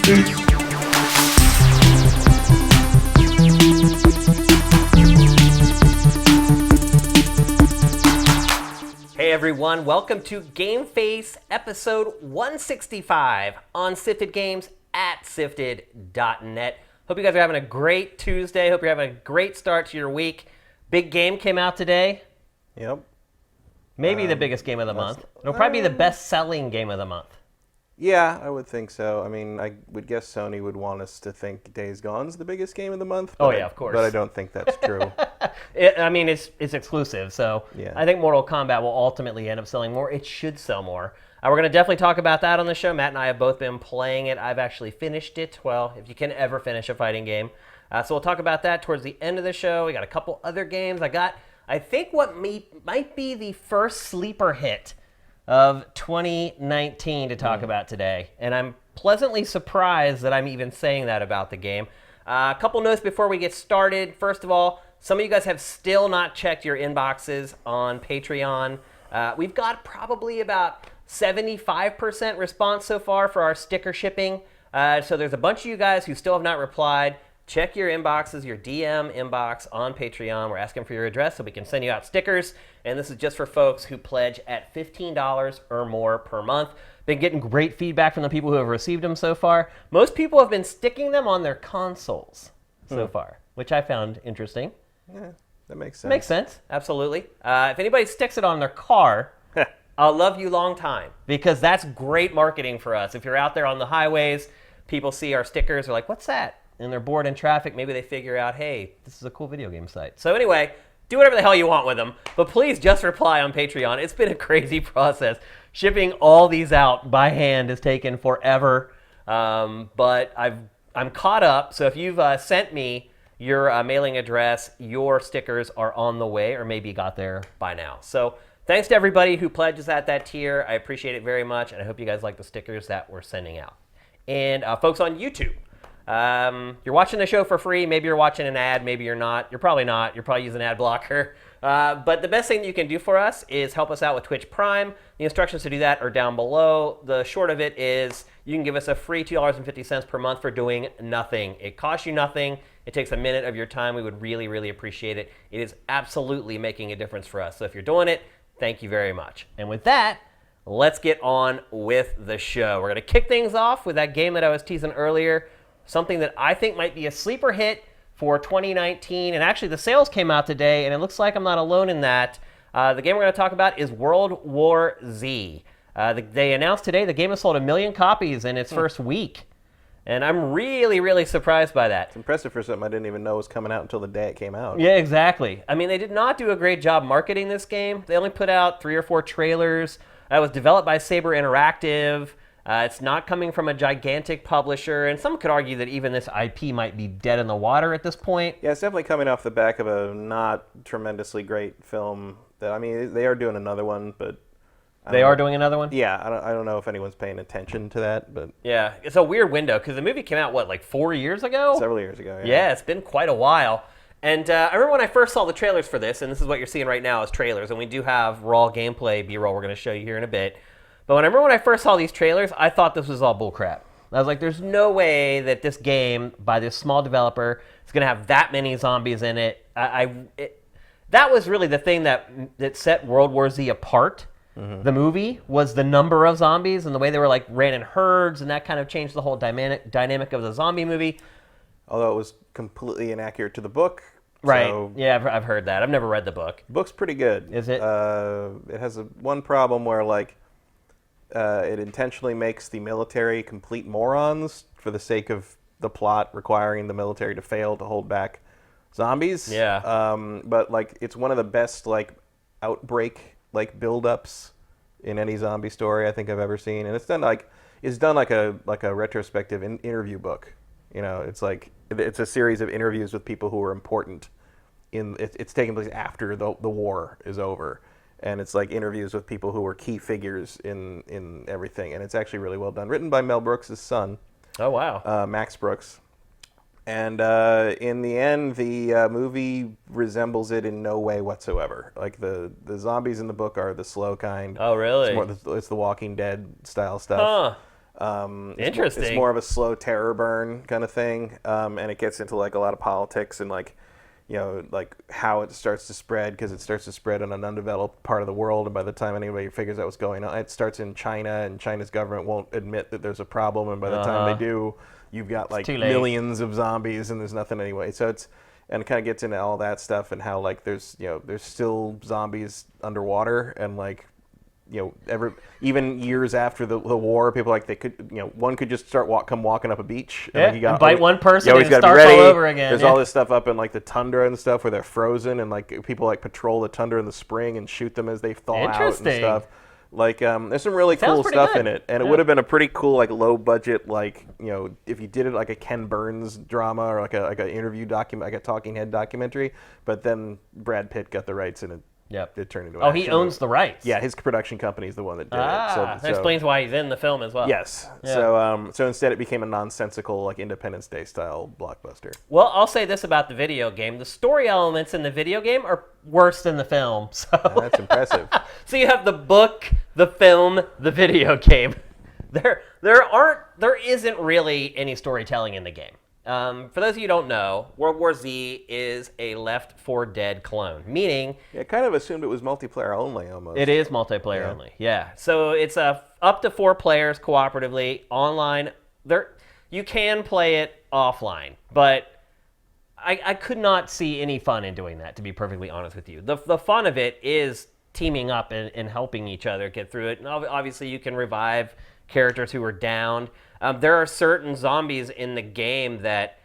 Hey everyone, welcome to GameFace episode 165 on Sifted Games at sifted.net. Hope you guys are having a great Tuesday. Hope you're having a great start to your week. Big game came out today. Yep. Maybe the biggest game of the month. It'll probably be the best-selling game of the month. Yeah, I would think so. I mean, I would guess Sony would want us to think Days Gone's the biggest game of the month. Oh, yeah, of course. But I don't think that's true. It's exclusive, so Yeah. I think Mortal Kombat will ultimately end up selling more. It should sell more. We're going to definitely talk about that on the show. Matt and I have both been playing it. I've actually finished it. Well, if you can ever finish a fighting game. So we'll talk about that towards the end of the show. We got a couple other games. I think what might be the first sleeper hit of 2019 to talk about today. And I'm pleasantly surprised that I'm even saying that about the game. A couple notes before we get started. First of all, some of you guys have still not checked your inboxes on Patreon. We've got probably about 75% response so far for our sticker shipping. So there's a bunch of you guys who still have not replied. Check your inboxes, your DM inbox on Patreon. We're asking for your address so we can send you out stickers. And this is just for folks who pledge at $15 or more per month. Been getting great feedback from the people who have received them so far. Most people have been sticking them on their consoles so far, which I found interesting. Yeah, that makes sense. Makes sense, absolutely. If anybody sticks it on their car, I'll love you long time, because that's great marketing for us. If you're out there on the highways, people see our stickers, they're like, what's that? And they're bored in traffic, maybe they figure out, hey, this is a cool video game site. So anyway, do whatever the hell you want with them, but please just reply on Patreon. It's been a crazy process. Shipping all these out by hand has taken forever, but I'm caught up. So if you've sent me your mailing address, your stickers are on the way, or maybe got there by now. So thanks to everybody who pledges at that tier. I appreciate it very much, and I hope you guys like the stickers that we're sending out. And folks on YouTube, you're watching the show for free. Maybe you're watching an ad, maybe you're not. You're probably not. You're probably using ad blocker. But the best thing that you can do for us is help us out with Twitch Prime. The instructions to do that are down below. The short of it is you can give us a free $2.50 per month for doing nothing. It costs you nothing. It takes a minute of your time. We would really, really appreciate it. It is absolutely making a difference for us. So if you're doing it, thank you very much. And with that, let's get on with the show. We're going to kick things off with that game that I was teasing earlier. Something that I think might be a sleeper hit for 2019. And actually, the sales came out today, and it looks like I'm not alone in that. The game we're going to talk about is World War Z. They announced today the game has sold 1 million copies in its first week. And I'm really, really surprised by that. It's impressive for something I didn't even know was coming out until the day it came out. Yeah, exactly. I mean, they did not do a great job marketing this game. They only put out 3 or 4 trailers. It was developed by Saber Interactive. It's not coming from a gigantic publisher, and some could argue that even this IP might be dead in the water at this point. Yeah, it's definitely coming off the back of a not tremendously great film. I mean, they are doing another one, but... They are doing another one? Yeah, I don't know if anyone's paying attention to that, but... Yeah, it's a weird window, because the movie came out, what, like 4 years ago? Several years ago, yeah. Yeah, it's been quite a while. And I remember when I first saw the trailers for this, and this is what you're seeing right now is trailers, and we do have raw gameplay B-roll we're going to show you here in a bit. But when I first saw these trailers, I thought this was all bullcrap. I was like, there's no way that this game, by this small developer, is going to have that many zombies in it. That was really the thing that set World War Z apart. Mm-hmm. The movie was the number of zombies and the way they were like ran in herds, and that kind of changed the whole dynamic of the zombie movie. Although it was completely inaccurate to the book. Right. So yeah, I've heard that. I've never read the book. The book's pretty good. Is it? It has one problem where it intentionally makes the military complete morons for the sake of the plot requiring the military to fail to hold back zombies. Yeah. But it's one of the best outbreak build-ups in any zombie story I think I've ever seen, and it's done like a retrospective interview book. You know, it's a series of interviews with people who are important. It's taking place after the war is over. And it's like interviews with people who were key figures in everything. And it's actually really well done. Written by Mel Brooks' son. Oh, wow. Max Brooks. And in the end, the movie resembles it in no way whatsoever. Like the zombies in the book are the slow kind. Oh, really? It's the Walking Dead style stuff. Interesting. It's more of a slow terror burn kind of thing, and it gets into like a lot of politics and like, you know, like how it starts to spread, because it starts to spread in an undeveloped part of the world, and by the time anybody figures out what's going on, it starts in China, and China's government won't admit that there's a problem, and by the time they do, you've got like millions of zombies, and there's nothing anyway. So it's, and it kind of gets into all that stuff and how like there's still zombies underwater, and like, you know, even years after the war, people like they could, you know, one could just come walking up a beach, and, and bite one person and it starts all over again. There's all this stuff up in like the tundra and stuff where they're frozen, and like people like patrol the tundra in the spring and shoot them as they thaw out and stuff. Like, there's some really cool stuff in it, and it would have been a pretty cool, like, low budget, like, you know, if you did it like a Ken Burns drama or like a interview document, like a talking head documentary. But then Brad Pitt got the rights, and it turned into. He owns the rights. Yeah, his production company is the one that did it. That explains why he's in the film as well. Yes. Yeah. So instead, it became a nonsensical, like, Independence Day style blockbuster. Well, I'll say this about the video game: the story elements in the video game are worse than the film. So that's impressive. So you have the book, the film, the video game. There isn't really any storytelling in the game. For those of you who don't know, World War Z is a Left 4 Dead clone, meaning... Yeah, I kind of assumed it was multiplayer only, almost. It is multiplayer only, yeah. So it's up to 4 players cooperatively, online. You can play it offline, but I could not see any fun in doing that, to be perfectly honest with you. The fun of it is teaming up and helping each other get through it. And obviously, you can revive characters who are downed. There are certain zombies in the game that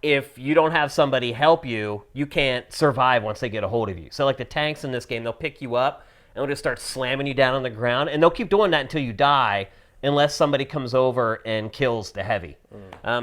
if you don't have somebody help you, you can't survive once they get a hold of you. So like the tanks in this game, they'll pick you up and they'll just start slamming you down on the ground, and they'll keep doing that until you die unless somebody comes over and kills the heavy.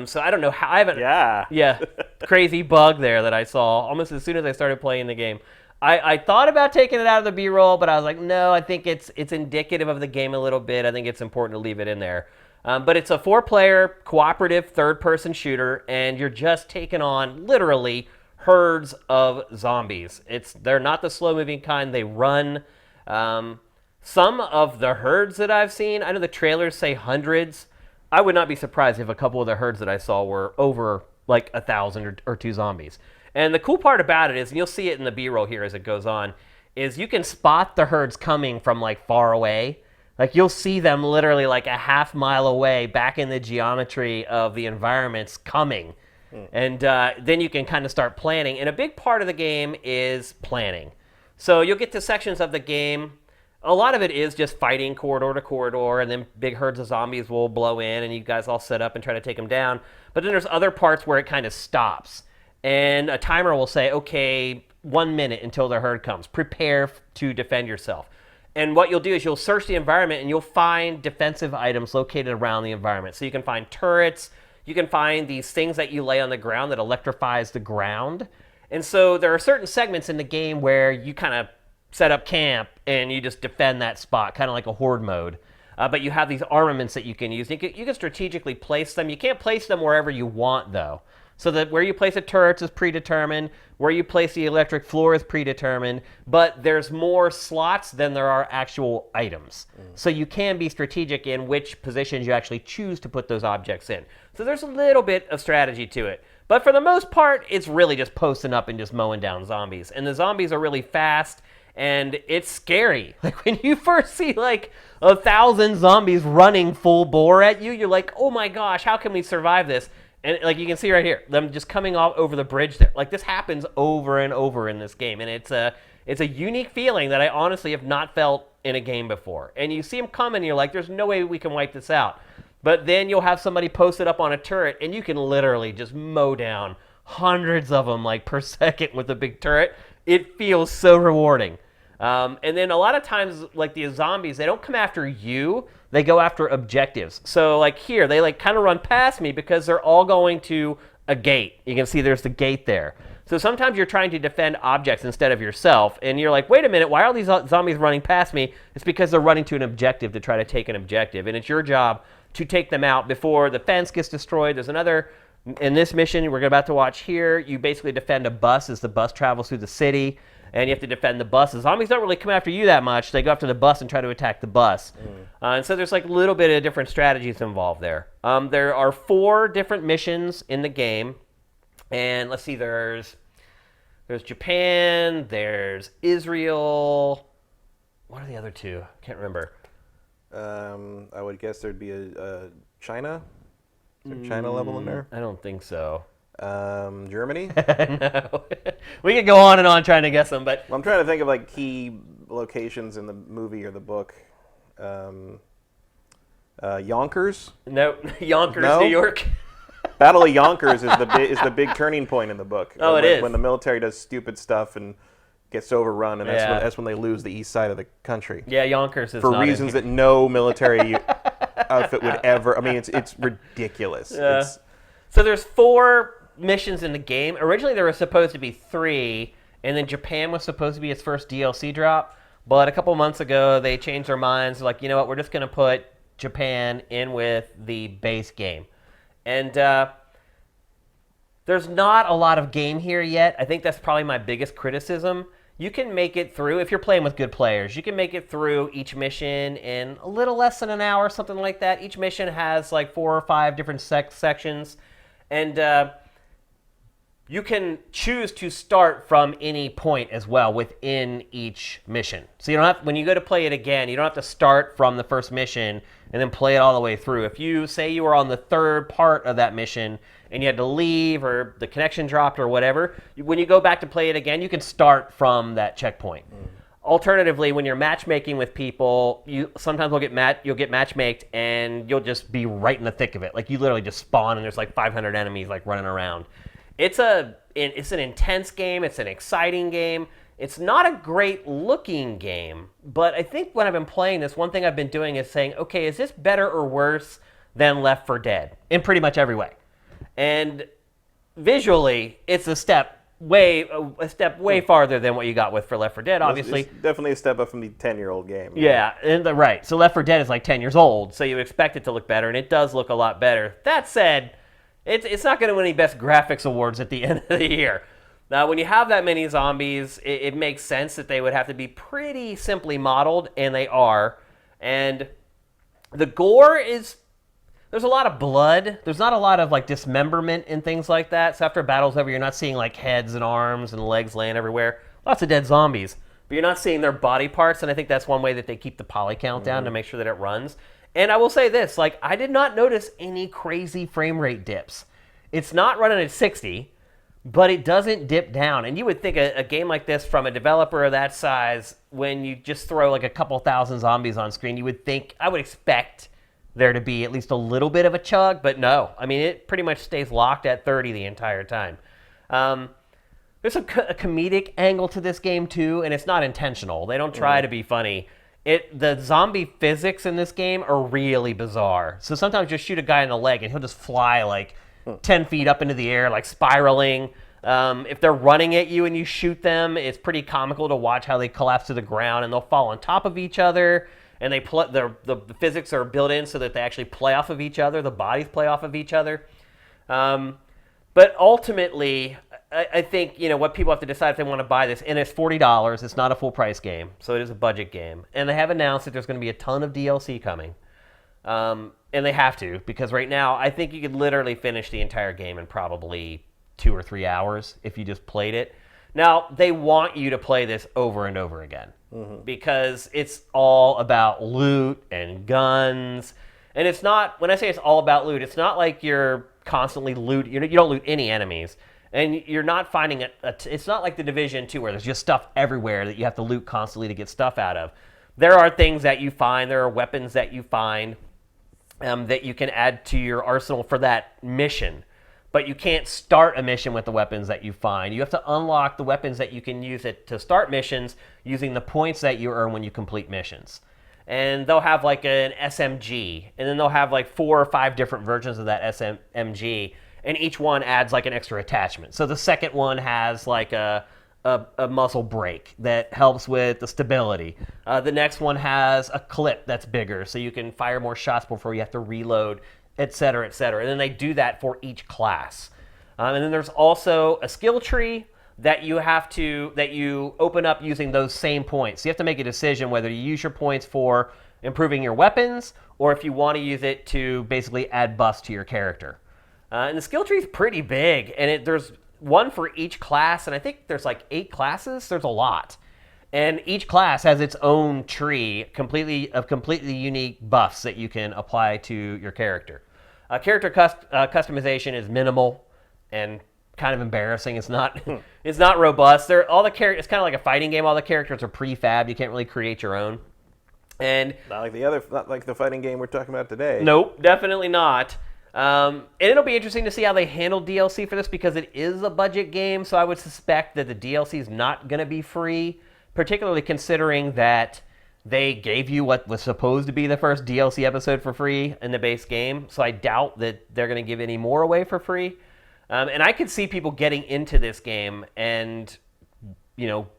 So I don't know how... I haven't... Yeah. Crazy bug there that I saw almost as soon as I started playing the game. I thought about taking it out of the B-roll, but I was like, no, I think it's indicative of the game a little bit. I think it's important to leave it in there. But it's a 4-player cooperative third-person shooter, and you're just taking on literally herds of zombies. They're not the slow-moving kind. They run. Some of the herds that I've seen, I know the trailers say hundreds. I would not be surprised if a couple of the herds that I saw were over like 1,000 or 2 zombies. And the cool part about it is, and you'll see it in the B-roll here as it goes on, is you can spot the herds coming from like far away. Like you'll see them literally like a half mile away back in the geometry of the environments coming. And then you can kind of start planning. And a big part of the game is planning. So you'll get to sections of the game. A lot of it is just fighting corridor to corridor, and then big herds of zombies will blow in, and you guys all set up and try to take them down. But then there's other parts where it kind of stops. And a timer will say, okay, 1 minute until the herd comes. Prepare to defend yourself. And what you'll do is you'll search the environment, and you'll find defensive items located around the environment. So you can find turrets. You can find these things that you lay on the ground that electrifies the ground. And so there are certain segments in the game where you kind of set up camp, and you just defend that spot, kind of like a horde mode. But you have these armaments that you can use. You can strategically place them. You can't place them wherever you want, though. So that where you place the turrets is predetermined, where you place the electric floor is predetermined, but there's more slots than there are actual items. So you can be strategic in which positions you actually choose to put those objects in. So there's a little bit of strategy to it. But for the most part, it's really just posting up and just mowing down zombies. And the zombies are really fast, and it's scary. Like when you first see like 1,000 zombies running full bore at you, you're like, oh my gosh, how can we survive this? And like you can see right here, them just coming off over the bridge there. Like this happens over and over in this game, and it's a unique feeling that I honestly have not felt in a game before. And you see them coming, and you're like, there's no way we can wipe this out. But then you'll have somebody posted up on a turret, and you can literally just mow down hundreds of them like per second with a big turret. It feels so rewarding. And then a lot of times, like the zombies, they don't come after you. They go after objectives. So like here, they like kind of run past me because they're all going to a gate. You can see there's the gate there. So sometimes you're trying to defend objects instead of yourself, and you're like, wait a minute, why are these zombies running past me? It's because they're running to an objective to try to take an objective, and it's your job to take them out before the fence gets destroyed. There's another, in this mission we're about to watch here, you basically defend a bus as the bus travels through the city. and you have to defend the bus. The zombies don't really come after you that much. They go after the bus and try to attack the bus. And so there's like a little bit of different strategies involved there. There are 4 different missions in the game. And let's see, there's Japan, there's Israel. What are the other 2? Can't remember. I would guess there'd be a China. Is there China level in there? I don't think so. Germany? No. We could go on and on trying to guess them, but Well, I'm trying to think of like key locations in the movie or the book. Yonkers? no, Yonkers, No? New York. Battle of Yonkers is the big turning point in the book. Oh, it is. When the military does stupid stuff and gets overrun, and Yeah. that's when they lose the east side of the country. Yeah, Yonkers is For not in reasons here. that no military outfit would ever. I mean, it's ridiculous. Yeah. It's, So there's 4 missions in the game. Originally there was supposed to be 3, and then Japan was supposed to be its first DLC drop. But a couple months ago they changed their minds. Like, you know what? We're just going to put Japan in with the base game. And there's not a lot of game here yet. I think that's probably my biggest criticism. You can make it through, if you're playing with good players, you can make it through each mission in a little less than an hour, something like that. Each mission has like 4 or 5 different sections. And you can choose to start from any point as well within each mission. So you don't have, when you go to play it again, you don't have to start from the first mission and then play it all the way through. If you say you were on the 3rd part of that mission and you had to leave or the connection dropped or whatever, when you go back to play it again, you can start from that checkpoint. Alternatively, when you're matchmaking with people, you sometimes you'll get matchmaked and you'll just be right in the thick of it. Like you literally just spawn and there's like 500 enemies like running around. It's an intense game. It's an exciting game. It's not a great looking game, but I think when I've been playing this, one thing I've been doing is saying, okay, is this better or worse than Left 4 Dead in pretty much every way? And visually, it's a step way farther than what you got with for Left 4 Dead, obviously. It's definitely a step up from the 10-year-old game. Yeah, right. So Left 4 Dead is like 10 years old, so you would expect it to look better, and it does look a lot better. That said, it's not going to win any Best Graphics Awards at the end of the year. Now, when you have that many zombies, it makes sense that they would have to be pretty simply modeled, and they are. And the gore is... There's a lot of blood. There's not a lot of like dismemberment and things like that. So after a battle's over, you're not seeing like heads and arms and legs laying everywhere. Lots of dead zombies. But you're not seeing their body parts, and I think that's one way that they keep the poly count down to make sure that it runs. And I will say this, like, I did not notice any crazy frame rate dips. It's not running at 60, but it doesn't dip down. And you would think a game like this from a developer of that size, when you just throw like a couple thousand zombies on screen, you would think, I would expect there to be at least a little bit of a chug, but no. I mean, it pretty much stays locked at 30 the entire time. There's a comedic angle to this game, too, and it's not intentional. They don't try to be funny. The zombie physics in this game are really bizarre. So sometimes you shoot a guy in the leg, and he'll just fly like 10 feet up into the air, like spiraling. If they're running at you and you shoot them, it's pretty comical to watch how they collapse to the ground, and they'll fall on top of each other. And the physics are built in so that they actually play off of each other. The bodies play off of each other. But ultimately, I think, you know, what people have to decide if they want to buy this, and it's $40. It's not a full price game, so it is a budget game. And they have announced that there's going to be a ton of DLC coming. And they have to, because right now, I think you could literally finish the entire game in probably 2 or 3 hours if you just played it. Now, they want you to play this over and over again, because it's all about loot and guns. And it's not, when I say it's all about loot, it's not like you're constantly loot. You don't loot any enemies. And you're not finding it's not like the Division 2 where there's just stuff everywhere that you have to loot constantly to get stuff out of. There are things that you find, there are weapons that you find that you can add to your arsenal for that mission. But you can't start a mission with the weapons that you find. You have to unlock the weapons that you can use to start missions using the points that you earn when you complete missions. And they'll have like an SMG, and then they'll have like 4 or 5 different versions of that SMG, and each one adds like an extra attachment. So the second one has like a muzzle brake that helps with the stability. The next one has a clip that's bigger, so you can fire more shots before you have to reload, et cetera, et cetera. And then they do that for each class. And then there's also a skill tree. that you open up using those same points. You have to make a decision whether you use your points for improving your weapons or if you want to use it to basically add buffs to your character. And the skill tree is pretty big, and there's one for each class, and I think there's like 8 classes. There's a lot. And each class has its own tree of completely unique buffs that you can apply to your character. Character customization is minimal and kind of embarrassing. It's not it's not robust. It's kind of like a fighting game. All the characters are prefab. You can't really create your own. And not like the fighting game we're talking about today. Nope, definitely not. And it'll be interesting to see how they handle DLC for this because it is a budget game. So I would suspect that the DLC is not going to be free, particularly considering that they gave you what was supposed to be the first DLC episode for free in the base game. So I doubt that they're going to give any more away for free. And I could see people getting into this game and,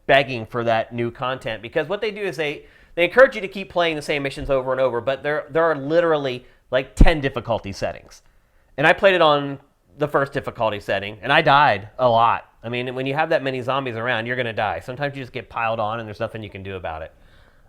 begging for that new content because what they do is they encourage you to keep playing the same missions over and over, but there are literally like 10 difficulty settings. And I played it on the first difficulty setting, and I died a lot. I mean, when you have that many zombies around, you're going to die. Sometimes you just get piled on, and there's nothing you can do about it.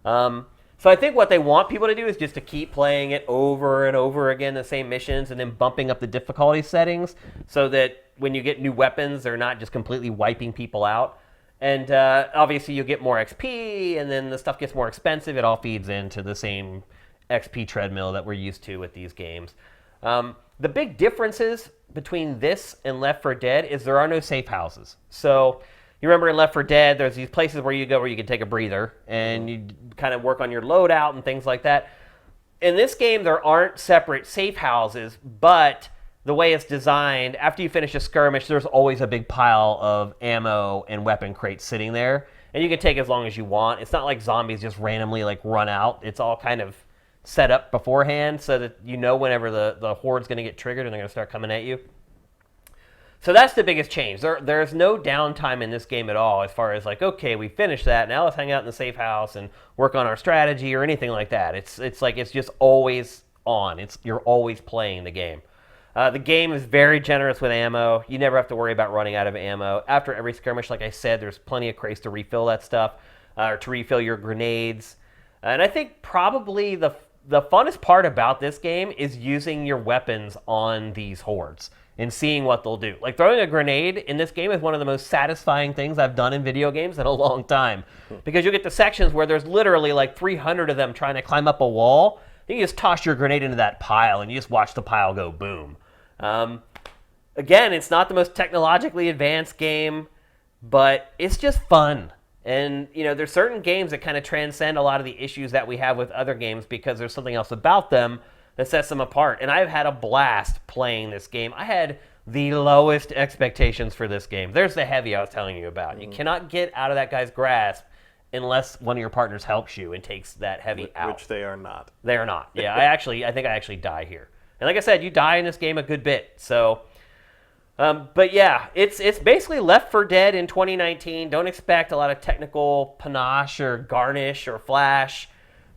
So I think what they want people to do is just to keep playing it over and over again, the same missions, and then bumping up the difficulty settings so that when you get new weapons, they're not just completely wiping people out. And obviously you get more XP, and then the stuff gets more expensive. It all feeds into the same XP treadmill that we're used to with these games. The big differences between this and Left 4 Dead is there are no safe houses. So you remember in Left 4 Dead, there's these places where you go where you can take a breather and you kind of work on your loadout and things like that. In this game, there aren't separate safe houses, but the way it's designed, after you finish a skirmish, there's always a big pile of ammo and weapon crates sitting there, and you can take as long as you want. It's not like zombies just randomly run out. It's all kind of set up beforehand so that you know whenever the horde's going to get triggered and they're going to start coming at you. So that's the biggest change. There's no downtime in this game at all as far as okay, we finished that, now let's hang out in the safe house and work on our strategy or anything like that. It's just always on. You're always playing the game. The game is very generous with ammo. You never have to worry about running out of ammo. After every skirmish, like I said, there's plenty of crates to refill that stuff, or to refill your grenades. And I think probably the funnest part about this game is using your weapons on these hordes and seeing what they'll do. Like throwing a grenade in this game is one of the most satisfying things I've done in video games in a long time. Because you'll get to sections where there's literally 300 of them trying to climb up a wall. You just toss your grenade into that pile and you just watch the pile go boom. Again, it's not the most technologically advanced game, but it's just fun. And, there's certain games that kind of transcend a lot of the issues that we have with other games because there's something else about them that sets them apart. And I've had a blast playing this game. I had the lowest expectations for this game. There's the heavy I was telling you about. You cannot get out of that guy's grasp unless one of your partners helps you and takes that heavy out. Which they are not. They are not. Yeah, I think I actually die here. And like I said, you die in this game a good bit. So, but yeah, it's basically Left 4 Dead in 2019. Don't expect a lot of technical panache or garnish or flash.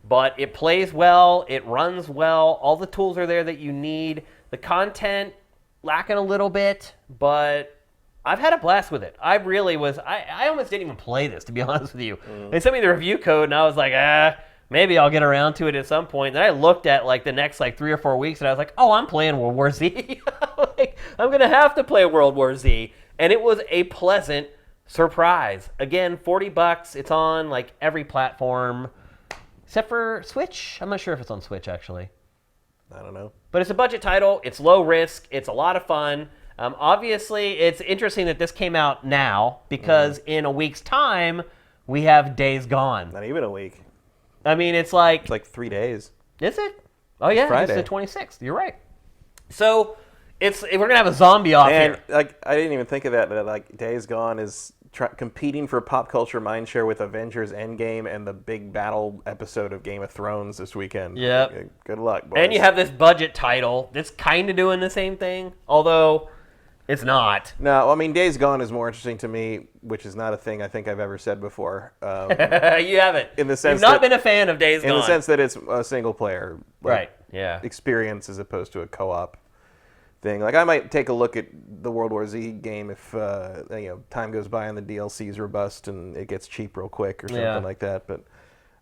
But it plays well, it runs well, all the tools are there that you need. The content, lacking a little bit, but I've had a blast with it. I really was, I almost didn't even play this, to be honest with you. They sent me the review code, and I was like, maybe I'll get around to it at some point. Then I looked at the next 3 or 4 weeks, and I was like, oh, I'm playing World War Z. I'm going to have to play World War Z. And it was a pleasant surprise. Again, $40, it's on every platform. Except for Switch. I'm not sure if it's on Switch, actually. I don't know. But it's a budget title. It's low risk. It's a lot of fun. Obviously, it's interesting that this came out now because in a week's time, we have Days Gone. Not even a week. I mean, it's It's 3 days. Is it? Oh, yeah. Friday. It's the 26th. You're right. So, we're going to have a zombie off here. I didn't even think of that Days Gone is competing for pop culture mindshare with Avengers Endgame and the big battle episode of Game of Thrones this weekend. Yep. Good luck, boys. And you have this budget title that's kind of doing the same thing, although it's not. No, I mean, Days Gone is more interesting to me, which is not a thing I think I've ever said before. You haven't. In the sense You've not been a fan of Days Gone. In the sense that it's a single player right. experience as opposed to a co-op thing. Like I might take a look at the World War Z game if time goes by and the DLC is robust and it gets cheap real quick or something like that. But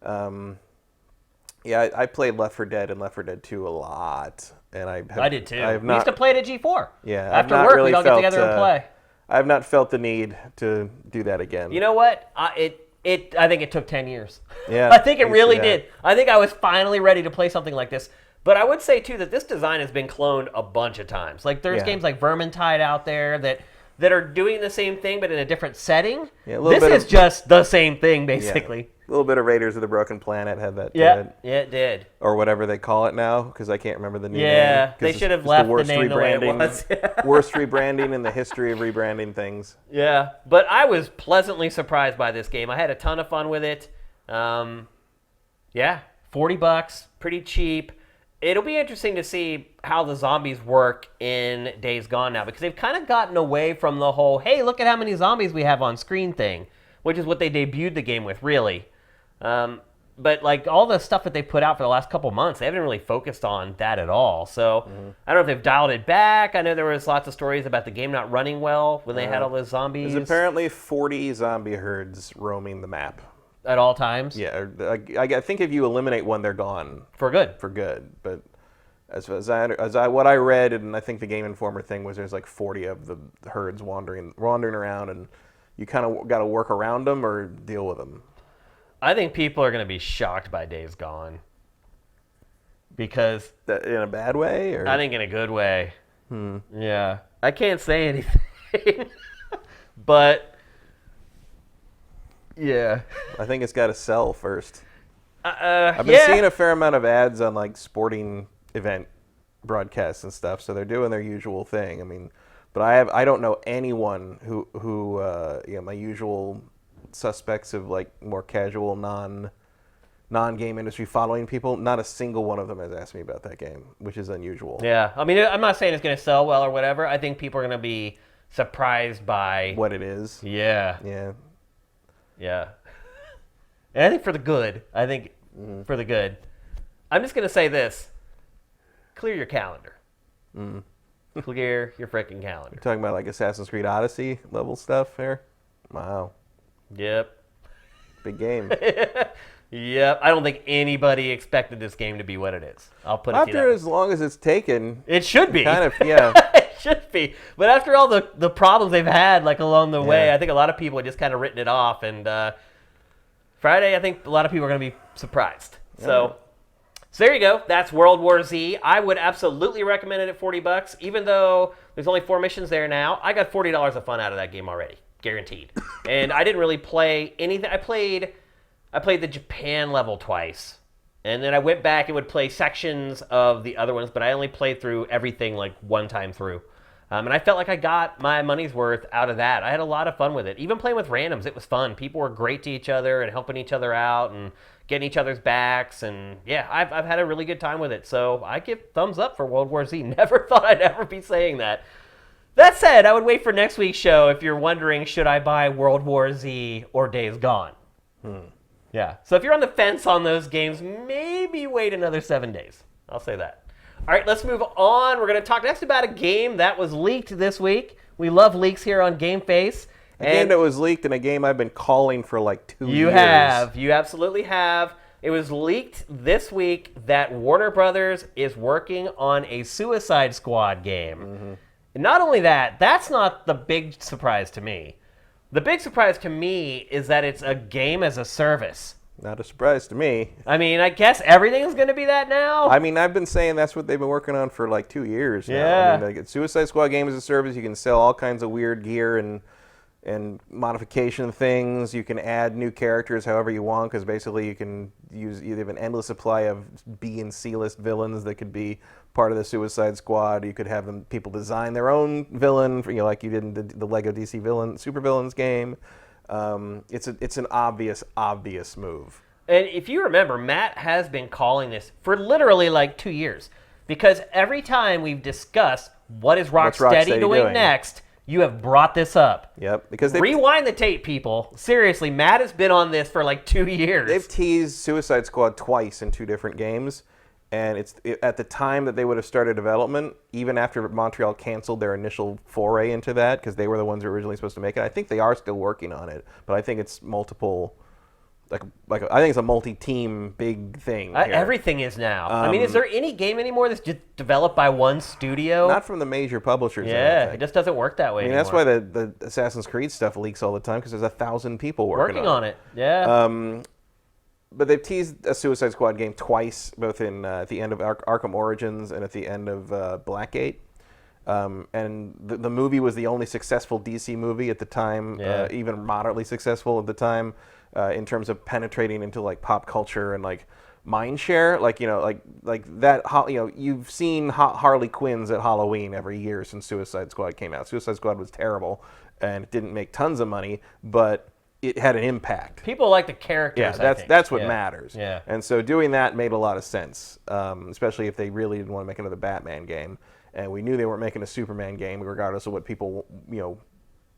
I played Left 4 Dead and Left 4 Dead 2 a lot, and I did too. We used to play it at G4. Yeah, after work we'd all get together and play. I have not felt the need to do that again. You know what? I think it took 10 years. Yeah, I think it really did. I think I was finally ready to play something like this. But I would say, too, that this design has been cloned a bunch of times. Like, there's games like Vermintide out there that are doing the same thing, but in a different setting. Yeah, this is just the same thing, basically. Yeah. A little bit of Raiders of the Broken Planet had that. Yeah, it did. Or whatever they call it now, because I can't remember the new name. Yeah, they should have left the name the way it was. Worst rebranding in the history of rebranding things. Yeah, but I was pleasantly surprised by this game. I had a ton of fun with it. $40, pretty cheap. It'll be interesting to see how the zombies work in Days Gone now, because they've kind of gotten away from the whole, hey, look at how many zombies we have on screen thing, which is what they debuted the game with, really. But like all the stuff that they put out for the last couple months, they haven't really focused on that at all. So I don't know if they've dialed it back. I know there was lots of stories about the game not running well when they had all those zombies. There's apparently 40 zombie herds roaming the map. At all times? Yeah, I think if you eliminate one, they're gone. For good. For good. But what I read, and I think the Game Informer thing was there's like 40 of the herds wandering around, and you kind of got to work around them or deal with them. I think people are going to be shocked by Days Gone. Because... In a bad way? Or? I think in a good way. Yeah. I can't say anything. But... Yeah. I think it's got to sell first. I've been seeing a fair amount of ads on like sporting event broadcasts and stuff, so they're doing their usual thing. I mean, but I don't know anyone who my usual suspects of like more casual non-game industry following people, not a single one of them has asked me about that game, which is unusual. Yeah. I mean, I'm not saying it's going to sell well or whatever. I think people are going to be surprised by what it is. Yeah. Yeah. Yeah. And I think for the good. For the good. I'm just going to say this. Clear your calendar. Clear your freaking calendar. You're talking about like Assassin's Creed Odyssey level stuff here? Wow. Yep. Big game. Yep. I don't think anybody expected this game to be what it is. I'll put it to you that way. After as long as it's taken. It should be. Kind of, yeah. It should be. But after all the problems they've had like along the way, I think a lot of people have just kind of written it off. And Friday, I think a lot of people are going to be surprised. So there you go. That's World War Z. I would absolutely recommend it at $40. Even though there's only 4 missions there now, I got $40 of fun out of that game already. Guaranteed. And I didn't really play anything. I played the Japan level twice. And then I went back and would play sections of the other ones, but I only played through everything like one time through. And I felt like I got my money's worth out of that. I had a lot of fun with it. Even playing with randoms, it was fun. People were great to each other and helping each other out and getting each other's backs. And yeah, I've had a really good time with it. So I give thumbs up for World War Z. Never thought I'd ever be saying that. That said, I would wait for next week's show if you're wondering, should I buy World War Z or Days Gone? Yeah. So if you're on the fence on those games, maybe wait another 7 days. I'll say that. All right, let's move on. We're going to talk next about a game that was leaked this week. We love leaks here on GameFace. A game that was leaked and a game I've been calling for like 2 years. You have. You absolutely have. It was leaked this week that Warner Brothers is working on a Suicide Squad game. And not only that, that's not the big surprise to me. The big surprise to me is that it's a game as a service. Not a surprise to me. I mean, I guess everything's going to be that now. I mean, I've been saying that's what they've been working on for like 2 years now. Yeah. I mean, like, Suicide Squad game as a service, you can sell all kinds of weird gear and modification things. You can add new characters however you want, because basically you can use either an endless supply of B and C list villains that could be part of the Suicide Squad. You could have people design their own villain, like you did in the Lego DC supervillains game. It's an obvious move. And if you remember, Matt has been calling this for literally like 2 years, because every time we've discussed what is Rocksteady doing next, you have brought this up. Yep, because rewind the tape, people. Seriously, Matt has been on this for like 2 years. They've teased Suicide Squad twice in 2 different games, And at the time that they would have started development, even after Montreal canceled their initial foray into that, because they were the ones who were originally supposed to make it. I think they are still working on it, but I think it's multiple. I think it's a multi-team big thing. Everything is now. I mean, is there any game anymore that's just developed by one studio? Not from the major publishers. Yeah, it just doesn't work that way anymore. That's why the Assassin's Creed stuff leaks all the time, because there's 1,000 people working on it. Yeah. But they've teased a Suicide Squad game twice, both at the end of Arkham Origins and at the end of Blackgate. And the movie was the only successful DC movie at the time, even moderately successful at the time, in terms of penetrating into like pop culture and like mind share. Like that. You've seen Harley Quinns at Halloween every year since Suicide Squad came out. Suicide Squad was terrible and it didn't make tons of money, but it had an impact. People like the characters. Yeah, that's what matters. Yeah. And so doing that made a lot of sense, especially if they really didn't want to make another Batman game. And we knew they weren't making a Superman game, regardless of what people,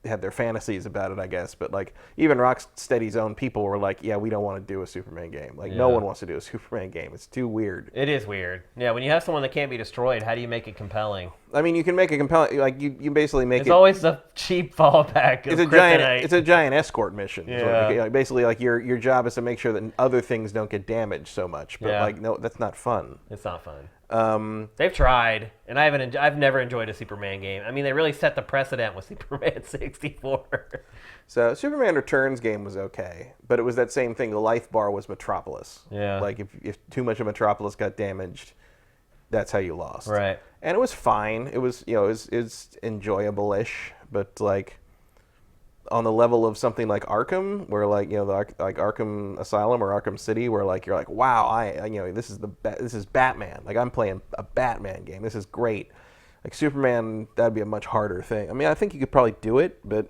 had their fantasies about it, I guess. But like even Rocksteady's own people were like, yeah, we don't want to do a Superman game. Like no one wants to do a Superman game. It's too weird. It is weird. Yeah, when you have someone that can't be destroyed, how do you make it compelling? I mean, you can make it compelling. Like you basically make it's always the cheap fallback of kryptonite. It's a giant escort mission. Yeah. Basically, like your job is to make sure that other things don't get damaged so much. But no, that's not fun. It's not fun. They've tried, and I've never enjoyed a Superman game. I mean, they really set the precedent with Superman 64. So Superman Returns game was okay, but it was that same thing. The life bar was Metropolis. Yeah. Like if too much of Metropolis got damaged, that's how you lost. Right. And it was fine. It was it's enjoyable-ish, but like on the level of something like Arkham, where like like Arkham Asylum or Arkham City, where like you're like, wow, this is Batman. Like I'm playing a Batman game. This is great. Like Superman, that'd be a much harder thing. I mean, I think you could probably do it, but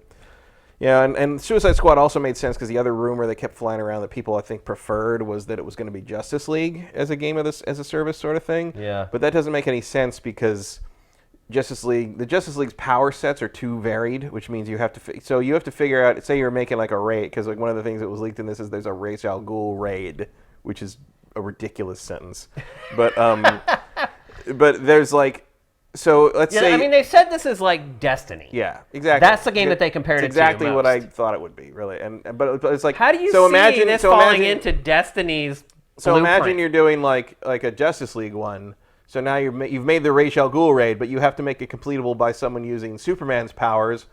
and Suicide Squad also made sense because the other rumor that kept flying around that people I think preferred was that it was going to be Justice League as a game as a service sort of thing. Yeah. But that doesn't make any sense because the Justice League's power sets are too varied, which means you have to figure out. Say you're making like a raid, because like one of the things that was leaked in this is there's a Ra's al Ghul raid, which is a ridiculous sentence, but but there's like. So let's say. I mean, they said this is like Destiny. Yeah, exactly. That's the game that they compared it to. Exactly what I thought it would be, really. But it's like. How do you see this falling into Destiny's So blueprint? imagine you're doing like a Justice League one. So now you've made the Ra's al Ghul raid, but you have to make it completable by someone using Superman's powers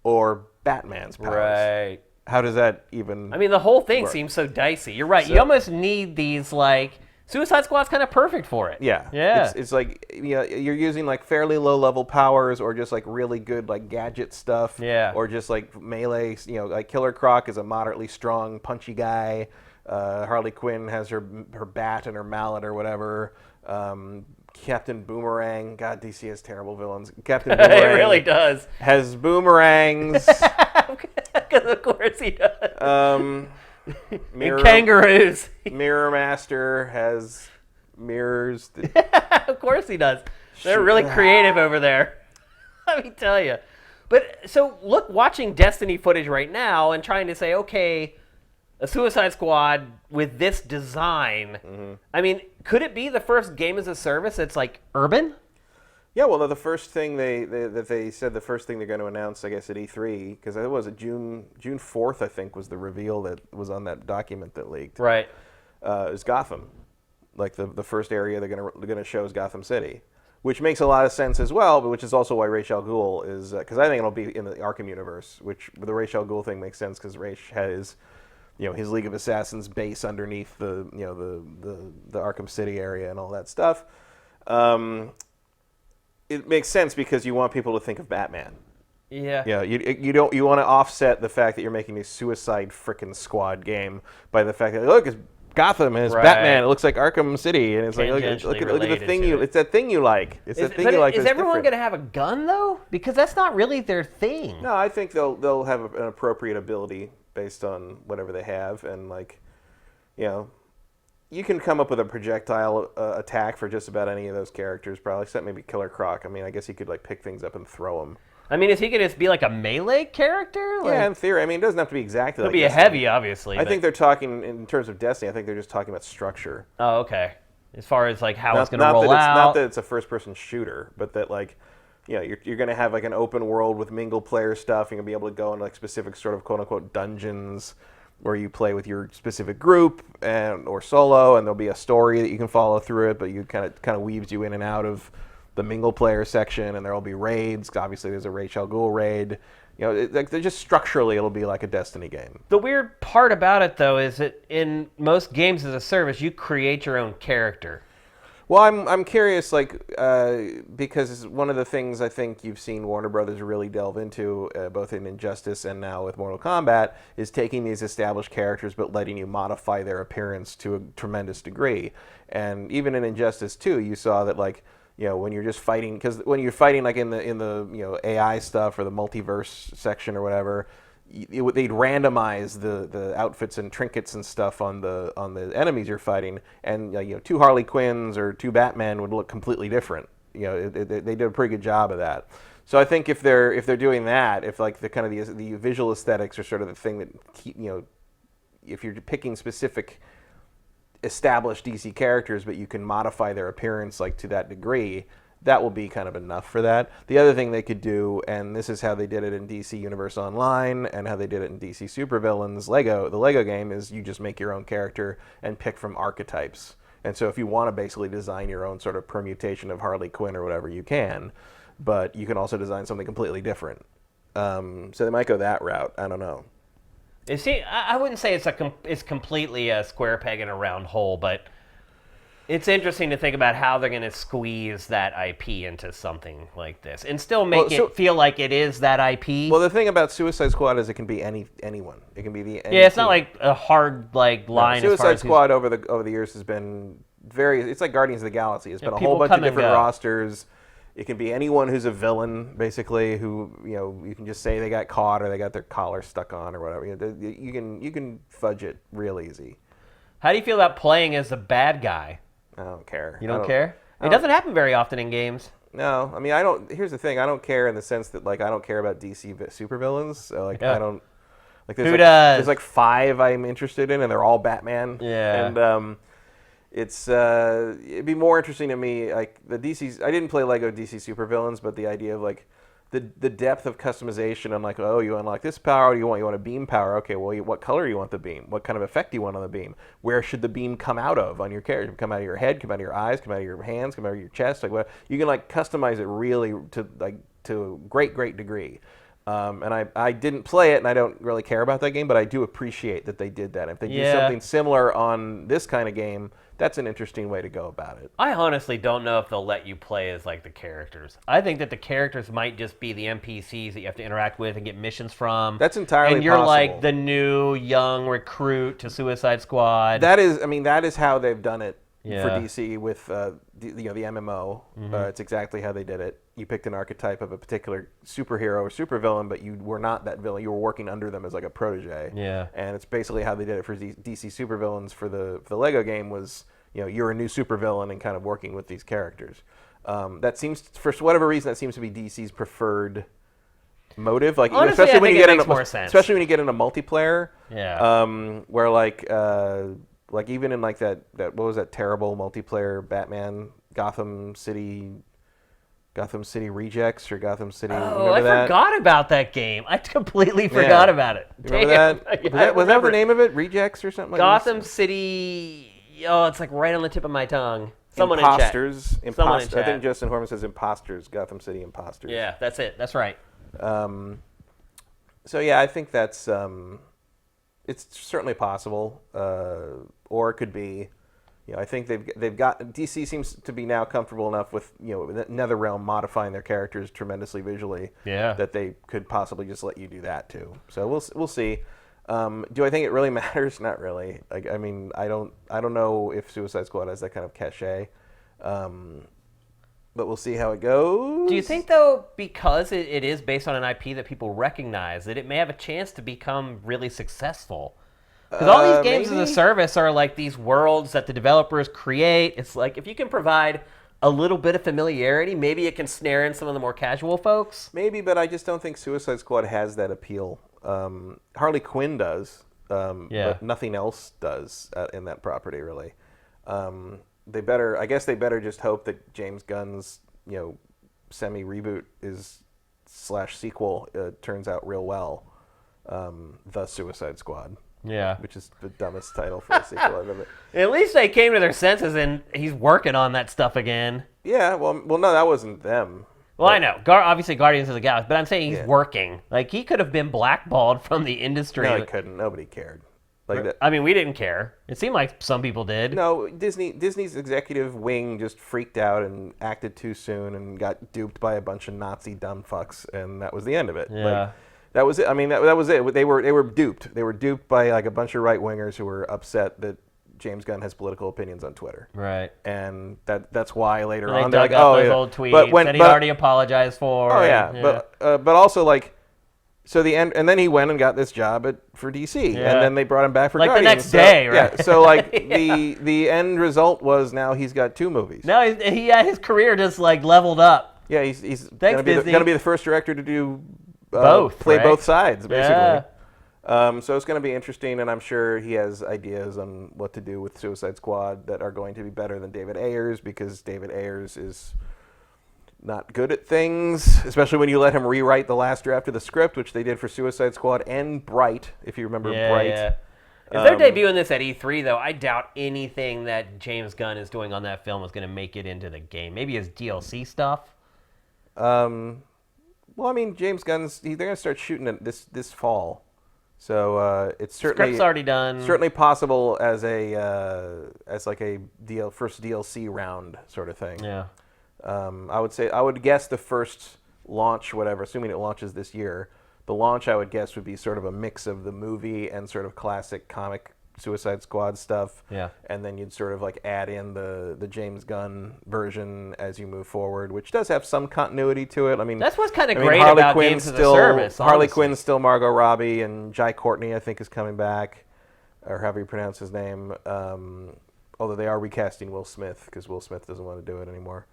or Batman's powers. Right. How does that even? I mean, the whole thing seems so dicey. You're right. You almost need these like. Suicide Squad's kind of perfect for it. Yeah. Yeah. It's like you're using like fairly low level powers or just like really good like gadget stuff. Yeah. Or just like melee. Like Killer Croc is a moderately strong, punchy guy. Harley Quinn has her bat and her mallet or whatever. Captain Boomerang. God, DC has terrible villains. Captain Boomerang. It really does. Has boomerangs. Because of course he does. Mirror, and kangaroos. Mirror Master has mirrors. Of course he does. They're really creative over there. Let me tell you. But so look, watching Destiny footage right now and trying to say, okay, a Suicide Squad with this design. Mm-hmm. I mean, could it be the first game as a service that's like urban? Yeah, well, the first thing they said, the first thing they're going to announce, I guess, at E3, because it was June 4th, I think, was the reveal that was on that document that leaked. Right. Is Gotham, like the first area they're going to show is Gotham City, which makes a lot of sense as well. But which is also why Ra's al Ghul is, because I think it'll be in the Arkham universe. Which the Ra's al Ghul thing makes sense because Ra's has his League of Assassins base underneath the Arkham City area and all that stuff. It makes sense because you want people to think of Batman. Yeah. Yeah. You want to offset the fact that you're making a Suicide frickin' Squad game by the fact that look, it's Gotham and it's Batman. It looks like Arkham City, and it's like look at the thing it's that thing you like. It's that thing you like. Is everyone going to have a gun though? Because that's not really their thing. No, I think they'll have an appropriate ability based on whatever they have, and like, you can come up with a projectile attack for just about any of those characters, probably, except maybe Killer Croc. I mean, I guess he could like pick things up and throw them. I mean, is he going to be like a melee character? Yeah, in theory. I mean, it doesn't have to be exactly He'll like be a heavy, obviously. I think they're talking, in terms of Destiny, I think they're just talking about structure. Oh, okay. as far as like how it's going to Not roll that out. not that it's a first-person shooter, but that like, you're going to have like an open world with mingle player stuff. You're going to be able to go into like specific sort of quote unquote dungeons where you play with your specific group or solo, and there'll be a story that you can follow through it, but you kind of weaves you in and out of the mingle player section, and there'll be raids. Obviously, there's a Ra's al Ghul raid. They're just structurally, it'll be like a Destiny game. The weird part about it, though, is that in most games as a service, you create your own character. Well, I'm curious, because one of the things I think you've seen Warner Brothers really delve into, both in Injustice and now with Mortal Kombat, is taking these established characters but letting you modify their appearance to a tremendous degree. And even in Injustice 2, you saw that when you're just fighting, because when you're fighting like in the AI stuff or the multiverse section or whatever, they'd randomize the outfits and trinkets and stuff on the enemies you're fighting, and two Harley Quinns or two Batmen would look completely different. They did a pretty good job of that. So I think if they're doing that, if like the kind of the visual aesthetics are sort of the thing that if you're picking specific established DC characters, but you can modify their appearance like to that degree, that will be kind of enough for that. The other thing they could do, and this is how they did it in DC Universe Online and how they did it in DC Supervillains the Lego game, is you just make your own character and pick from archetypes. And so if you want to basically design your own sort of permutation of Harley Quinn or whatever, you can, but you can also design something completely different. So they might go that route. I don't know. See, I wouldn't say it's completely a square peg in a round hole, but it's interesting to think about how they're going to squeeze that IP into something like this and still make it feel like it is that IP. Well, the thing about Suicide Squad is it can be anyone. It can be it's not like a hard line. No, Suicide as far as Squad over the years has been it's like Guardians of the Galaxy. It's been a whole bunch of different rosters. It can be anyone who's a villain, basically, who you can just say they got caught or they got their collar stuck on or whatever. You can fudge it real easy. How do you feel about playing as the bad guy? I don't care. You don't care? It doesn't happen very often in games. No, I mean I don't. Here's the thing: I don't care in the sense that I don't care about DC supervillains. So I don't. There's like 5 I'm interested in, and they're all Batman. Yeah. And it'd be more interesting to me like the DC's. I didn't play Lego DC supervillains, but the idea of the depth of customization and you unlock this power, you want a beam power. Okay, well, what color do you want the beam? What kind of effect do you want on the beam? Where should the beam come out of on your character? Come out of your head, come out of your eyes, come out of your hands, come out of your chest. You can customize it really to a great degree. And I didn't play it, and I don't really care about that game, but I do appreciate that they did that. If they do something similar on this kind of game, that's an interesting way to go about it. I honestly don't know if they'll let you play as the characters. I think that the characters might just be the NPCs that you have to interact with and get missions from. That's entirely possible. And you're like the new young recruit to Suicide Squad. That is how they've done it for DC with the MMO. Mm-hmm. It's exactly how they did it. You picked an archetype of a particular superhero or supervillain, but you were not that villain. You were working under them as a protege. Yeah. And it's basically how they did it for DC supervillains for the Lego game was, you're a new supervillain and kind of working with these characters. That seems, for whatever reason, that seems to be DC's preferred motive. Honestly, especially when you get into more sense. Especially when you get into multiplayer. Yeah. Where even in that what was that terrible multiplayer Batman Gotham City Rejects or Gotham City. Oh, I forgot about that game. I completely forgot about it. Remember that? Was that the name of it? Rejects or something like that? Gotham City. Oh, it's right on the tip of my tongue. Someone in chat. Someone in chat. I think Justin Horman says Imposters. Gotham City Imposters. Yeah, that's it. That's right. So yeah, I think that's it's certainly possible, or it could be. I think they've got DC seems to be now comfortable enough with NetherRealm modifying their characters tremendously visually that they could possibly just let you do that too. So we'll see. Do I think it really matters? Not really. I don't know if Suicide Squad has that kind of cachet. But we'll see how it goes. Do you think, though, because it is based on an IP that people recognize, that it may have a chance to become really successful? Because all these games as a service are these worlds that the developers create. It's if you can provide a little bit of familiarity, maybe it can snare in some of the more casual folks. Maybe, but I just don't think Suicide Squad has that appeal. Harley Quinn does, but nothing else does in that property, really. I guess they better just hope that James Gunn's semi reboot is / sequel turns out real well. The Suicide Squad. Yeah. Which is the dumbest title for a sequel I've ever. At least they came to their senses and he's working on that stuff again. Yeah, well, no, that wasn't them. Well, I know. Obviously, Guardians of the Galaxy, but I'm saying he's Yeah. working. Like, he could have been blackballed from the industry. No, he couldn't. Nobody cared. Like that. I mean, we didn't care. It seemed like some people did. No, Disney's executive wing just freaked out and acted too soon and got duped by a bunch of Nazi dumb fucks, and that was the end of it. Yeah. Like, that was it. I mean, that was it. They were duped. They were duped by like a bunch of right wingers who were upset that James Gunn has political opinions on Twitter. Right. And that's why later And on they they're dug like, up oh, those yeah. old tweets that he already apologized for. Oh yeah. But also like. So the end, and then he went and got this job for DC, and then they brought him back for like Guardians. the next day, right? Yeah. So like the end result was now he's got 2 movies. Now his career just like leveled up. Yeah, he's Thanks, gonna Disney. be the first director to do both, play right? both sides basically. Yeah. So it's going to be interesting, and I'm sure he has ideas on what to do with Suicide Squad that are going to be better than David Ayers, because David Ayers is not good at things, especially when you let him rewrite the last draft of the script, which they did for Suicide Squad and Bright, if you remember Bright. Yeah. If they're debuting this at E3, though, I doubt anything that James Gunn is doing on that film is going to make it into the game. Maybe his DLC stuff. Well, I mean, James Gunn's they're going to start shooting it this fall, so it's certainly Script's already done. Certainly possible as like a first DLC round sort of thing. Yeah. I would guess the first launch, whatever, assuming it launches this year, the launch I would guess would be sort of a mix of the movie and sort of classic comic Suicide Squad stuff. Yeah. And then you'd sort of like add in the James Gunn version as you move forward, which does have some continuity to it. I mean, that's what's kind of I mean, great Harley about Quinn's games as a still, service. Harley honestly. Quinn's still Margot Robbie, and Jai Courtney I think is coming back, or however you pronounce his name. Although they are recasting Will Smith because Will Smith doesn't want to do it anymore.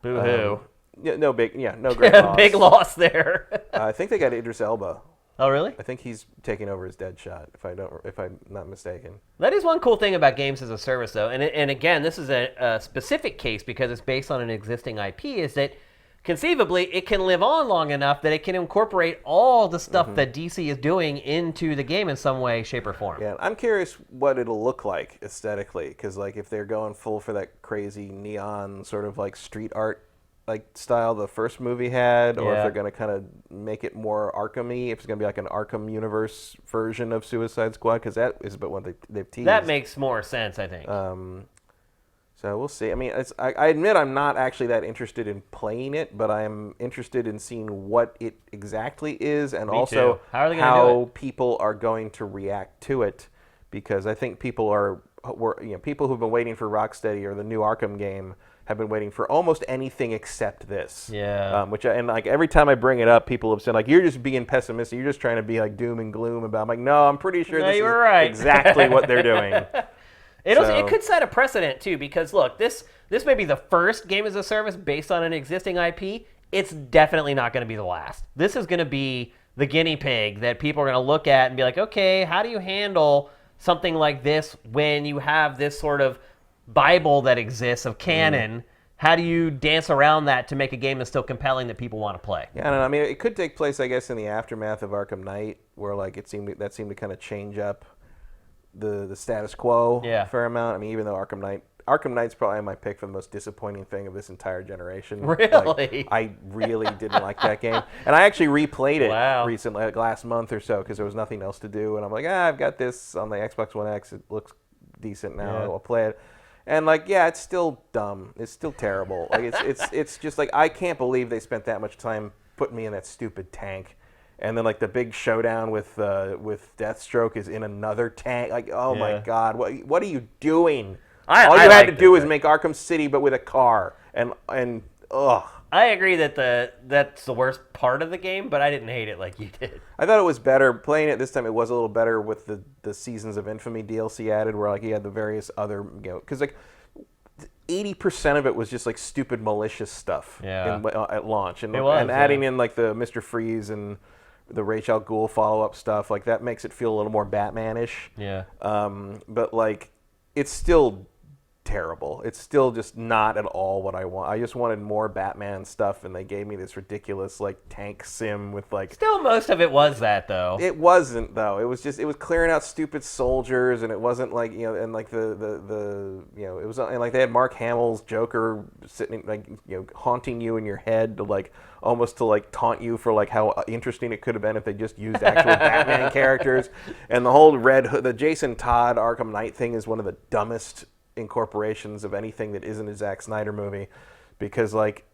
Boo-hoo. No great loss. Big loss there. I think they got Idris Elba. Oh, really? I think he's taking over as Deadshot, if I'm not mistaken. That is one cool thing about games as a service, though, and again, this is a specific case because it's based on an existing IP, is that conceivably it can live on long enough that it can incorporate all the stuff that DC is doing into the game in some way, shape, or form. Yeah, I'm curious what it'll look like aesthetically, because like if they're going full for that crazy neon sort of like street art like style the first movie had, or if they're going to kind of make it more Arkham-y, if it's going to be like an Arkham universe version of Suicide Squad, because that is but what they've teased. That makes more sense, I think. So we'll see. I mean, I admit I'm not actually that interested in playing it, but I am interested in seeing what it exactly is, and also too. How are they gonna do it? people are going to react to it, because I think people who've been waiting for Rocksteady or the new Arkham game have been waiting for almost anything except this. Yeah. And like every time I bring it up, people have said like, "You're just being pessimistic. You're just trying to be like doom and gloom about." I'm like, no, I'm pretty sure this is right. exactly what they're doing. It could set a precedent too, because look, this may be the first game as a service based on an existing IP. It's definitely not going to be the last. This is going to be the guinea pig that people are going to look at and be like, okay, how do you handle something like this when you have this sort of Bible that exists of canon? How do you dance around that to make a game that's still compelling that people want to play? Yeah, I don't know. I mean, it could take place, I guess, in the aftermath of Arkham Knight, where like it seemed to kind of change up the status quo a fair amount. I mean, even though Arkham Knight's probably my pick for the most disappointing thing of this entire generation. Really? Like, I really didn't like that game. And I actually replayed it recently, like last month or so, because there was nothing else to do. And I'm like, I've got this on the Xbox One X. It looks decent now. I'll play it. And like, it's still dumb. It's still terrible. Like it's just like, I can't believe they spent that much time putting me in that stupid tank. And then like the big showdown with Deathstroke is in another tank. Like, oh my God, what are you doing? All you had to do was make Arkham City, but with a car. And ugh. I agree that that's the worst part of the game, but I didn't hate it like you did. I thought it was better. Playing it this time, it was a little better with the Seasons of Infamy DLC added, where like you had the various other, because like 80% of it was just like stupid malicious stuff at launch, and adding in like the Mr. Freeze and the Ra's al Ghul follow-up stuff, like that makes it feel a little more Batman-ish. Yeah. But like it's still terrible. It's still just not at all what I want. I just wanted more Batman stuff, and they gave me this ridiculous like tank sim with like. Still, most of it was that though. It wasn't though. It was clearing out stupid soldiers, and it wasn't like and like the it was and like they had Mark Hamill's Joker sitting like haunting you in your head to like almost to like taunt you for like how interesting it could have been if they just used actual Batman characters, and the whole the Jason Todd Arkham Knight thing is one of the dumbest incorporations of anything that isn't a Zack Snyder movie, because like,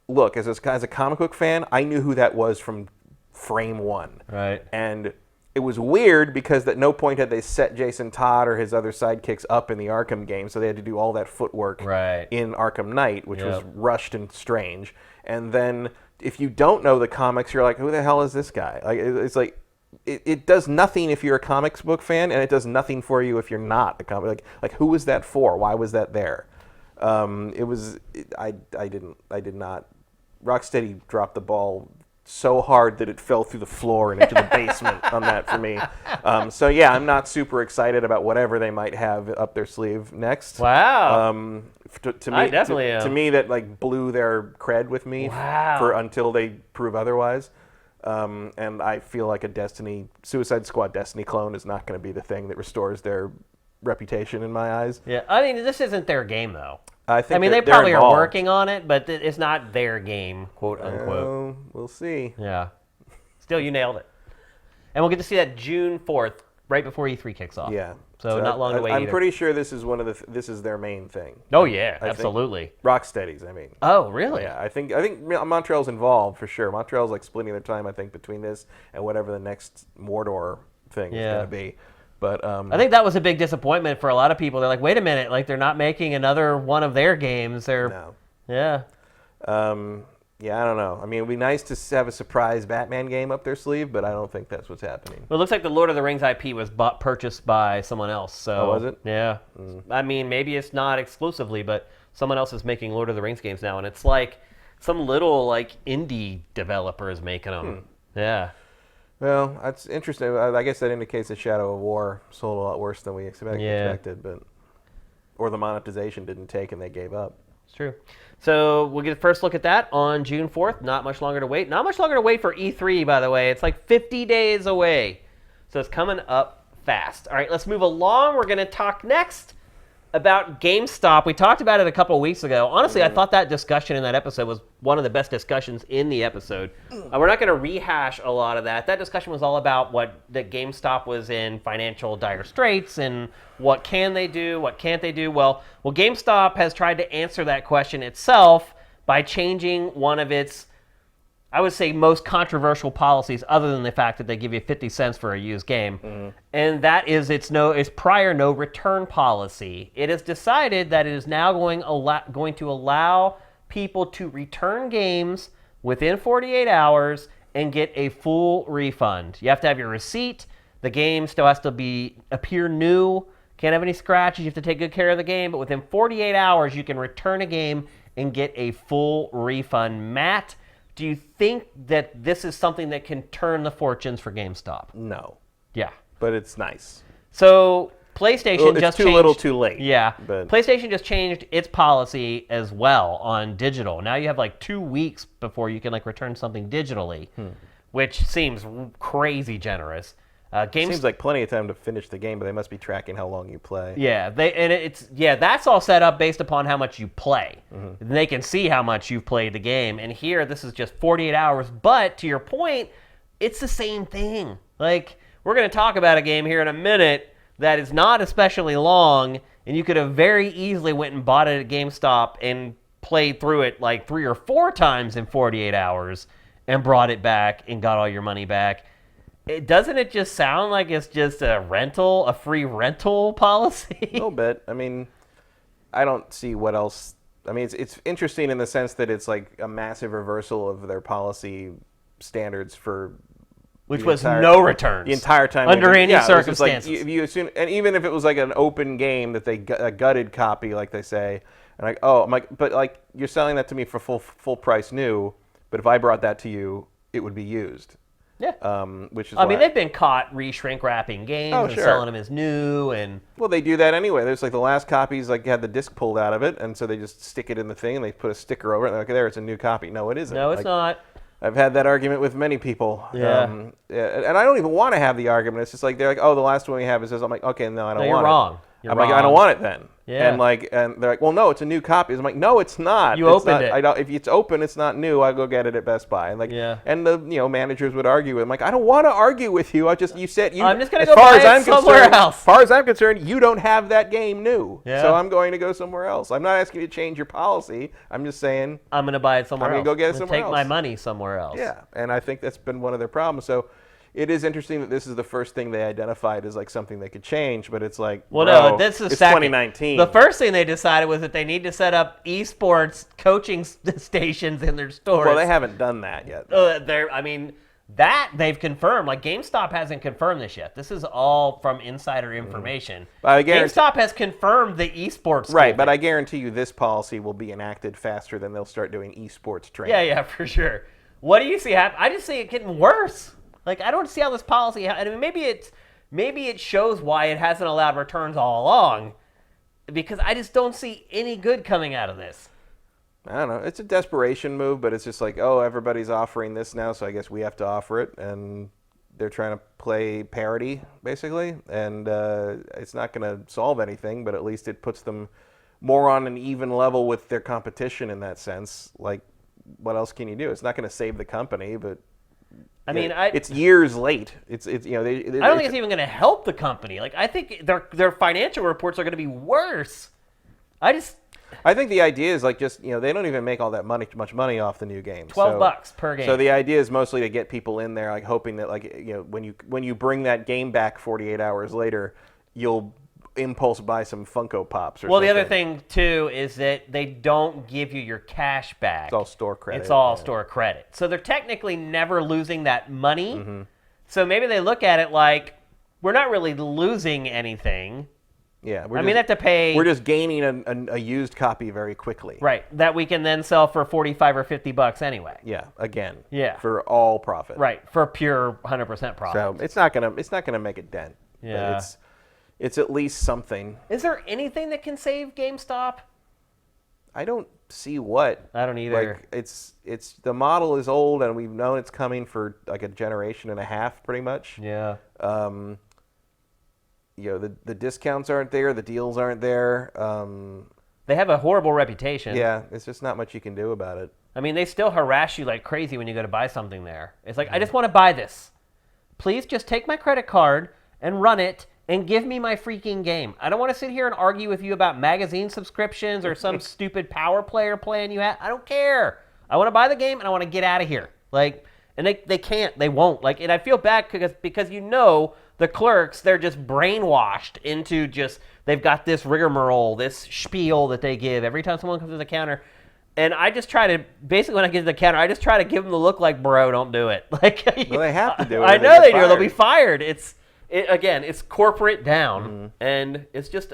look, as a comic book fan, I knew who that was from frame one, right? And it was weird because at no point had they set Jason Todd or his other sidekicks up in the Arkham game, so they had to do all that footwork in Arkham Knight, which was rushed and strange. And then if you don't know the comics, you're like, who the hell is this guy? Like, it's like it does nothing if you're a comics book fan, and it does nothing for you if you're not a comic. Like who was that for? Why was that there? I did not. Rocksteady dropped the ball so hard that it fell through the floor and into the basement on that for me. So yeah, I'm not super excited about whatever they might have up their sleeve next. Wow. To me, I definitely am. To me, that like blew their cred with me for until they prove otherwise. And I feel like a Suicide Squad Destiny clone is not going to be the thing that restores their reputation in my eyes. Yeah, I mean, this isn't their game though. I mean, they probably are working on it, but it's not their game, quote unquote. We'll see. Yeah. Still, you nailed it. And we'll get to see that June 4th, right before E3 kicks off. Yeah. So not long to wait. I'm either. pretty sure this is this is their main thing. Oh yeah, absolutely. Rocksteady's, I mean. Oh really? Yeah, I think Montreal's involved for sure. Montreal's like splitting their time, I think, between this and whatever the next Mordor thing is going to be. But I think that was a big disappointment for a lot of people. They're like, wait a minute, like they're not making another one of their games. No. Yeah. Yeah, I don't know. I mean, it'd be nice to have a surprise Batman game up their sleeve, but I don't think that's what's happening. Well, it looks like the Lord of the Rings IP was purchased by someone else. So, was it? Yeah. I mean, maybe it's not exclusively, but someone else is making Lord of the Rings games now, and it's like some little like indie developer is making them. Yeah. Well, that's interesting. I guess that indicates that Shadow of War sold a lot worse than we expected, or the monetization didn't take and they gave up. It's true. So we'll get a first look at that on June 4th. Not much longer to wait. Not much longer to wait for E3, by the way. It's like 50 days away. So it's coming up fast. All right, let's move along. We're going to talk next about GameStop. We talked about it a couple of weeks ago. Honestly, I thought that discussion in that episode was one of the best discussions in the episode. We're not going to rehash a lot of that. That discussion was all about that GameStop was in financial dire straits and what can they do, what can't they do. Well, GameStop has tried to answer that question itself by changing one of its, I would say, most controversial policies, other than the fact that they give you 50 cents for a used game, and that is its prior no return policy. It has decided that it is now going to allow people to return games within 48 hours and get a full refund. You have to have your receipt. The game still has to appear new. Can't have any scratches. You have to take good care of the game, but within 48 hours, you can return a game and get a full refund. Matt, do you think that this is something that can turn the fortunes for GameStop? No. Yeah. But it's nice. So PlayStation it's just too changed. little too late. Yeah. But PlayStation just changed its policy as well on digital. Now you have like 2 weeks before you can like return something digitally, which seems crazy generous. Seems like plenty of time to finish the game, but they must be tracking how long you play. Yeah, that's all set up based upon how much you play. They can see how much you've played the game, and here this is just 48 hours. But to your point, it's the same thing. Like we're going to talk about a game here in a minute that is not especially long, and you could have very easily went and bought it at GameStop and played through it like 3 or 4 times in 48 hours and brought it back and got all your money back. Doesn't it just sound like it's just a free rental policy? A little bit. I mean, I don't see what else. I mean, it's interesting in the sense that it's like a massive reversal of their policy standards for which was no returns the entire time under any circumstances. Like, you assume, and even if it was like an open game that they a gutted copy, like they say, and like, oh, I'm like, but like you're selling that to me for full price new, but if I brought that to you, it would be used. Yeah. Which is I mean, why- they've been caught re-shrink wrapping games Oh, and sure. selling them as new, and Well, they do that anyway. There's like the last copies like had the disc pulled out of it, and so they just stick it in the thing and they put a sticker over it. And they're like, there, it's a new copy. No, it isn't. no, it's Like, not. I've had that argument with many people. Yeah. And I don't even want to have the argument. It's just like they're like, oh, the last one we have is this. I'm like, okay, no, I don't No, want you're it. wrong. You're I'm like, I don't wrong. want it then. Yeah. And they're like, well, no, it's a new copy. I'm like, no, it's not. You It's opened not- it. I don't. If it's open, it's not new. I go get it at Best Buy. And like, Yeah. and the managers would argue with. I'm like, I don't want to argue with you. You said you. I'm just gonna as go far buy as it I'm somewhere concerned, else. As far as I'm concerned, you don't have that game new. Yeah. So I'm going to go somewhere else. I'm not asking you to change your policy. I'm just saying. I'm going to buy it somewhere I'm else. gonna go get it I'm gonna somewhere take my else. money somewhere else. Yeah, and I think that's been one of their problems. So it is interesting that this is the first thing they identified as like something they could change, but it's like, Well, bro, no, this is it's second. 2019. The first thing they decided was that they need to set up esports coaching stations in their stores. Well, they haven't done that yet. I mean, that they've confirmed. Like, GameStop hasn't confirmed this yet. This is all from insider information. But I guarantee- GameStop has confirmed the esports. Right, school but thing. I guarantee you this policy will be enacted faster than they'll start doing esports training. Yeah, for sure. What do you see happen? I just see it getting worse. Like, I don't see how this policy. I mean, maybe it shows why it hasn't allowed returns all along, because I just don't see any good coming out of this. I don't know. It's a desperation move, but it's just like, oh, everybody's offering this now, so I guess we have to offer it, and they're trying to play parity, basically, and it's not going to solve anything, but at least it puts them more on an even level with their competition in that sense. Like, what else can you do? It's not going to save the company, but I mean, it's years late. It's I don't think it's even going to help the company. Like, I think their financial reports are going to be worse. I think the idea is like just they don't even make all that much money off the new game. $12 per game. So the idea is mostly to get people in there, like hoping that like when you bring that game back 48 hours later, you'll impulse buy some Funko Pops or Well, something. the other thing too is that they don't give you your cash back. It's all store credit. It's all yeah. store credit. So they're technically never losing that money. Mm-hmm. So maybe they look at it like, we're not really losing anything. Yeah, They have to pay. We're just gaining a used copy very quickly. Right, that we can then sell for $45 or $50 anyway. Yeah, again. Yeah. For all profit. Right, for pure 100% profit. So it's not gonna make a dent. but Yeah. It's at least something. Is there anything that can save GameStop? I don't see what. I don't either. Like it's the model is old and we've known it's coming for like a generation and a half pretty much. Yeah. The discounts aren't there, the deals aren't there. They have a horrible reputation. Yeah, it's just not much you can do about it. I mean, they still harass you like crazy when you go to buy something there. It's like, I just want to buy this. Please just take my credit card and run it and give me my freaking game. I don't want to sit here and argue with you about magazine subscriptions or some stupid Power Player plan you have. I don't care. I want to buy the game and I want to get out of here. Like, and they can't. They won't. Like, and I feel bad because the clerks, they're just brainwashed into just, they've got this rigmarole, this spiel that they give every time someone comes to the counter. And I just try to, basically when I get to the counter, I just try to give them the look like, bro, don't do it. Like, Well, they have to do it. I or know they get do. They'll fired. be fired. It's corporate down, and it's just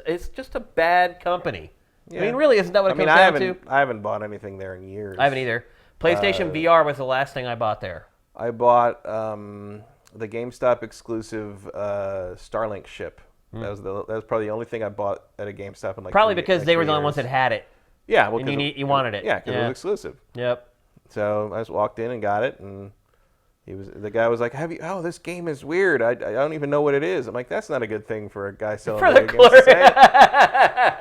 a bad company. Yeah. I mean, really, isn't that what it comes down to? I haven't bought anything there in years. I haven't either. PlayStation VR was the last thing I bought there. I bought the GameStop exclusive Starlink ship. That was probably the only thing I bought at a GameStop in like Probably 3 because they were the only years. ones that had it. Yeah, well, And you wanted it. Yeah, because it was exclusive. Yep. So I just walked in and got it, and the guy was like, "Have you? Oh, this game is weird. I don't even know what it is." I'm like, "That's not a good thing for a guy selling For the video games to clerk.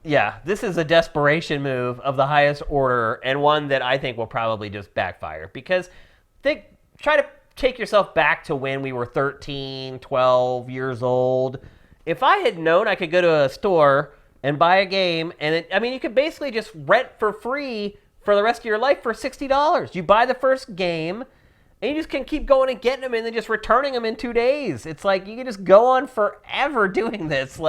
Yeah. This is a desperation move of the highest order, and one that I think will probably just backfire, because try to take yourself back to when we were 13, 12 years old. If I had known I could go to a store and buy a game, and you could basically just rent for free for the rest of your life for $60. You buy the first game, and you just can keep going and getting them and then just returning them in 2 days. It's like you can just go on forever doing this.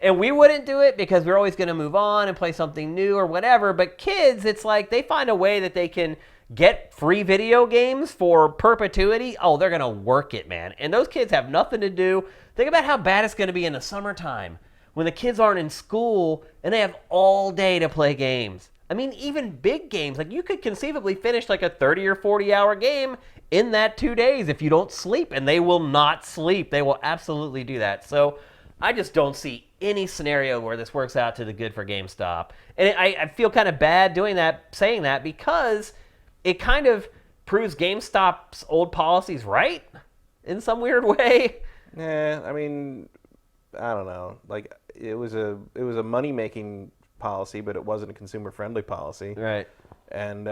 And we wouldn't do it because we're always going to move on and play something new or whatever. But kids, it's like they find a way that they can get free video games for perpetuity. Oh, they're going to work it, man. And those kids have nothing to do. Think about how bad it's going to be in the summertime when the kids aren't in school and they have all day to play games. I mean, even big games, like you could conceivably finish like a 30 or 40-hour game in that 2 days if you don't sleep, and they will not sleep. They will absolutely do that. So I just don't see any scenario where this works out to the good for GameStop. And I feel kind of bad saying that, because it kind of proves GameStop's old policies right in some weird way. Yeah, I mean, I don't know. Like it was a money-making policy, but it wasn't a consumer-friendly policy. Right. And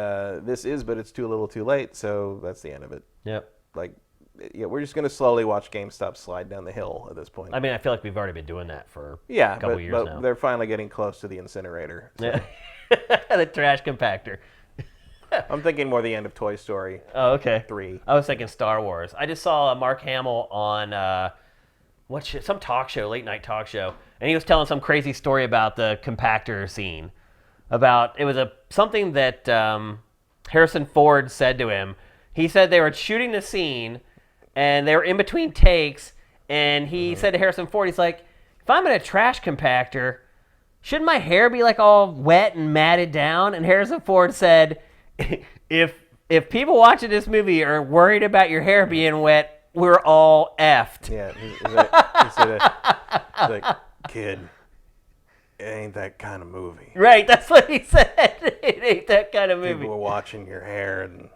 this is, but it's too little too late, so that's the end of it. Yep. Like, yeah, we're just going to slowly watch GameStop slide down the hill at this point. I mean, I feel like we've already been doing that for yeah, a couple years but now. They're finally getting close to the incinerator. So. Yeah. The trash compactor. I'm thinking more the end of Toy Story. Oh, okay. 3. I was thinking Star Wars. I just saw Mark Hamill on some talk show, late night talk show, and he was telling some crazy story about the compactor scene. It was something that Harrison Ford said to him. He said they were shooting the scene, and they were in between takes, and he said to Harrison Ford, he's like, if I'm in a trash compactor, shouldn't my hair be like all wet and matted down? And Harrison Ford said, if people watching this movie are worried about your hair being wet, we're all effed. Yeah, he said, like, kid, it ain't that kind of movie. Right, that's what he said. It ain't that kind of movie. People are watching your hair, and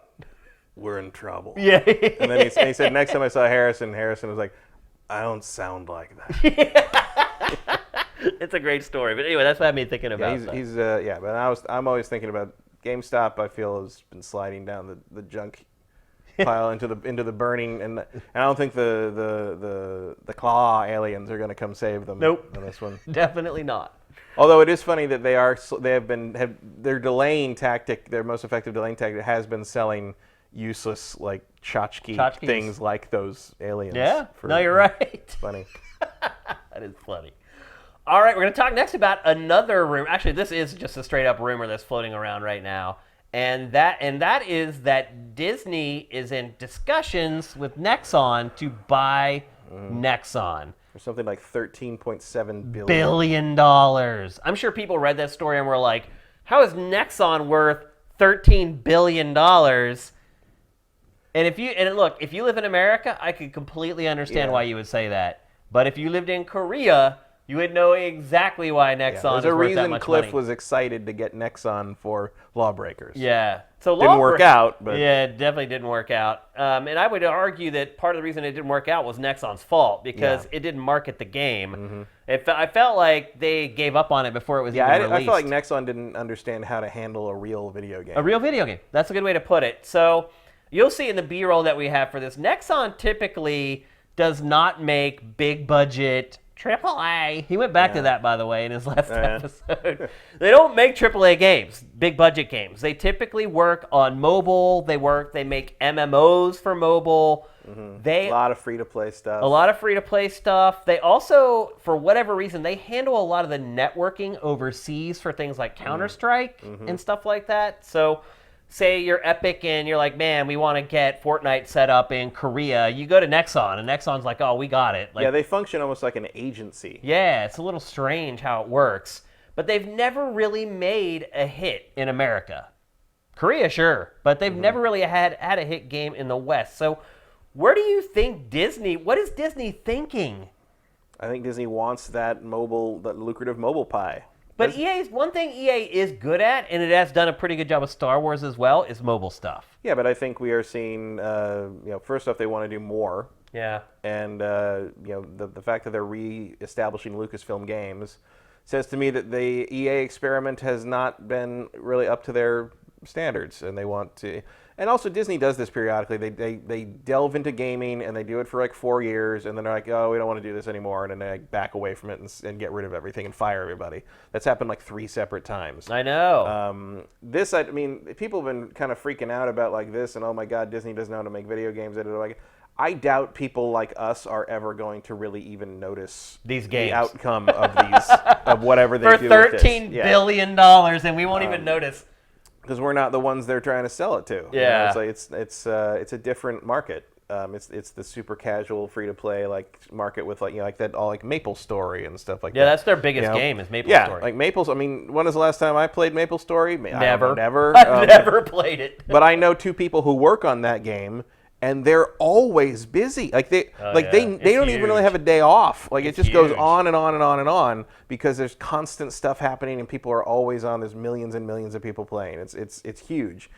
we're in trouble. Yeah. And then he said, next time I saw Harrison was like, I don't sound like that. It's a great story. But anyway, that's what had me thinking about. But I'm always thinking about GameStop. I feel has been sliding down the junk pile into the burning, and I don't think the claw aliens are going to come save them. Nope. On this one. Definitely not. Although it is funny that their delaying tactic, their most effective delaying tactic, has been selling useless like tchotchke things like those aliens. Yeah. No, you're right. Funny. That is funny. All right, we're going to talk next about another rumor. Actually, this is just a straight up rumor that's floating around right now. And that is that Disney is in discussions with Nexon to buy Nexon. For something like $13.7 billion. I'm sure people read that story and were like, how is Nexon worth $13 billion? And if you live in America, I could completely understand why you would say that. But if you lived in Korea, you would know exactly why Nexon is worth that much money. There's a reason Cliff was excited to get Nexon for Lawbreakers. Yeah. So didn't work out, but yeah, it definitely didn't work out. And I would argue that part of the reason it didn't work out was Nexon's fault, because it didn't market the game. Mm-hmm. I felt like they gave up on it before it was even released. I felt like Nexon didn't understand how to handle a real video game. A real video game. That's a good way to put it. So you'll see in the B-roll that we have for this, Nexon typically does not make big budget AAA. He went back to that, by the way, in his last episode. They don't make AAA games, big budget games. They typically work on mobile. They make MMOs for mobile. Mm-hmm. A lot of free-to-play stuff. They also, for whatever reason, they handle a lot of the networking overseas for things like Counter-Strike and stuff like that. So say you're Epic and you're like, man, we want to get Fortnite set up in Korea. You go to Nexon, and Nexon's like, oh, we got it. Like, yeah, they function almost like an agency. Yeah, it's a little strange how it works. But they've never really made a hit in America. Korea, sure, but they've never really had a hit game in the West. So where do you think what is Disney thinking? I think Disney wants that lucrative mobile pie. But one thing EA is good at, and it has done a pretty good job with Star Wars as well, is mobile stuff. Yeah, but I think we are seeing, first off, they want to do more. Yeah. And, the fact that they're re-establishing Lucasfilm Games says to me that the EA experiment has not been really up to their standards, and they want to. And also, Disney does this periodically. They delve into gaming, and they do it for like 4 years, and then they're like, oh, we don't want to do this anymore, and then they back away from it and get rid of everything and fire everybody. That's happened like 3 separate times. I know. People have been kind of freaking out about like this, and oh my God, Disney doesn't know how to make video games. I doubt people like us are ever going to really even notice these games, the outcome of these of whatever they do for $13 billion, and we won't even notice. Because we're not the ones they're trying to sell it to. Yeah, it's a different market, It's the super casual free to play like market with like like that all like Maple Story and stuff like that. Yeah, that's their biggest game is Maple Story. Yeah, like Maple's. I mean, when was the last time I played Maple Story? Never. Never. I've never played it. But I know 2 people who work on that game, and they're always busy. Like they don't even really have a day off. Like it just goes on and on and on and on because there's constant stuff happening and people are always on. There's millions and millions of people playing. It's huge.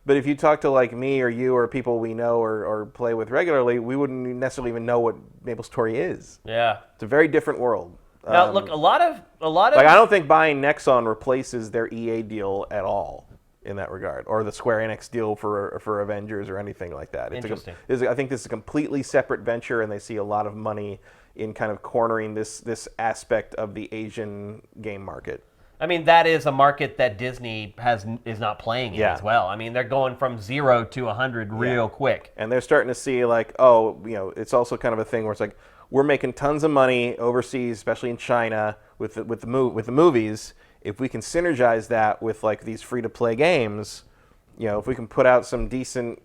But if you talk to like me or you or people we know or play with regularly, we wouldn't necessarily even know what Maple Story is. Yeah, it's a very different world. Now look, a lot of like I don't think buying Nexon replaces their EA deal at all in that regard, or the Square Enix deal for Avengers or anything like that. Interesting. I think this is a completely separate venture, and they see a lot of money in kind of cornering this aspect of the Asian game market. I mean, that is a market that Disney is not playing in as well. I mean, they're going from 0 to 100 real quick. And they're starting to see like, it's also kind of a thing where it's like we're making tons of money overseas, especially in China with the movies. If we can synergize that with like these free to play games, if we can put out some decent,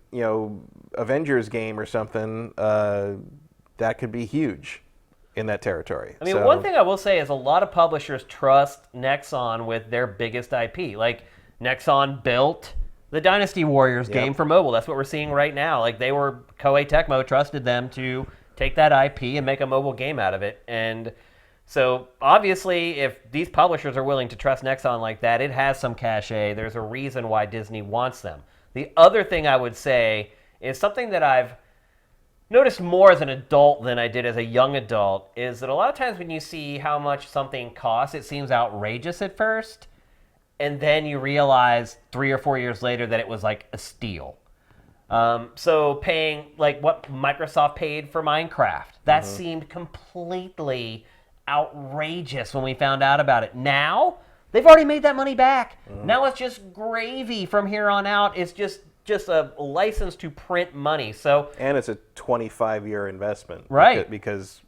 Avengers game or something, that could be huge in that territory. I mean, one thing I will say is a lot of publishers trust Nexon with their biggest IP. Like Nexon built the Dynasty Warriors game for mobile. That's what we're seeing right now. Like Koei Tecmo trusted them to take that IP and make a mobile game out of it. And so obviously, if these publishers are willing to trust Nexon like that, it has some cachet. There's a reason why Disney wants them. The other thing I would say is something that I've noticed more as an adult than I did as a young adult is that a lot of times when you see how much something costs, it seems outrageous at first, and then you realize 3 or 4 years later that it was like a steal. So paying like what Microsoft paid for Minecraft, that seemed completely outrageous when we found out about it. Now, they've already made that money back. Now it's just gravy from here on out. It's just a license to print money. And it's a 25-year investment. Right. Because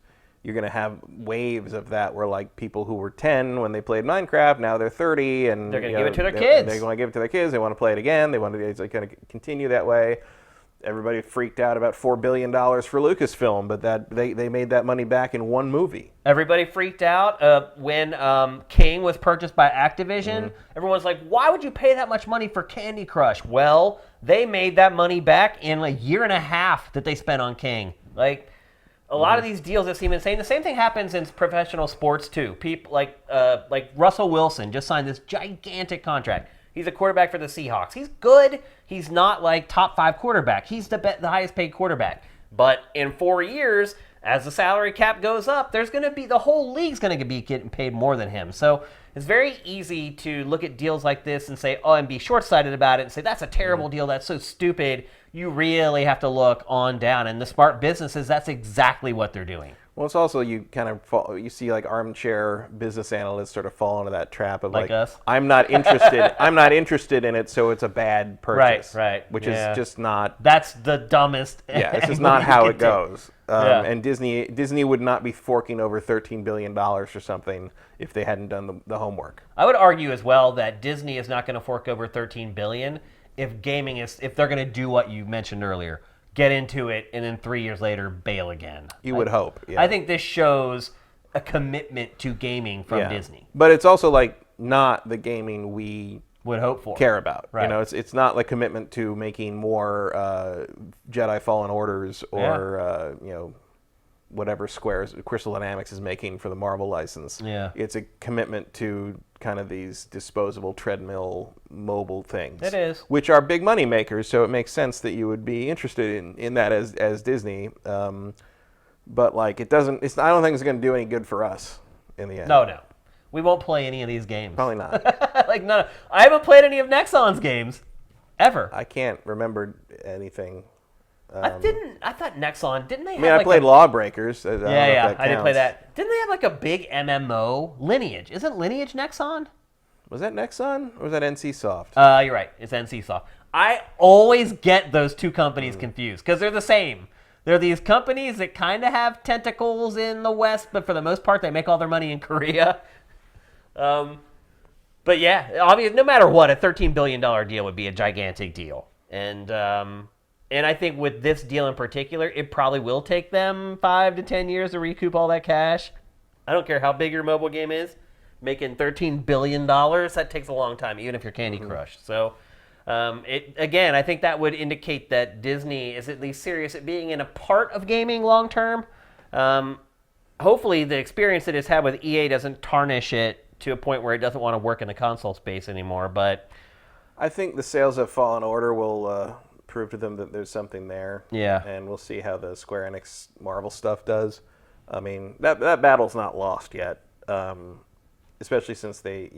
you're going to have waves of that where like people who were 10 when they played Minecraft, now they're 30 and they're going to give it to their kids. They're going to give it to their kids. They want to play it again. It's going to continue that way. Everybody freaked out about $4 billion for Lucasfilm, but that they made that money back in one movie. Everybody freaked out when King was purchased by Activision. Everyone's like, why would you pay that much money for Candy Crush? Well, they made that money back in a year and a half that they spent on King. Like, a lot of these deals that seem insane. The same thing happens in professional sports, too. People like Russell Wilson just signed this gigantic contract. He's a quarterback for the Seahawks. He's good. He's not like top 5 quarterback. He's the highest paid quarterback. But in 4 years, as the salary cap goes up, there's going to be the whole league's going to be getting paid more than him. So it's very easy to look at deals like this and say, and be short-sighted about it and say, that's a terrible deal. That's so stupid. You really have to look on down. And the smart businesses, that's exactly what they're doing. Well, it's also you see like armchair business analysts sort of fall into that trap of like us. I'm not interested. I'm not interested in it, so it's a bad purchase. Right. Which is just not. That's the dumbest. Yeah, this is not how it goes. And Disney would not be forking over $13 billion for something if they hadn't done the homework. I would argue as well that Disney is not going to fork over $13 billion if they're going to do what you mentioned earlier. Get into it, and then 3 years later, bail again. You would hope. Yeah. I think this shows a commitment to gaming from Disney. But it's also like not the gaming we would hope for, care about. Right. It's not like commitment to making more Jedi Fallen Orders or whatever Crystal Dynamics is making for the Marvel license. Yeah. It's a commitment to kind of these disposable treadmill mobile things. It is. Which are big money makers, so it makes sense that you would be interested in that as Disney. But like I don't think it's going to do any good for us in the end. No. We won't play any of these games. Probably not. No. I haven't played any of Nexon's games ever. I can't remember anything. I thought Nexon, didn't they have I played Lawbreakers. I didn't play that. Didn't they have like a big MMO? Lineage. Isn't Lineage Nexon? Was that Nexon or was that NCSoft? You're right. It's NCSoft. I always get those two companies confused because they're the same. They're these companies that kind of have tentacles in the West, but for the most part, they make all their money in Korea. But yeah, obviously, no matter what, a $13 billion deal would be a gigantic deal. And And I think with this deal in particular, it probably will take them 5 to 10 years to recoup all that cash. I don't care how big your mobile game is. Making $13 billion, that takes a long time, even if you're Candy Crush. So, again, I think that would indicate that Disney is at least serious at being in a part of gaming long term. Hopefully, the experience that it's had with EA doesn't tarnish it to a point where it doesn't want to work in the console space anymore. But I think the sales of Fallen Order will prove to them that there's something there. Yeah. And we'll see how the Square Enix Marvel stuff does. I mean, that battle's not lost yet. Especially since they,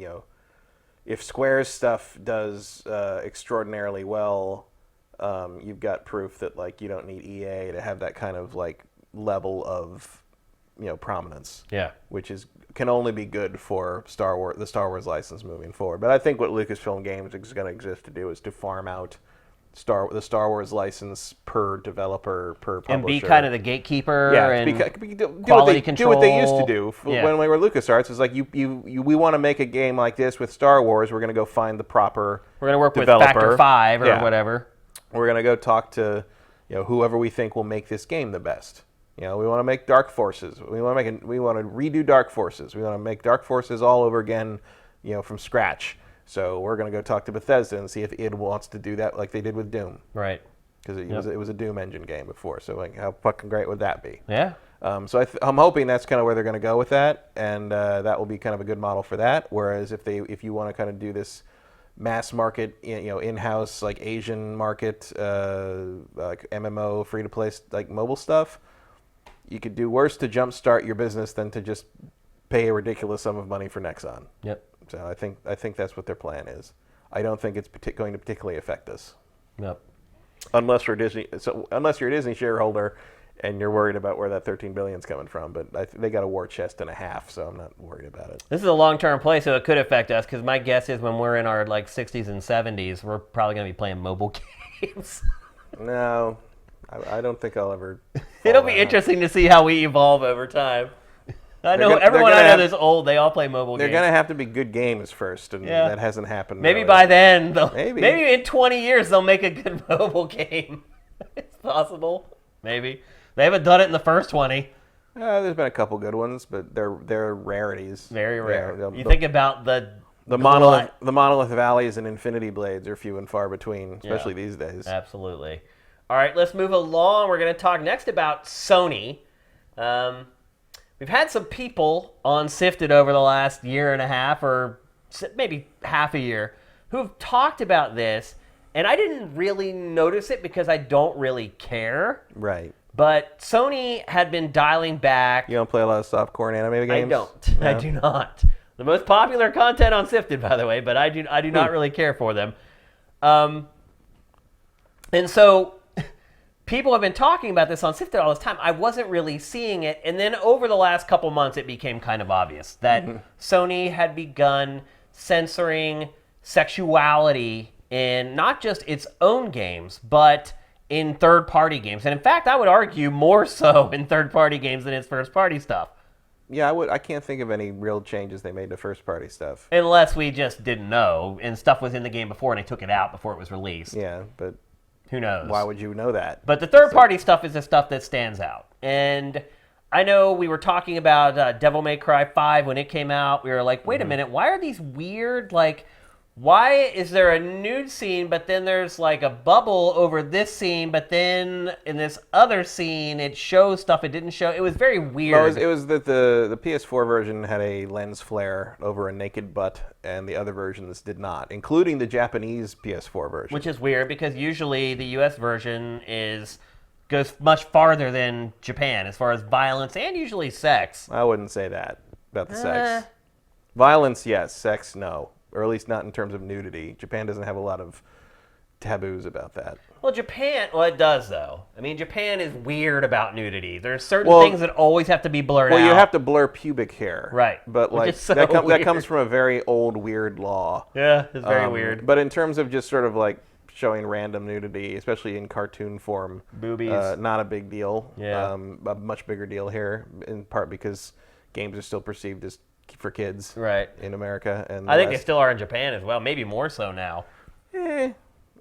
if Square's stuff does extraordinarily well, you've got proof that like you don't need EA to have that kind of like level of, prominence. Yeah. Which can only be good for the Star Wars license moving forward. But I think what Lucasfilm Games is going to exist to do is to farm out the Star Wars license per developer, per publisher. And be kind of the gatekeeper and quality control. Do what they used to do when we were LucasArts. It's like, we want to make a game like this with Star Wars. We're going to go find the proper We're going to work developer. with Factor 5 or whatever. We're going to go talk to whoever we think will make this game the best. We want to make Dark Forces. We want to redo Dark Forces. We want to make Dark Forces all over again, from scratch. So we're going to go talk to Bethesda and see if id wants to do that like they did with Doom. Right. Because it was a Doom engine game before. So like, how fucking great would that be? Yeah. So I'm hoping that's kind of where they're going to go with that, and that will be kind of a good model for that. Whereas if you want to kind of do this mass market, in-house like Asian market, like MMO, free-to-play like mobile stuff, you could do worse to jumpstart your business than to just pay a ridiculous sum of money for Nexon. Yep. So I think that's what their plan is. I don't think it's going to particularly affect us. Yep. Unless you're a Disney shareholder and you're worried about where that $13 billion is coming from, but they got a war chest and a half, so I'm not worried about it. This is a long-term play, so it could affect us. Because my guess is when we're in our like 60s and 70s, we're probably going to be playing mobile games. No, I don't think I'll ever. It'll be interesting to see how we evolve over time. Everyone I know that's old, they all play mobile games. They're going to have to be good games first, and that hasn't happened. Maybe really. by then, maybe in 20 years, they'll make a good mobile game. It's possible. Maybe. They haven't done it in the first 20. There's been a couple good ones, but they're rarities. Very rare. You think about the Monolith Valleys and Infinity Blades are few and far between, especially these days. Absolutely. All right, let's move along. We're going to talk next about Sony. We've had some people on Sifted over the last year and a half, or maybe half a year, who've talked about this, and I didn't really notice it because I don't really care. Right. But Sony had been dialing back. You don't play a lot of softcore animated games? I don't. No. I do not. The most popular content on Sifted, by the way, but I do not really care for them. And so people have been talking about this on Sifted all this time. I wasn't really seeing it. And then over the last couple months, it became kind of obvious that Sony had begun censoring sexuality in not just its own games, but in third-party games. And in fact, I would argue more so in third-party games than its first-party stuff. Yeah, I can't think of any real changes they made to first-party stuff. Unless we just didn't know, and stuff was in the game before and they took it out before it was released. Yeah, but who knows? Why would you know that? But the third-party stuff is the stuff that stands out. And I know we were talking about Devil May Cry 5 when it came out. We were like, wait a minute, why are these weird, like, why is there a nude scene, but then there's like a bubble over this scene, but then in this other scene it shows stuff it didn't show? It was very weird. Well, it was that the PS4 version had a lens flare over a naked butt, and the other versions did not, including the Japanese PS4 version. Which is weird because usually the US version goes much farther than Japan as far as violence and usually sex. I wouldn't say that about the sex. Violence, yes. Sex, no. Or at least not in terms of nudity. Japan doesn't have a lot of taboos about that. Well, it does, though. I mean, Japan is weird about nudity. There's certain things that always have to be blurred out. Well, you have to blur pubic hair. Right. But like that comes from a very old, weird law. Yeah, it's very weird. But in terms of just sort of like showing random nudity, especially in cartoon form, boobies, not a big deal. Yeah. A much bigger deal here, in part because games are still perceived as for kids, right, in America, and I think they still are in Japan as well. Maybe more so now.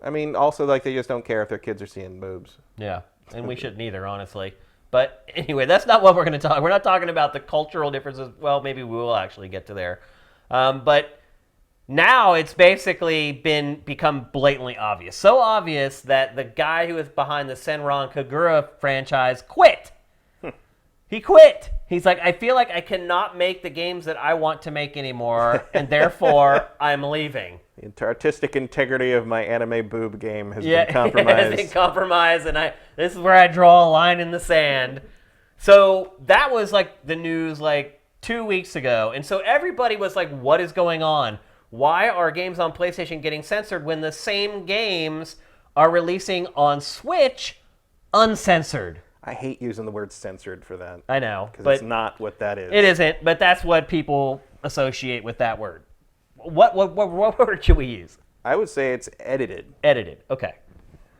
I mean, also like they just don't care if their kids are seeing boobs. Yeah, and we shouldn't either, honestly. But anyway, that's not what we're going to talk. We're not talking about the cultural differences. Well, maybe we will actually get to there. But now it's basically become blatantly obvious. So obvious that the guy who is behind the Senran Kagura franchise quit. He quit. He's like, I feel like I cannot make the games that I want to make anymore, and therefore I'm leaving. The artistic integrity of my anime boob game has been compromised. It has been compromised, and this is where I draw a line in the sand. So that was like the news like 2 weeks ago, and so everybody was like, what is going on? Why are games on PlayStation getting censored when the same games are releasing on Switch uncensored? I hate using the word censored for that. I know. Because it's not what that is. It isn't, but that's what people associate with that word. What word should we use? I would say it's edited. Edited, okay.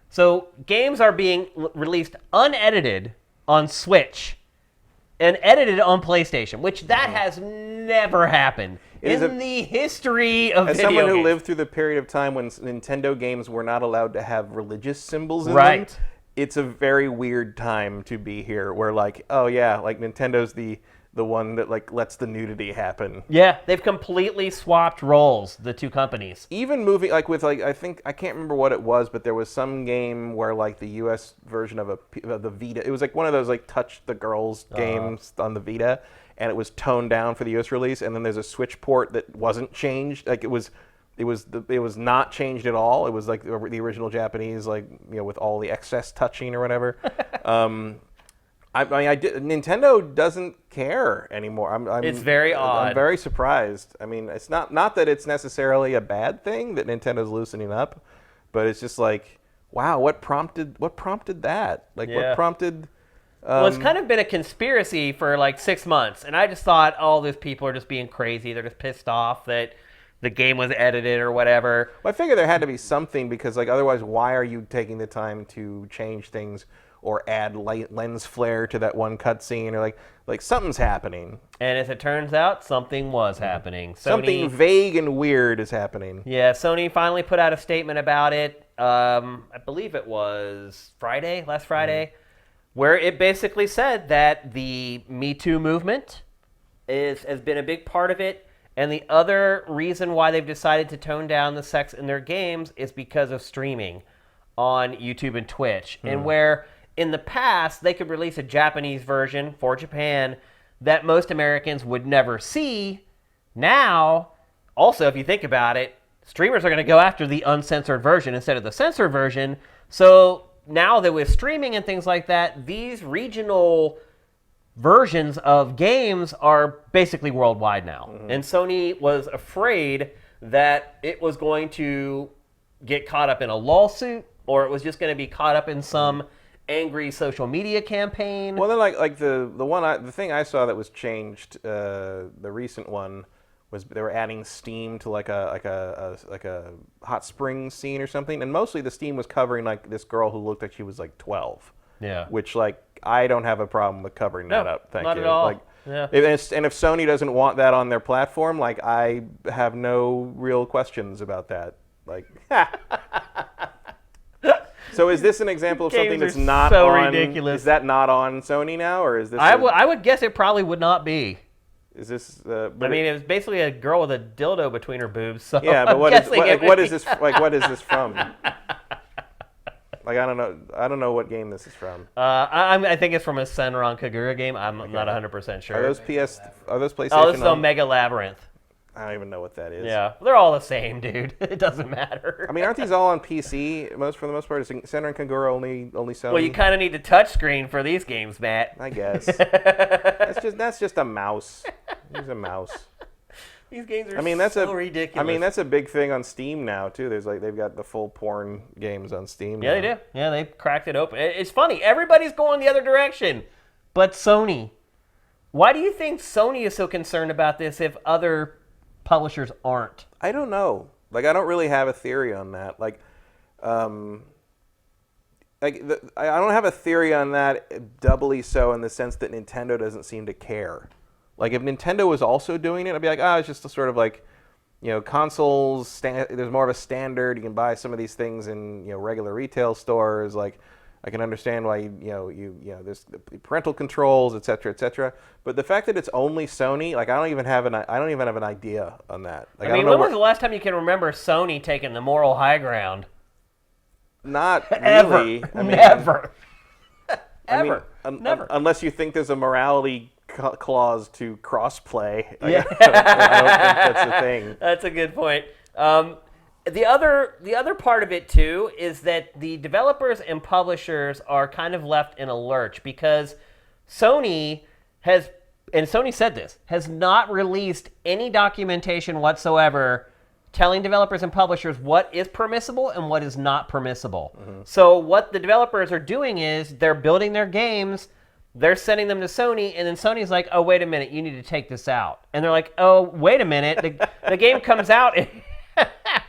So games are being released unedited on Switch and edited on PlayStation, which that has never happened in the history of video games. As someone who lived through the period of time when Nintendo games were not allowed to have religious symbols in them, it's a very weird time to be here where like, oh yeah, like Nintendo's the one that like lets the nudity happen. Yeah, they've completely swapped roles, the two companies. Even moving like with like I can't remember what it was, but there was some game where like the US version of the Vita, it was like one of those like touch the girls games on the Vita, and it was toned down for the US release, and then there's a Switch port that wasn't changed. Like it was not changed at all. It was like the original Japanese, like, you know, with all the excess touching or whatever. Nintendo doesn't care anymore. It's very odd. I'm very surprised. I mean, it's not that it's necessarily a bad thing that Nintendo's loosening up, but it's just like, wow, what prompted that? Like, what prompted? Well, it's kind of been a conspiracy for like 6 months, and I just thought, oh, these people are just being crazy. They're just pissed off that the game was edited or whatever. Well, I figure there had to be something, because like otherwise, why are you taking the time to change things or add lens flare to that one cutscene, or like something's happening? And as it turns out, something was happening. Something vague and weird is happening. Yeah, Sony finally put out a statement about it. I believe it was last Friday, where it basically said that the Me Too movement has been a big part of it. And the other reason why they've decided to tone down the sex in their games is because of streaming on YouTube and Twitch. And where in the past they could release a Japanese version for Japan that most Americans would never see, now, also if you think about it, streamers are going to go after the uncensored version instead of the censored version. So now that with streaming and things like that, these regional versions of games are basically worldwide now. And Sony was afraid that it was going to get caught up in a lawsuit, or it was just going to be caught up in some angry social media campaign. Well, then like the thing I saw that was changed, the recent one, was they were adding Steam to like a hot springs scene or something, and mostly the Steam was covering like this girl who looked like she was like 12. Yeah. Which, like, I don't have a problem with covering that up. Thank you. Not at all. Like, and if Sony doesn't want that on their platform, like, I have no real questions about that. Like, so is this an example of something that's not so on? Ridiculous. Is that not on Sony now, or is this? I would guess it probably would not be. Is this? It was basically a girl with a dildo between her boobs. So yeah, but what is this? Like, what is this from? Like, I don't know what game this is from. I think it's from a Senran Kagura game. I'm not 100% sure. Are those PlayStation? Oh, this is on Mega Labyrinth. I don't even know what that is. Yeah, they're all the same, dude. It doesn't matter. I mean, aren't these all on PC? For the most part, is Senran Kagura only Sony? Well, you kind of need a touchscreen for these games, Matt. I guess. that's just a mouse. He's a mouse. These games are so ridiculous. I mean, that's a big thing on Steam now too. There's like they've got the full porn games on Steam. Yeah, now. they do. Yeah, they cracked it open. It's funny. Everybody's going the other direction, but Sony. Why do you think Sony is so concerned about this if other publishers aren't? I don't know. Like, I don't really have a theory on that. Like, I don't have a theory on that. Doubly so in the sense that Nintendo doesn't seem to care. Like, if Nintendo was also doing it, I'd be like, it's just a sort of like, consoles. There's more of a standard. You can buy some of these things in regular retail stores. Like, I can understand why there's parental controls, et cetera, et cetera. But the fact that it's only Sony, like, I don't even have an idea on that. Like, I mean, when was the last time you can remember Sony taking the moral high ground? Not Ever. really. I mean, Never. Ever. Never. Unless you think there's a morality clause to crossplay. Yeah. I don't think that's the thing. That's a good point. The other part of it too is that the developers and publishers are kind of left in a lurch because Sony has, and Sony said this, has not released any documentation whatsoever telling developers and publishers what is permissible and what is not permissible. Mm-hmm. So what the developers are doing is they're building their games, they're sending them to Sony, and then Sony's like, oh, wait a minute, you need to take this out. And they're like, oh, wait a minute, the game comes out and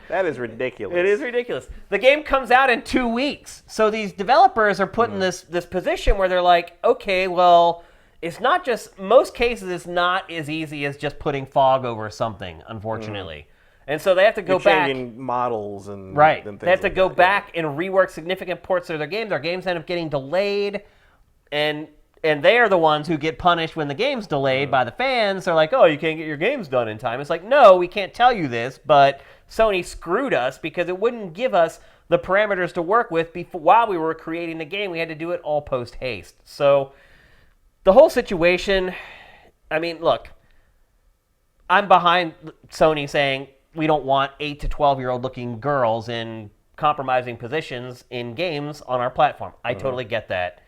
that is ridiculous. It is ridiculous. The game comes out in 2 weeks. So these developers are put in this position where they're like, okay, well, it's not just, most cases it's not as easy as just putting fog over something, unfortunately. And so they have to go back. Changing models and right. And things they have to like go that, back and rework significant ports of their games. Their games end up getting delayed, and they are the ones who get punished when the game's delayed by the fans. They're like, oh, you can't get your games done in time. It's like, no, we can't tell you this, but Sony screwed us because it wouldn't give us the parameters to work with while we were creating the game. We had to do it all post-haste. So the whole situation, I mean, look, I'm behind Sony saying we don't want 8 to 12-year-old looking girls in compromising positions in games on our platform. I totally get that.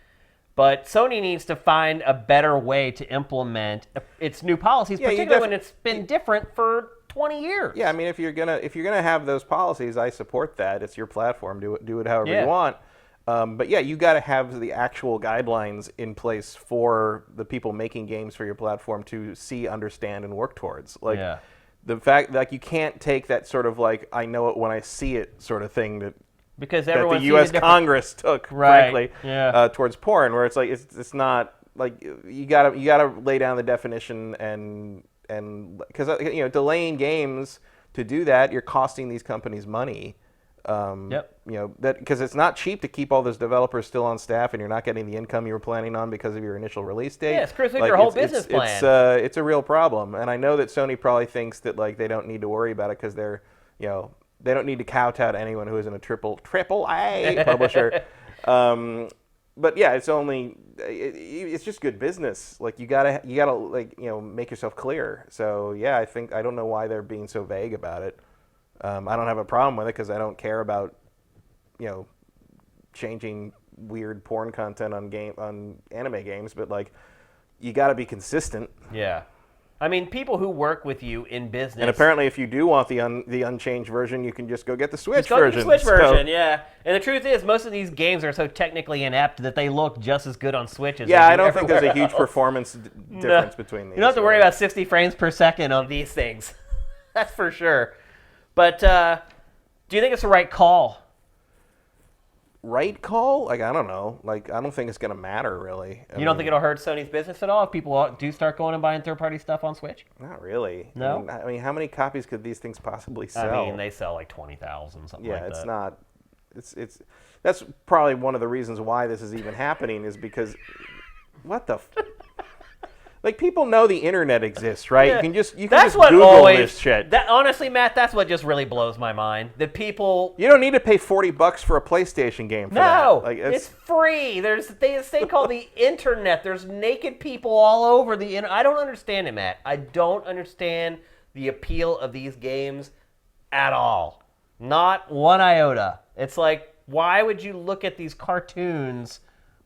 But Sony needs to find a better way to implement its new policies, particularly when it's been different for 20 years. Yeah, I mean, if you're gonna have those policies, I support that. It's your platform. Do it however you want. But yeah, you got to have the actual guidelines in place for the people making games for your platform to see, understand, and work towards. Like the fact, like, you can't take that sort of like I know it when I see it sort of thing that. Because that the U.S. Congress took, frankly, towards porn, where it's like it's not like you gotta lay down the definition and because delaying games to do that, you're costing these companies money. Because it's not cheap to keep all those developers still on staff, and you're not getting the income you were planning on because of your initial release date. Yeah, it's screws your whole business plan. It's a real problem, and I know that Sony probably thinks that like they don't need to worry about it because they're they don't need to kowtow to anyone who isn't a triple A publisher. But yeah, it's just good business. Like you gotta like make yourself clear. So yeah, I don't know why they're being so vague about it. I don't have a problem with it because I don't care about changing weird porn content on anime games. But like you got to be consistent. Yeah. I mean, people who work with you in business. And apparently, if you do want the unchanged version, you can just go get the Switch version. Just go get the Switch version, yeah. And the truth is, most of these games are so technically inept that they look just as good on Switch as I don't think there's a huge performance difference between these. You don't have to worry about 60 frames per second on these things. That's for sure. But do you think it's the right call? Right call? Like, I don't know. Like, I don't think it's going to matter, really. You don't think it'll hurt Sony's business at all if people do start going and buying third-party stuff on Switch? Not really. No? I mean, how many copies could these things possibly sell? I mean, they sell like 20,000, something like that. Yeah, it's not... It's that's probably one of the reasons why this is even happening is because... What the... Like, people know the internet exists, right? Yeah. You can just Google this shit. Honestly, Matt, that's what just really blows my mind. That people... You don't need to pay $40 for a PlayStation game for that. No, it's free. There's this thing called the internet. There's naked people all over the internet. I don't understand it, Matt. I don't understand the appeal of these games at all. Not one iota. It's like, why would you look at these cartoons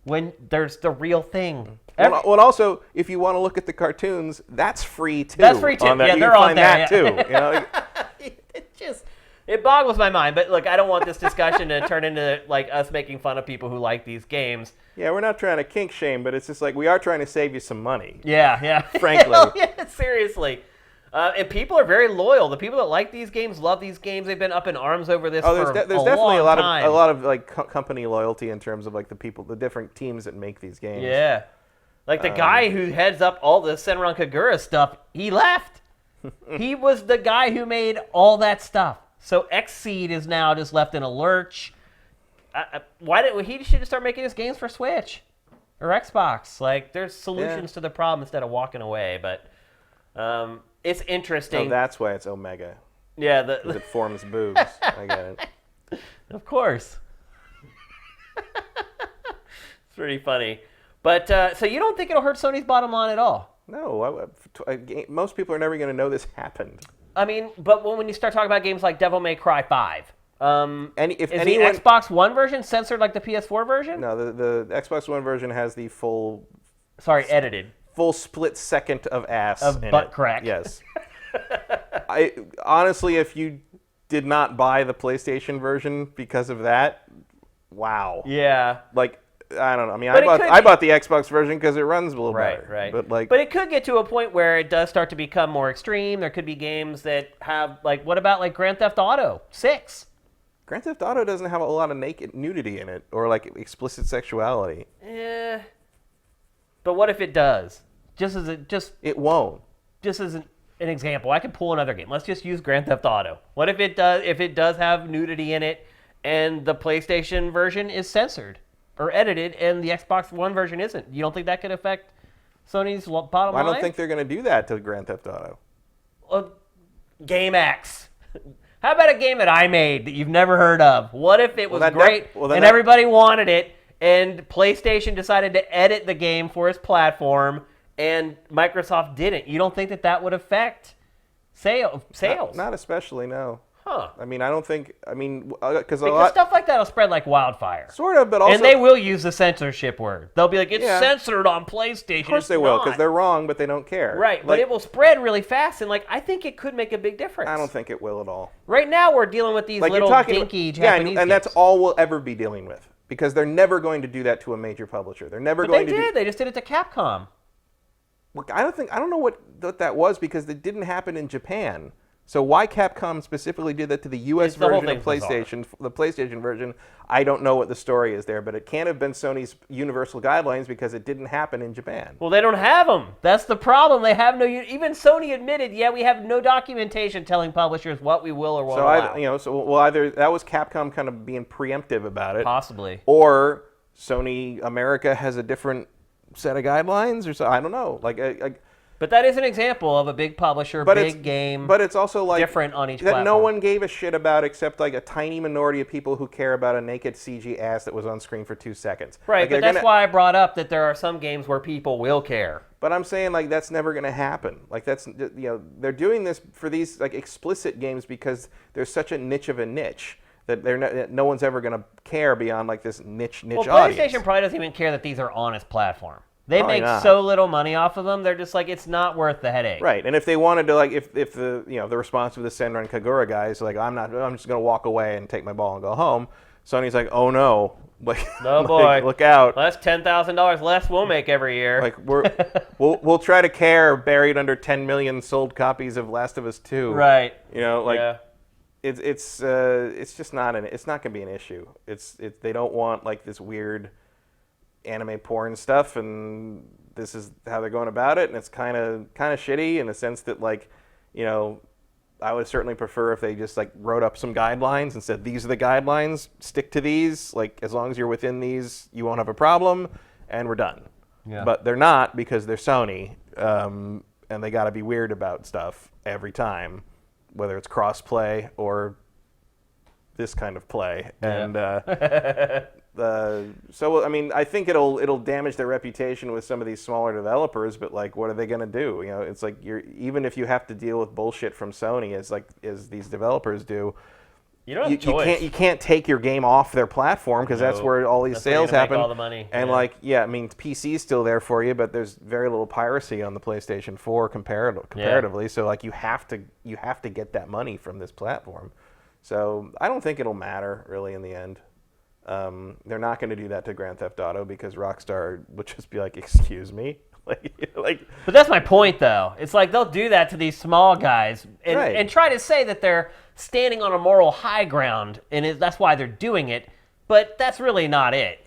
when there's the real thing? Well, also, if you want to look at the cartoons, that's free too. That's free too. Yeah, they're on there. That too. It boggles my mind. But look, I don't want this discussion to turn into like us making fun of people who like these games. Yeah, we're not trying to kink shame, but it's just like we are trying to save you some money. Yeah. Frankly. Yeah, seriously. And people are very loyal. The people that like these games love these games. They've been up in arms over this for a long time. There's definitely a lot of like company loyalty in terms of like the different teams that make these games. Yeah. Like the guy who heads up all the Senran Kagura stuff, he left. He was the guy who made all that stuff. So Xseed is now just left in a lurch. Why didn't he should start making his games for Switch or Xbox? Like, there's solutions to the problem instead of walking away. But it's interesting. Oh, that's why it's Omega. Yeah, Because it forms boobs. I get it. Of course. It's pretty funny. But so you don't think it'll hurt Sony's bottom line at all? No, most people are never going to know this happened. I mean, but when you start talking about games like Devil May Cry 5, is the Xbox One version censored like the PS4 version? No, the Xbox One version has the full... Sorry, edited. Full split second of ass of in butt it. crack. Yes. I honestly, if you did not buy the PlayStation version because of that, wow. Yeah. Like, I don't know. I mean, I bought the Xbox version because it runs a little better. Right. But it could get to a point where it does start to become more extreme. There could be games that have, like, what about like Grand Theft Auto 6? Grand Theft Auto doesn't have a lot of naked nudity in it or like explicit sexuality. But what if it does? It won't. Just as an example, I could pull another game. Let's just use Grand Theft Auto. What if it does? If it does have nudity in it, and the PlayStation version is censored or edited, and the Xbox One version isn't? You don't think that could affect Sony's bottom line? I don't think they're going to do that to Grand Theft Auto. Game X. How about a game that I made that you've never heard of? What if it was great and everybody wanted it, and PlayStation decided to edit the game for its platform, and Microsoft didn't? You don't think that would affect sales? Not especially, no. Huh. I mean, I don't think, because stuff like that will spread like wildfire. Sort of, but also... And they will use the censorship word. They'll be like, it's censored on PlayStation. Of course they will, because they're wrong, but they don't care. Right, but it will spread really fast, and like I think it could make a big difference. I don't think it will at all. Right now, we're dealing with these little dinky Japanese and that's all we'll ever be dealing with, because they're never going to do that to a major publisher. They're never going to do... They just did it to Capcom. I don't know what that was, because it didn't happen in Japan. So why Capcom specifically did that to the U.S. version of PlayStation, the PlayStation version, I don't know what the story is there, but it can't have been Sony's universal guidelines because it didn't happen in Japan. Well, they don't have them. That's the problem. They have no. Even Sony admitted, we have no documentation telling publishers what we will or won't allow. Either that was Capcom kind of being preemptive about it, possibly, or Sony America has a different set of guidelines, or so. I don't know. But that is an example of a big publisher, big game. But it's also like different on each that platform. No one gave a shit about except like a tiny minority of people who care about a naked CG ass that was on screen for 2 seconds. Right, but that's why I brought up that there are some games where people will care. But I'm saying like that's never going to happen. Like that's they're doing this for these like explicit games because there's such a niche of a niche that no one's ever going to care beyond like this niche audience. PlayStation probably doesn't even care that these are on its platform. They make so little money off of them. They're just like, it's not worth the headache. Right, and if they wanted to, like, if the the response of the Senran Kagura guys, like, I'm just gonna walk away and take my ball and go home. Sony's like, oh no, like, no boy, look out. Well, that's $10,000 less we'll make every year. Like we'll try to care buried under 10 million sold copies of Last of Us 2. Right. It's just not it's not gonna be an issue. They don't want like this weird anime porn stuff, and this is how they're going about it, and it's kind of shitty in the sense that like, I would certainly prefer if they just like wrote up some guidelines and said these are the guidelines, stick to these, like as long as you're within these, you won't have a problem, and we're done. Yeah. But they're not, because they're Sony, and they got to be weird about stuff every time, whether it's cross-play or this kind of play, and. So I mean, I think it'll damage their reputation with some of these smaller developers. But like, what are they gonna do? It's like even if you have to deal with bullshit from Sony, as these developers do, you don't have choice. You can't take your game off their platform because that's where all these sales happen. Make all the money. And I mean, PC's still there for you, but there's very little piracy on the PlayStation 4 comparatively. So like, you have to get that money from this platform. So I don't think it'll matter really in the end. They're not going to do that to Grand Theft Auto because Rockstar would just be like, excuse me? like. But that's my point, though. It's like they'll do that to these small guys and try to say that they're standing on a moral high ground, and that's why they're doing it. But that's really not it.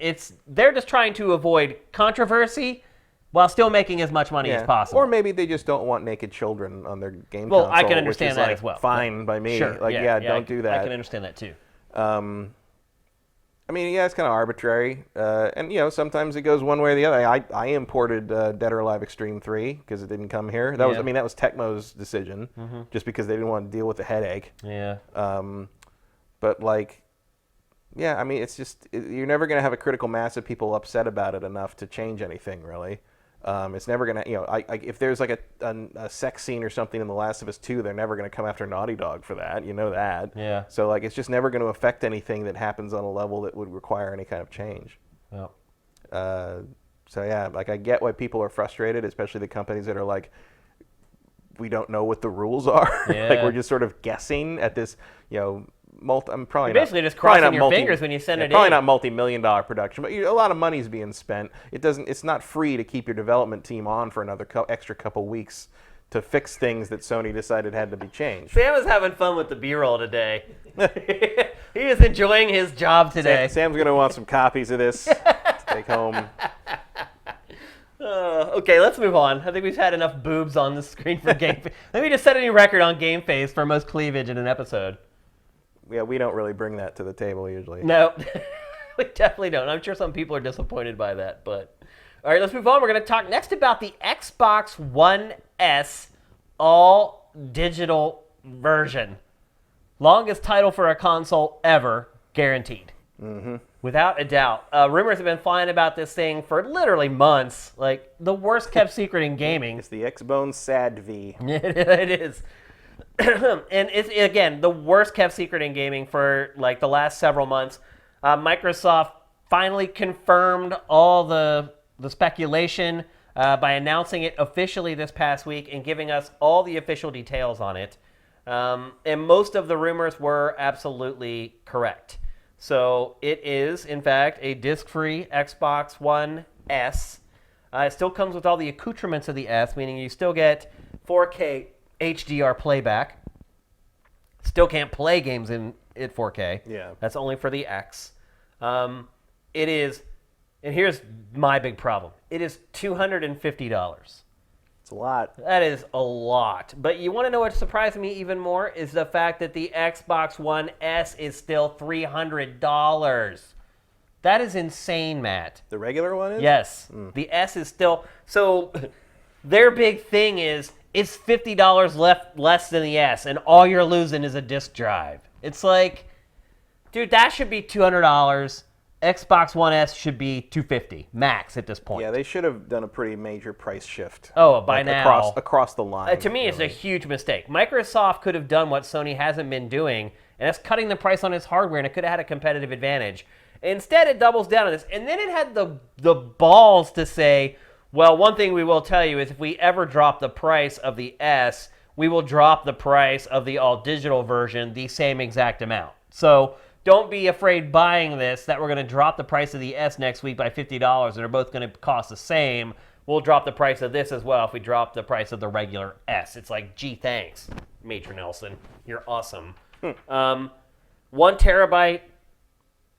They're just trying to avoid controversy while still making as much money as possible. Or maybe they just don't want naked children on their game well, console. I can understand which is that like as well. Fine by me. Sure. Don't do that. I can understand that too. I mean, it's kind of arbitrary, and sometimes it goes one way or the other. I imported Dead or Alive Extreme 3 because it didn't come here. That was Tecmo's decision, just because they didn't want to deal with the headache. Yeah. But it's just you're never going to have a critical mass of people upset about it enough to change anything really. It's never going to, if there's like a sex scene or something in The Last of Us 2, they're never going to come after Naughty Dog for that. You know that. Yeah. So it's just never going to affect anything that happens on a level that would require any kind of change. Yeah. I get why people are frustrated, especially the companies that are like, we don't know what the rules are. Yeah. We're just sort of guessing at this, I'm probably You're basically just crossing your fingers when you send it in. Probably not multi-million-dollar production, but a lot of money's being spent. It's not free to keep your development team on for another extra couple weeks to fix things that Sony decided had to be changed. Sam is having fun with the B-roll today. He is enjoying his job today. Sam's going to want some copies of this to take home. Okay, let's move on. I think we've had enough boobs on the screen for GameFace. Let me just set a new record on GameFace for most cleavage in an episode. Yeah, we don't really bring that to the table usually. No, we definitely don't. I'm sure some people are disappointed by that. But all right, let's move on. We're going to talk next about the Xbox One S all-digital version. Longest title for a console ever, guaranteed. Mm-hmm. Without a doubt. Rumors have been flying about this thing for literally months. Like, the worst kept secret in gaming. It's the Xbone Sad V. It is. And it's, again, the worst kept secret in gaming for like the last several months. Microsoft finally confirmed all the speculation by announcing it officially this past week and giving us all the official details on it. And most of the rumors were absolutely correct. So it is, in fact, a disc-free Xbox One S. It still comes with all the accoutrements of the S, meaning you still get 4K HDR playback. Still can't play games in 4K. Yeah. That's only for the X. It is, and here's my big problem. It is $250. It's a lot. That is a lot. But you want to know what surprised me even more is the fact that the Xbox One S is still $300. That is insane, Matt. The regular one is? Yes. The S is still... So their big thing is it's $50 less than the S, and all you're losing is a disk drive. It's like, dude, that should be $200. Xbox One S should be $250 max at this point. Yeah, they should have done a pretty major price shift. Oh, by now. Across the line. To me, it's a huge mistake. Microsoft could have done what Sony hasn't been doing, and that's cutting the price on its hardware, and it could have had a competitive advantage. Instead, it doubles down on this. And then it had the balls to say, well, one thing we will tell you is if we ever drop the price of the S, we will drop the price of the all-digital version the same exact amount. So don't be afraid buying this that we're going to drop the price of the S next week by $50 and they're both going to cost the same. We'll drop the price of this as well if we drop the price of the regular S. It's like, gee, thanks, Major Nelson. You're awesome. 1 terabyte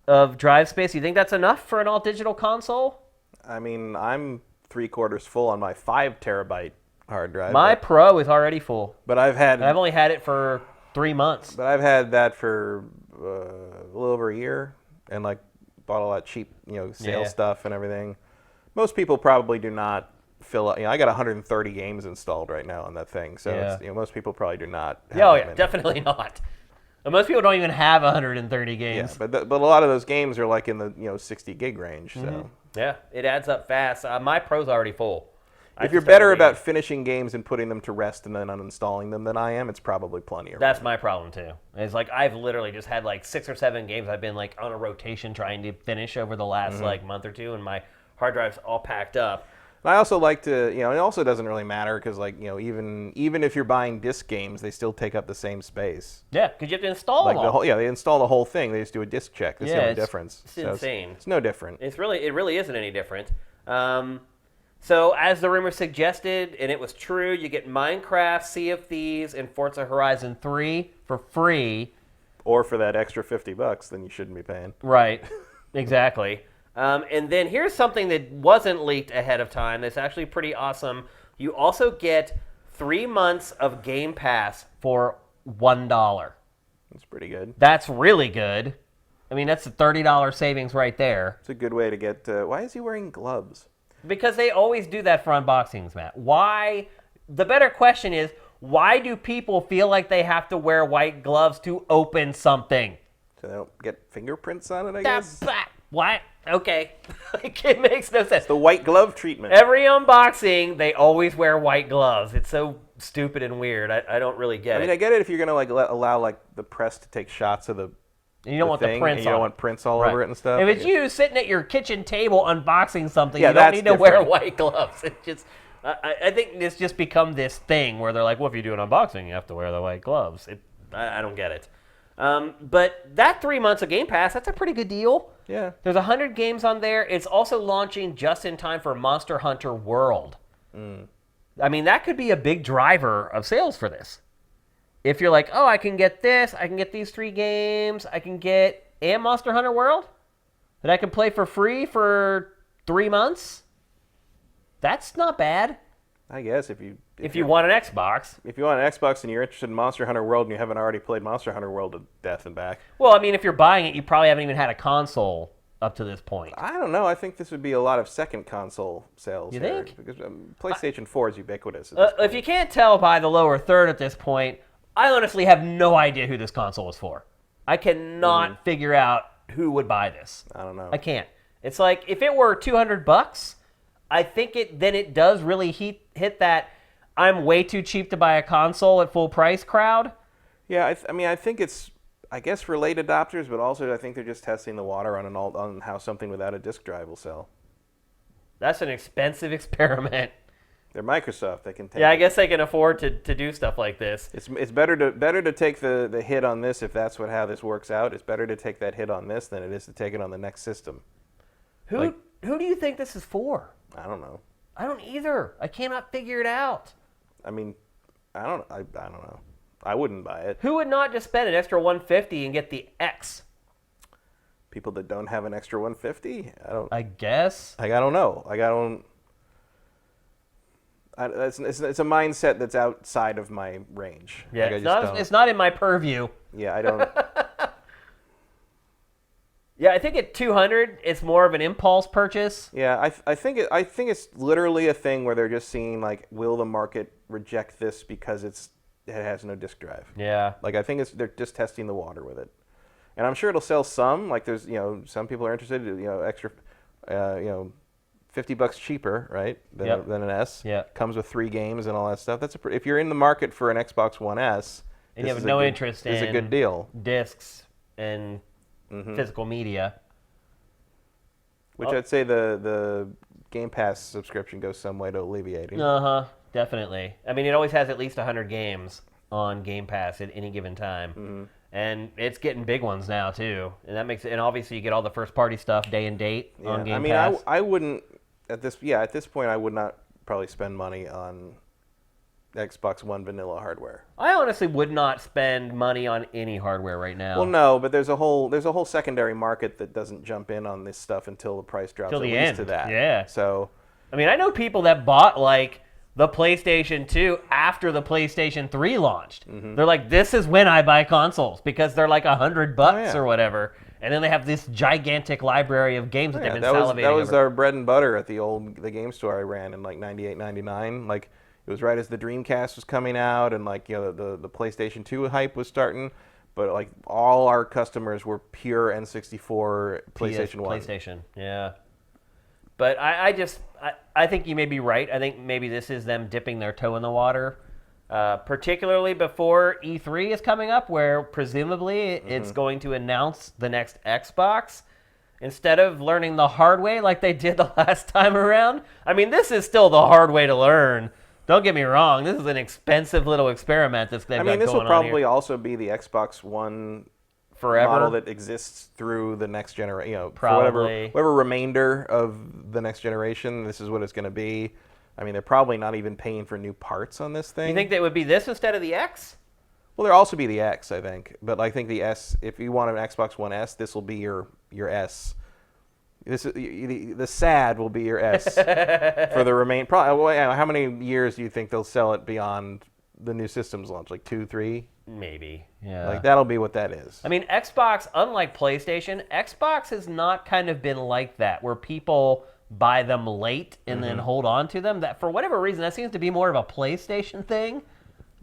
of drive space. You think that's enough for an all-digital console? I mean, I'm 3/4 full on my 5 terabyte hard drive. My Pro is already full. But I've only had it for 3 months. But I've had that for a little over a year, and like bought all that cheap, sale stuff and everything. Most people probably do not fill up. I got 130 games installed right now on that thing, so it's, most people probably do not. Have definitely not. And most people don't even have 130 games. Yeah, but a lot of those games are like in the 60 gig range. So yeah, it adds up fast. My Pro's already full. If you're better about finishing games and putting them to rest and then uninstalling them than I am, it's probably plenty. That's my problem too. It's like I've literally just had like 6 or 7 games I've been like on a rotation trying to finish over the last like month or two, and my hard drive's all packed up. I also like to, it also doesn't really matter because, even if you're buying disc games, they still take up the same space. Yeah, because you have to install them all. They install the whole thing. They just do a disc check. That's the only difference. It's insane. It's no different. It really isn't any different. So, as the rumor suggested, and it was true, you get Minecraft, Sea of Thieves, and Forza Horizon 3 for free. Or for that extra $50, then you shouldn't be paying. Right, exactly. And then here's something that wasn't leaked ahead of time that's actually pretty awesome. You also get 3 months of Game Pass for $1. That's pretty good. That's really good. I mean, that's a $30 savings right there. It's a good way to get... why is he wearing gloves? Because they always do that for unboxings, Matt. Why? The better question is, why do people feel like they have to wear white gloves to open something? So they don't get fingerprints on it, I guess? What? Okay. It makes no sense. It's the white glove treatment. Every unboxing, they always wear white gloves. It's so stupid and weird. I don't really get it. I mean, I get it if you're going to like allow like the press to take shots of the and you don't want thing, the prints and you don't want prints all over it and stuff. If it's you sitting at your kitchen table unboxing something, Yeah, you don't need to wear different. white gloves. It just, I think it's just become this thing where they're like, well, if you do an unboxing, you have to wear the white gloves. I don't get it. But that 3 months of Game Pass, that's a pretty good deal. Yeah. There's 100 games on there. It's also launching just in time for Monster Hunter World. I mean, that could be a big driver of sales for this. If you're like, oh, I can get this, I can get these 3 games, I can get and Monster Hunter World that I can play for free for 3 months, that's not bad. I guess if you want an Xbox. If you want an Xbox and you're interested in Monster Hunter World and you haven't already played Monster Hunter World to death and back. Well, I mean, if you're buying it, you probably haven't even had a console up to this point. I don't know. I think this would be a lot of second console sales. You here, think? Because PlayStation 4 is ubiquitous. At this If you can't tell by the lower third at this point, I honestly have no idea who this console is for. I cannot figure out who would buy this. I don't know. I can't. It's like if it were $200, I think it does really hit that I'm way too cheap to buy a console at full price crowd. Yeah, I mean, I think it's, I guess, for late adopters, but also I think they're just testing the water on how something without a disk drive will sell. That's an expensive experiment. They're Microsoft. They can take. Yeah, I guess they can afford to do stuff like this. It's better to take the hit on this if that's how this works out. It's better to take that hit on this than it is to take it on the next system. Who do you think this is for? I don't know. I don't either. I cannot figure it out. I mean, I don't know. I wouldn't buy it. Who would not just spend an extra $150 and get the X? People that don't have an extra $150. I guess. I don't know. It's a mindset that's outside of my range. Yeah, it's not in my purview. Yeah, I don't. Yeah, I think at $200, it's more of an impulse purchase. Yeah, I think it's literally a thing where they're just seeing like, will the market reject this because it has no disk drive? Yeah. Like I think they're just testing the water with it, and I'm sure it'll sell some. Like there's some people are interested, extra, $50 cheaper, right? Than an S. Yeah. Comes with 3 games and all that stuff. If you're in the market for an Xbox One S, and you have no interest in it's a good deal. Discs and physical media. Which I'd say the Game Pass subscription goes some way to alleviating. Definitely. I mean, it always has at least 100 games on Game Pass at any given time. And it's getting big ones now too. And that makes it, and obviously you get all the first party stuff day and date on Game Pass. I wouldn't at this point I would not probably spend money on Xbox One vanilla hardware. I honestly would not spend money on any hardware right now. Well, no, but there's a whole secondary market that doesn't jump in on this stuff until the price drops Till the at least end. to that. Yeah. So, I mean, I know people that bought like the PlayStation 2 after the PlayStation 3 launched. They're like, this is when I buy consoles because they're like $100 or whatever. And then they have this gigantic library of games that they've been salivating that was over. our bread and butter at the game store I ran in like 98, 99. Like it was right as the Dreamcast was coming out and like the PlayStation 2 hype was starting. But like all our customers were pure N64 PlayStation 1. PlayStation, yeah. But I think you may be right. I think maybe this is them dipping their toe in the water, particularly before E3 is coming up, where presumably it's going to announce the next Xbox. Instead of learning the hard way like they did the last time around. I mean, this is still the hard way to learn. Don't get me wrong. This is an expensive little experiment that's they've got going on here. This will probably also be the Xbox One forever model that exists through the next generation. Probably. For whatever remainder of the next generation, this is what it's going to be. I mean, they're probably not even paying for new parts on this thing. You think they would be this instead of the X? Well, there'll also be the X, I think. But I think the S, if you want an Xbox One S, this will be your S. The SAD will be your S for the remain. Probably, how many years do you think they'll sell it beyond the new systems launch? Like 2, 3? Maybe. Yeah. Like that'll be what that is. I mean, Xbox, unlike PlayStation, Xbox has not kind of been like that, where people buy them late and then hold on to them. That for whatever reason, that seems to be more of a PlayStation thing.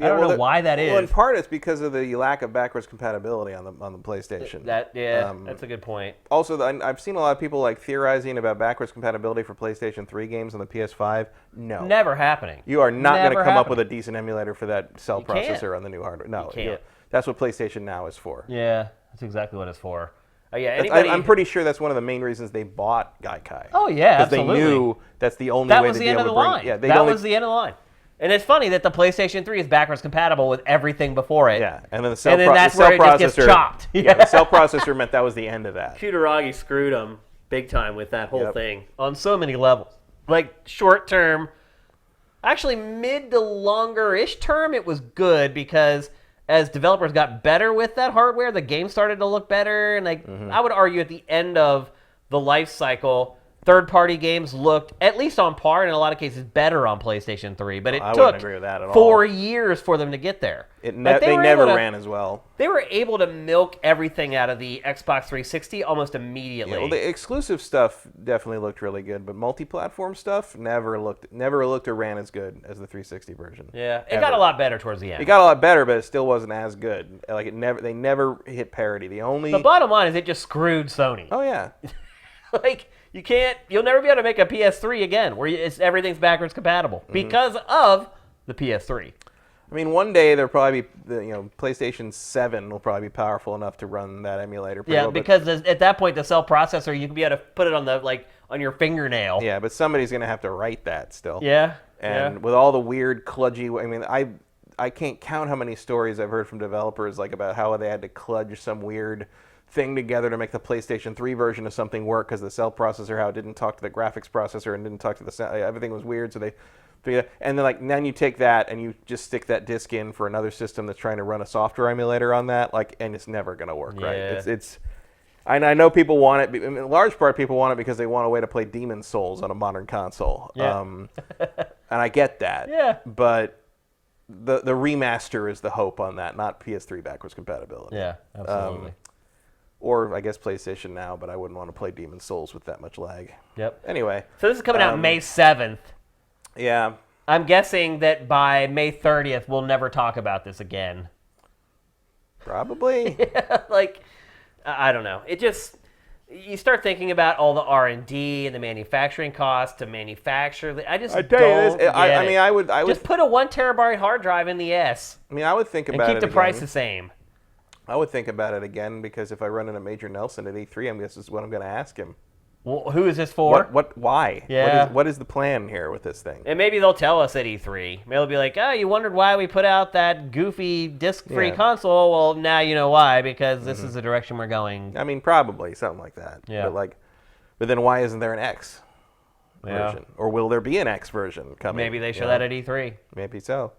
I don't know why that is. Well, in part, it's because of the lack of backwards compatibility on the PlayStation. That's a good point. Also, I've seen a lot of people like theorizing about backwards compatibility for PlayStation 3 games on the PS5. No, never happening. You are not going to come up with a decent emulator for that cell processor on the new hardware. No, you can't. That's what PlayStation Now is for. Yeah, that's exactly what it's for. I'm pretty sure that's one of the main reasons they bought Gaikai. Oh yeah, absolutely. Because they knew that's the only way to be able to bring. Yeah, that was the end of the line. And it's funny that the PlayStation 3 is backwards compatible with everything before it. Yeah, and then that's where it just gets chopped. Yeah, the cell processor meant that was the end of that. Kutaragi screwed them big time with that whole thing on so many levels. Like short term, actually mid to longer-ish term, it was good because as developers got better with that hardware, the game started to look better. And I would argue at the end of the life cycle, third-party games looked, at least on par, in a lot of cases, better on PlayStation 3. But it took agree with that at 4 years for them to get there. They never ran as well. They were able to milk everything out of the Xbox 360 almost immediately. Yeah, well, the exclusive stuff definitely looked really good, but multi-platform stuff never looked or ran as good as the 360 version. Yeah, it got a lot better towards the end. It got a lot better, but it still wasn't as good. Like they never hit parity. The bottom line is it just screwed Sony. Oh yeah. You'll never be able to make a PS3 again where everything's backwards compatible because of the PS3. I mean, one day there'll probably be, PlayStation 7 will probably be powerful enough to run that emulator. Because at that point, the cell processor, you can be able to put it on on your fingernail. Yeah, but somebody's going to have to write that still. Yeah. And with all the weird, kludgy, I can't count how many stories I've heard from developers about how they had to kludge some weird thing together to make the PlayStation 3 version of something work because the cell processor, how it didn't talk to the graphics processor and didn't talk to the sound. Everything was weird, so and then then you take that and you just stick that disc in for another system that's trying to run a software emulator on that, and it's never going to work, right? I know people want it. In large part, people want it because they want a way to play Demon's Souls on a modern console. Yeah. And I get that. Yeah. But the remaster is the hope on that, not PS3 backwards compatibility. Yeah, absolutely. Or I guess PlayStation Now, but I wouldn't want to play Demon's Souls with that much lag. Yep. Anyway. So this is coming out May 7th. Yeah. I'm guessing that by May 30th, we'll never talk about this again. Probably. I don't know. It just, you start thinking about all the R&D and the manufacturing costs to manufacture. I would just put a 1 terabyte hard drive in the S. I would think about it and keep the price the same. I would think about it again because if I run into Major Nelson at E3, this is what I'm going to ask him. Well, who is this for? Why? Yeah. What is the plan here with this thing? And maybe they'll tell us at E3. Maybe they'll be like, you wondered why we put out that goofy disc-free console? Well, now you know why, because this is the direction we're going. Probably something like that. Yeah. But then why isn't there an X version? Or will there be an X version coming? Maybe they show that at E3. Maybe so.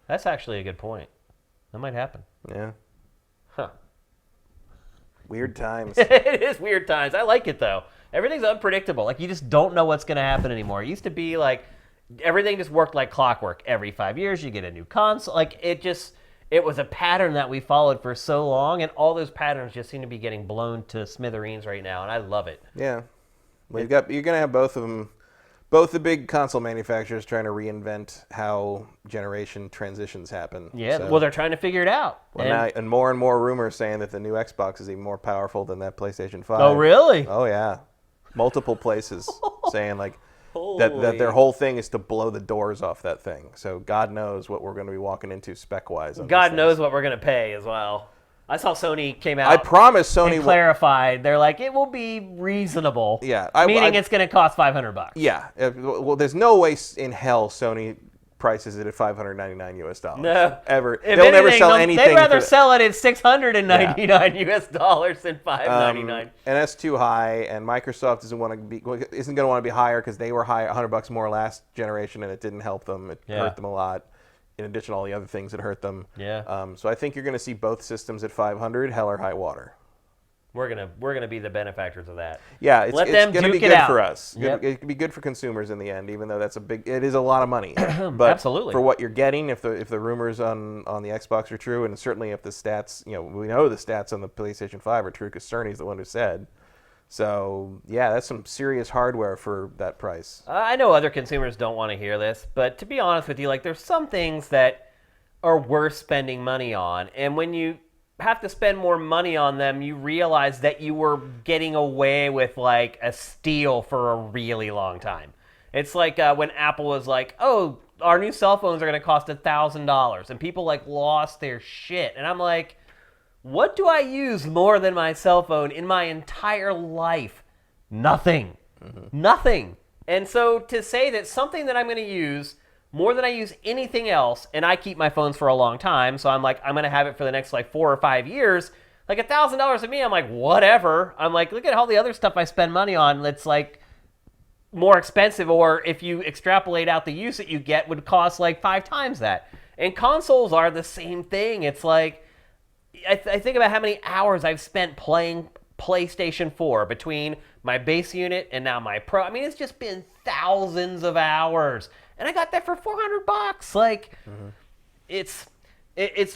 That's actually a good point. That might happen. Yeah. Huh. Weird times. It is weird times. I like it, though. Everything's unpredictable. You just don't know what's going to happen anymore. It used to be everything just worked like clockwork. Every 5 years, you get a new console. It was a pattern that we followed for so long, and all those patterns just seem to be getting blown to smithereens right now, and I love it. Yeah. Well, you're going to have both of them. Both the big console manufacturers trying to reinvent how generation transitions happen. Yeah, well, they're trying to figure it out. Well, and more rumors saying that the new Xbox is even more powerful than that PlayStation 5. Oh, really? Oh, yeah. Multiple places saying that their whole thing is to blow the doors off that thing. So God knows what we're going to be walking into spec-wise. God knows what we're going to pay as well. I saw Sony came out. I promise Sony and clarified. They're like, it will be reasonable. Yeah, meaning it's going to cost $500. Yeah. Well, there's no way in hell Sony prices it at $599 US. No, ever. They'll never sell anything. They'd rather sell it at $699 US than $599. And that's too high. And Microsoft isn't going to want to be higher because they were high $100 more last generation, and it didn't help them. It hurt them a lot. In addition to all the other things that hurt them. Yeah. So I think you're going to see both systems at $500, hell or high water. We're gonna be the benefactors of that. Yeah, it's Let it's them going to be duke it good out. for us. Yep. It can be good for consumers in the end, even though it is a lot of money. But Absolutely. for what you're getting, if the rumors on the Xbox are true, and certainly if the stats, we know the stats on the PlayStation 5 are true because Cerny's the one who said. So yeah, that's some serious hardware for that price. I know other consumers don't want to hear this, but to be honest with you, like there's some things that are worth spending money on, and when you have to spend more money on them, you realize that you were getting away with like a steal for a really long time. It's like when Apple was like, "Oh, our new cell phones are going to cost $1,000," and people like lost their shit, and I'm like, what do I use more than my cell phone in my entire life? Nothing. Nothing. And so to say that something that I'm going to use more than I use anything else, and I keep my phones for a long time, so I'm like, I'm going to have it for the next like 4 or 5 years, like $1,000 to me, I'm like, whatever. I'm like, look at all the other stuff I spend money on that's like more expensive, or if you extrapolate out the use that you get, would cost like 5 times that. And consoles are the same thing. It's like, I think about how many hours I've spent playing PlayStation 4 between my base unit and now my Pro. I mean, it's just been thousands of hours, and I got that for $400. Like, it's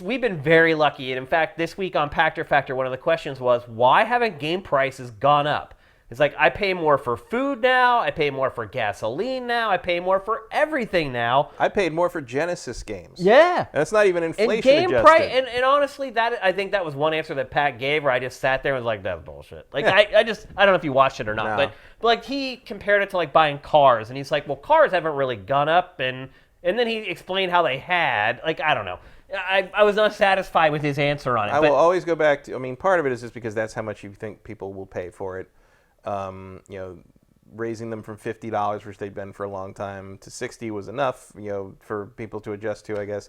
we've been very lucky. And in fact, this week on Pachter Factor, one of the questions was, why haven't game prices gone up? It's like, I pay more for food now, I pay more for gasoline now, I pay more for everything now. I paid more for Genesis games. Yeah. And it's not even inflation And game adjusted. price, and honestly, I think that was one answer that Pat gave, where I just sat there and was like, that's bullshit. Like, I don't know if you watched it or not, No. but like he compared it to like buying cars, and he's like, well, cars haven't really gone up, and then he explained how they had. Like, I don't know. I was not satisfied with his answer on it. I will always go back to, I mean, part of it is just because that's how much you think people will pay for it. Raising them from $50, which they've been for a long time, to $60 was enough, for people to adjust to, I guess.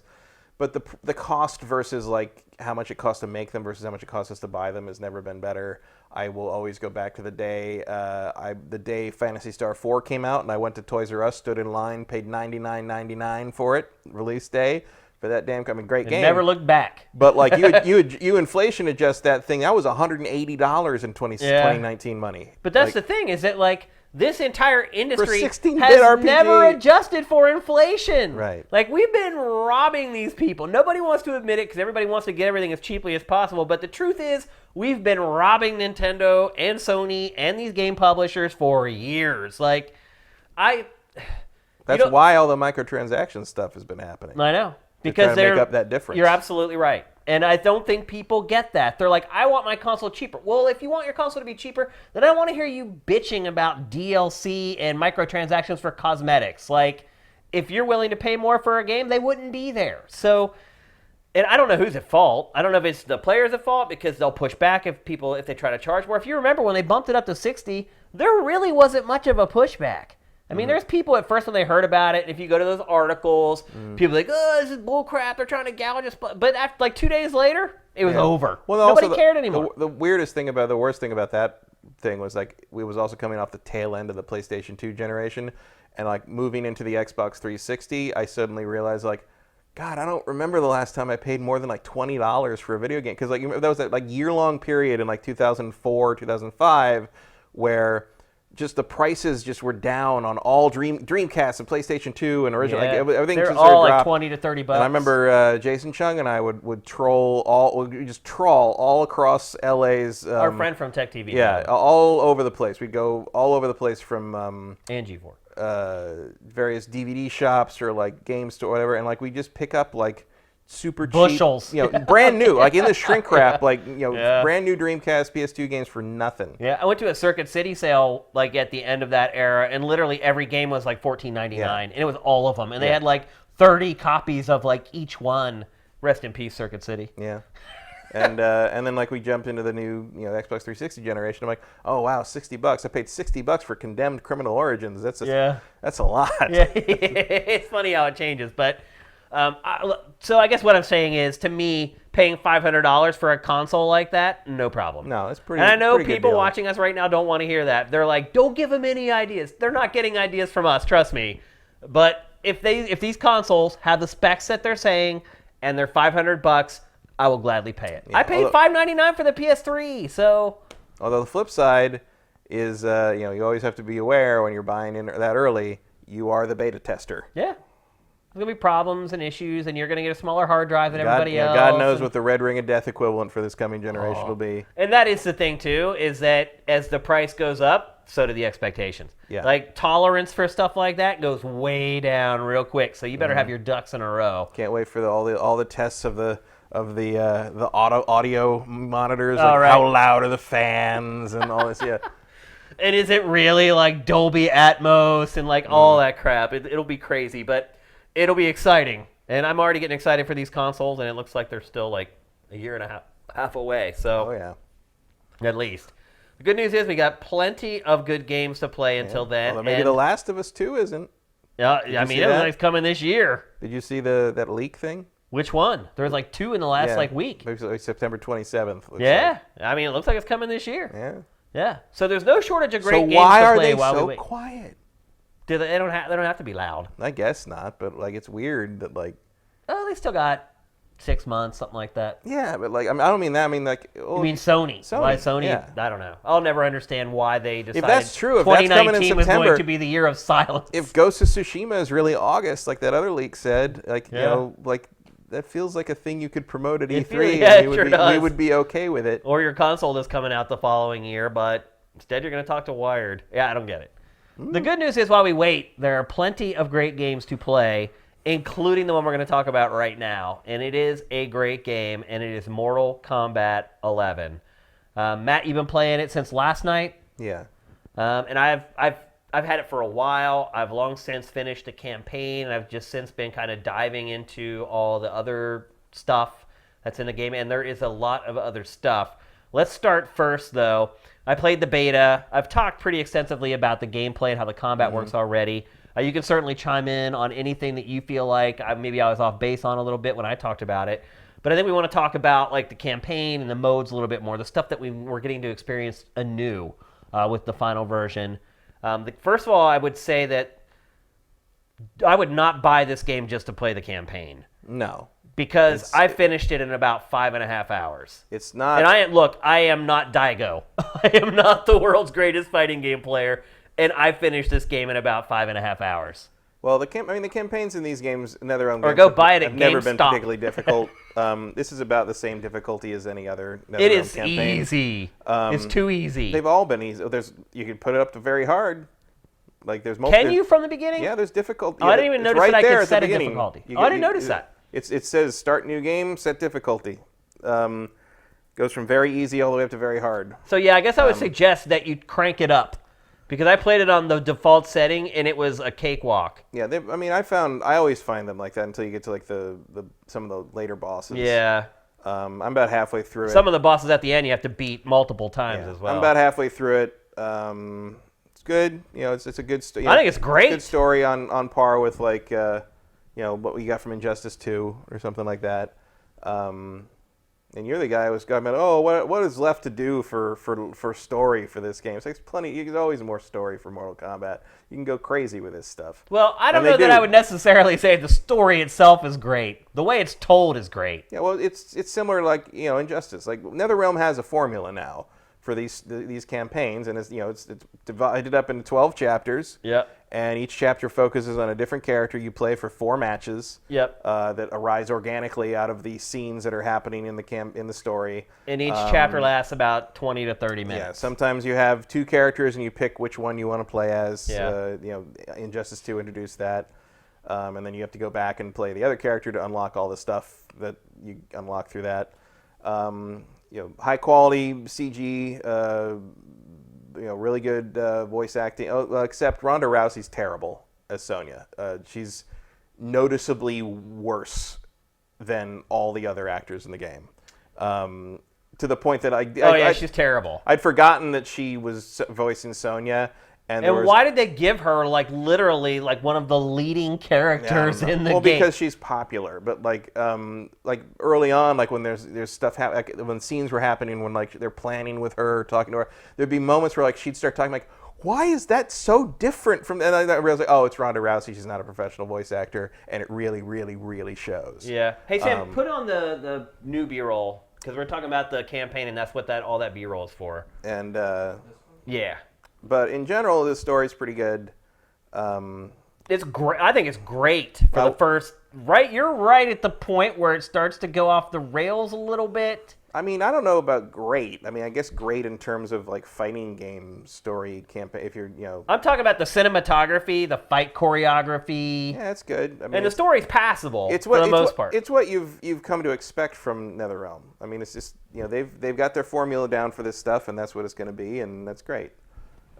But the cost versus like how much it costs to make them versus how much it costs us to buy them has never been better. I will always go back to the day the day Phantasy Star 4 came out, and I went to Toys R Us, stood in line, paid $99.99 for it, release day. For that damn, great game. Never looked back. But like you inflation adjust that thing. That was $180 in 2019 money. But that's the thing, is that like this entire industry For 16-bit has RPG. never adjusted for inflation. Right. Like, we've been robbing these people. Nobody wants to admit it because everybody wants to get everything as cheaply as possible. But the truth is, we've been robbing Nintendo and Sony and these game publishers for years. Like, That's why all the microtransaction stuff has been happening. I know. Because they're make up that difference. You're absolutely right. And I don't think people get that. They're like, I want my console cheaper. Well, if you want your console to be cheaper, then I want to hear you bitching about DLC and microtransactions for cosmetics. Like, if you're willing to pay more for a game, they wouldn't be there. So, and I don't know who's at fault. I don't know if it's the players at fault because they'll push back if they try to charge more. If you remember when they bumped it up to $60, there really wasn't much of a pushback. I mean, there's people at first when they heard about it, if you go to those articles, people are like, oh, this is bullcrap, they're trying to gouge us. But after, like 2 days later, it was over. Well, nobody cared anymore. The worst thing about that thing was like, it was also coming off the tail end of the PlayStation 2 generation. And like moving into the Xbox 360, I suddenly realized like, God, I don't remember the last time I paid more than like $20 for a video game. Because like that was that like year-long period in like 2004, 2005, where just the prices just were down on all Dreamcast and PlayStation 2 and original. Yeah. Like everything They're just all like dropped. $20 to $30. And I remember Jason Chung and I would trawl all across LA's. Our friend from Tech TV. Yeah, all over the place. We'd go all over the place from and G4. Various DVD shops or like game store, whatever, and like we just pick up like super bushels, cheap, brand new, like in the shrink wrap, like brand new Dreamcast, PS2 games for nothing. Yeah, I went to a Circuit City sale like at the end of that era, and literally every game was like $14.99, and it was all of them, and they had like 30 copies of like each one. Rest in peace, Circuit City. Yeah. And then like we jumped into the new Xbox 360 generation. I'm like, oh wow, $60. I paid $60 for Condemned Criminal Origins. That's a lot. Yeah, it's funny how it changes, but. So I guess what I'm saying is, to me, paying $500 for a console like that, no problem. No, it's pretty. And I know pretty people good deal. watching us right now don't want to hear that. They're like, don't give them any ideas. They're not getting ideas from us, trust me. But if these consoles have the specs that they're saying and they're $500, I will gladly pay it. Yeah, I paid $599 for the PS3, so Although the flip side is, you always have to be aware when you're buying in that early, you are the beta tester. Yeah. There's going to be problems and issues, and you're going to get a smaller hard drive than everybody else. God knows what the Red Ring of Death equivalent for this coming generation will be. And that is the thing, too, is that as the price goes up, so do the expectations. Yeah. Like, tolerance for stuff like that goes way down real quick, so you better have your ducks in a row. Can't wait for all the tests of the audio monitors. Like right. How loud are the fans and all this, yeah. And is it really, like, Dolby Atmos and, like, all that crap? It'll be crazy, but it'll be exciting. And I'm already getting excited for these consoles, and it looks like they're still, like, a year and a half away. So, Oh, yeah. At least. The good news is we got plenty of good games to play until then. Although maybe The Last of Us 2 isn't. Yeah, I mean, it looks like it's coming this year. Did you see that leak thing? Which one? There was like 2 in the last week. Maybe like September 27th. Yeah. I mean, it looks like it's coming this year. Yeah. Yeah. So there's no shortage of great games to So why are play they while we so wait. quiet? They don't have to be loud. I guess not, but like it's weird that like. Oh, they still got 6 months, something like that. Yeah, but like I don't mean that. I mean like. You mean Sony? Why Sony? Yeah. I don't know. I'll never understand why they decided. If that's true, if that's coming in 2019 was September, going to be the year of silence. If Ghost of Tsushima is really August, like that other leak said, like like that feels like a thing you could promote at E3, and we would be okay with it. Or your console is coming out the following year, but instead you're going to talk to Wired. Yeah, I don't get it. The good news is while we wait, there are plenty of great games to play, including the one we're going to talk about right now. And it is a great game, and it is Mortal Kombat 11. Matt, you've been playing it since last night? Yeah. And I've had it for a while. I've long since finished the campaign, and I've just since been kind of diving into all the other stuff that's in the game, and there is a lot of other stuff. Let's start first, though. I played the beta. I've talked pretty extensively about the gameplay and how the combat works already. You can certainly chime in on anything that you feel like maybe I was off base on a little bit when I talked about it. But I think we want to talk about like the campaign and the modes a little bit more, the stuff that we're getting to experience anew with the final version. First of all, I would say that I would not buy this game just to play the campaign. No. Because I finished it in about 5.5 hours. It's not... And I am not Daigo. I am not the world's greatest fighting game player, and I finished this game in about 5.5 hours. Well, the campaigns in these games, NetherRealm or games, go buy it at have never been GameStop. particularly difficult. This is about the same difficulty as any other NetherRealm It is campaign. easy. It's too easy. They've all been easy. You can put it up to very hard. Like there's multiple. Can you from the beginning? Yeah, there's difficulty. Oh, I didn't even notice right that I there could at set the a beginning. difficulty. I didn't notice that. It says start new game, set difficulty. Goes from very easy all the way up to very hard. So yeah, I guess I would suggest that you crank it up, because I played it on the default setting and it was a cakewalk. Yeah, I always find them like that until you get to like some of the later bosses. Yeah. I'm about halfway through it. Some of the bosses at the end you have to beat multiple times as well. I'm about halfway through it. It's good. It's a good story. I think it's great. It's a good story on par with like what we got from Injustice 2 or something like that. And you're the guy who was going about, what is left to do for story for this game? It's plenty. There's always more story for Mortal Kombat. You can go crazy with this stuff. Well, I don't know that I would necessarily say the story itself is great. The way it's told is great. Yeah, well, it's similar like Injustice. Like NetherRealm has a formula now for these campaigns, and it's divided up into 12 chapters. Yep. And each chapter focuses on a different character. You play for 4 matches. Yep. That arise organically out of the scenes that are happening in the story. And each chapter lasts about 20 to 30 minutes. Yeah. Sometimes you have 2 characters and you pick which one you want to play as. Yeah. Injustice 2 introduced that, and then you have to go back and play the other character to unlock all the stuff that you unlock through that. High quality CG. Really good voice acting. Except Ronda Rousey's terrible as Sonya. She's noticeably worse than all the other actors in the game. To the point that she's terrible. I'd forgotten that she was voicing Sonya. And why did they give her literally one of the leading characters in the game? Well, because she's popular. But like early on, like when there's stuff when scenes were happening, when they're planning with her, talking to her, there'd be moments where she'd start talking like, why is that so different from? And I realized it's Ronda Rousey. She's not a professional voice actor, and it really, really, really shows. Yeah. Hey Sam, put on the new B-roll Because we're talking about the campaign, and that's what all that B-roll is for. And yeah. But in general, this story's pretty good. It's great. I think it's great for the first. Right, you're right at the point where it starts to go off the rails a little bit. I mean, I don't know about great. I mean, I guess great in terms of like fighting game story campaign. If you're, I'm talking about the cinematography, the fight choreography. Yeah, it's good. I mean, and the story's passable for the most part. It's what you've come to expect from NetherRealm. I mean, it's just they've got their formula down for this stuff, and that's what it's going to be, and that's great.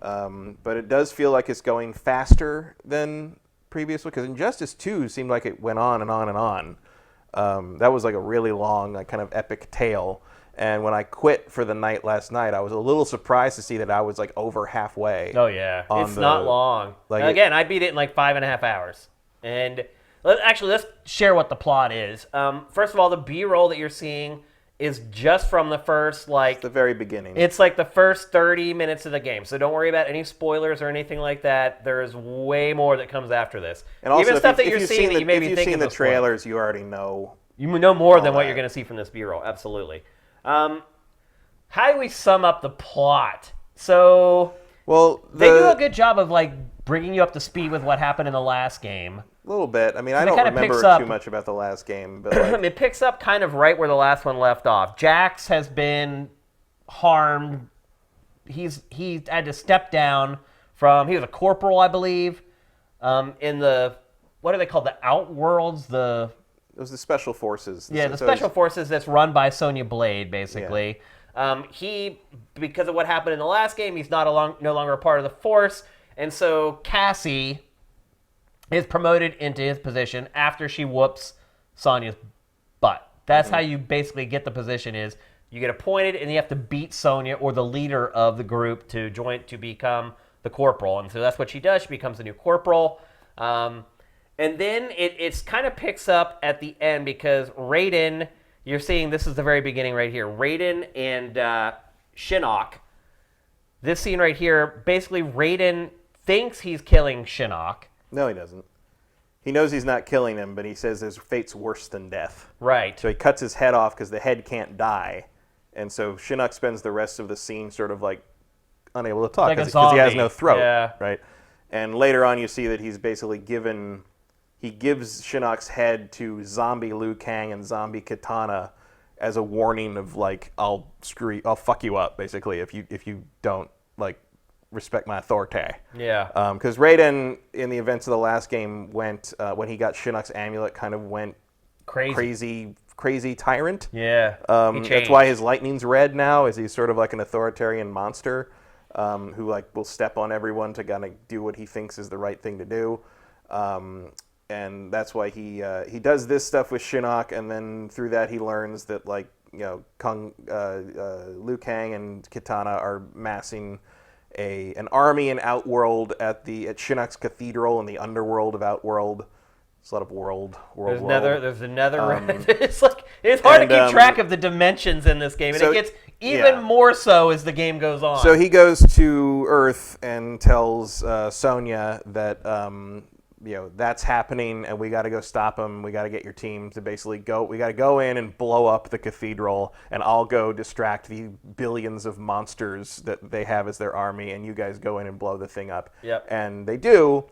But it does feel like it's going faster than previously, because Injustice 2 seemed like it went on and on and on. That was like a really long, like kind of epic tale. And when I quit for the night last night, I was a little surprised to see that I was like over halfway. Oh yeah, it's not long. Like again, I beat it in like 5.5 hours. And let's share what the plot is. First of all, the B-roll that you're seeing is just from the first it's the very beginning. It's like the first 30 minutes of the game. So don't worry about any spoilers or anything like that. There is way more that comes after this. And also, even stuff that you're seeing that you maybe think if you've seen the trailers, you already know. You know more than what you're going to see from this B-roll. Absolutely. How do we sum up the plot? So, they do a good job of like bringing you up to speed with what happened in the last game. A little bit. I mean, I don't remember too much about the last game, but it picks up kind of right where the last one left off. Jax has been harmed. He had to step down from. He was a corporal, I believe, in the what are they called? The Outworlds. It was the Special Forces. Yeah, the Special Forces that's run by Sonya Blade, basically. Yeah. Because of what happened in the last game, he's no longer a part of the Force, and so Cassie is promoted into his position after she whoops Sonya's butt. That's how you basically get the position is you get appointed and you have to beat Sonya or the leader of the group to become the corporal. And so that's what she does. She becomes the new corporal. And then it kind of picks up at the end because Raiden, you're seeing this is the very beginning right here. Raiden and Shinnok. This scene right here, basically Raiden thinks he's killing Shinnok. No, he doesn't. He knows he's not killing him, but he says his fate's worse than death. Right. So he cuts his head off because the head can't die. And so Shinnok spends the rest of the scene sort of like unable to talk because he has no throat. Yeah. Right. And later on you see that he's basically he gives Shinnok's head to zombie Liu Kang and zombie Kitana as a warning of like, I'll fuck you up, basically, if you don't like respect my authority. Yeah. Because Raiden, in the events of the last game, went when he got Shinnok's amulet, kind of went crazy tyrant. Yeah. That's why his lightning's red now. Is he's sort of like an authoritarian monster who like will step on everyone to kind of do what he thinks is the right thing to do. And that's why he does this stuff with Shinnok, and then through that he learns that like Liu Kang and Kitana are massing an army in Outworld at Shinnok's Cathedral in the underworld of Outworld. It's a lot of world. There's another. It's like it's hard to keep track of the dimensions in this game, and it gets even more so as the game goes on. So he goes to Earth and tells Sonya that that's happening, and we got to go stop him. We got to get your team to basically go. We got to go in and blow up the cathedral, and I'll go distract the billions of monsters that they have as their army, and you guys go in and blow the thing up. Yep. And they do,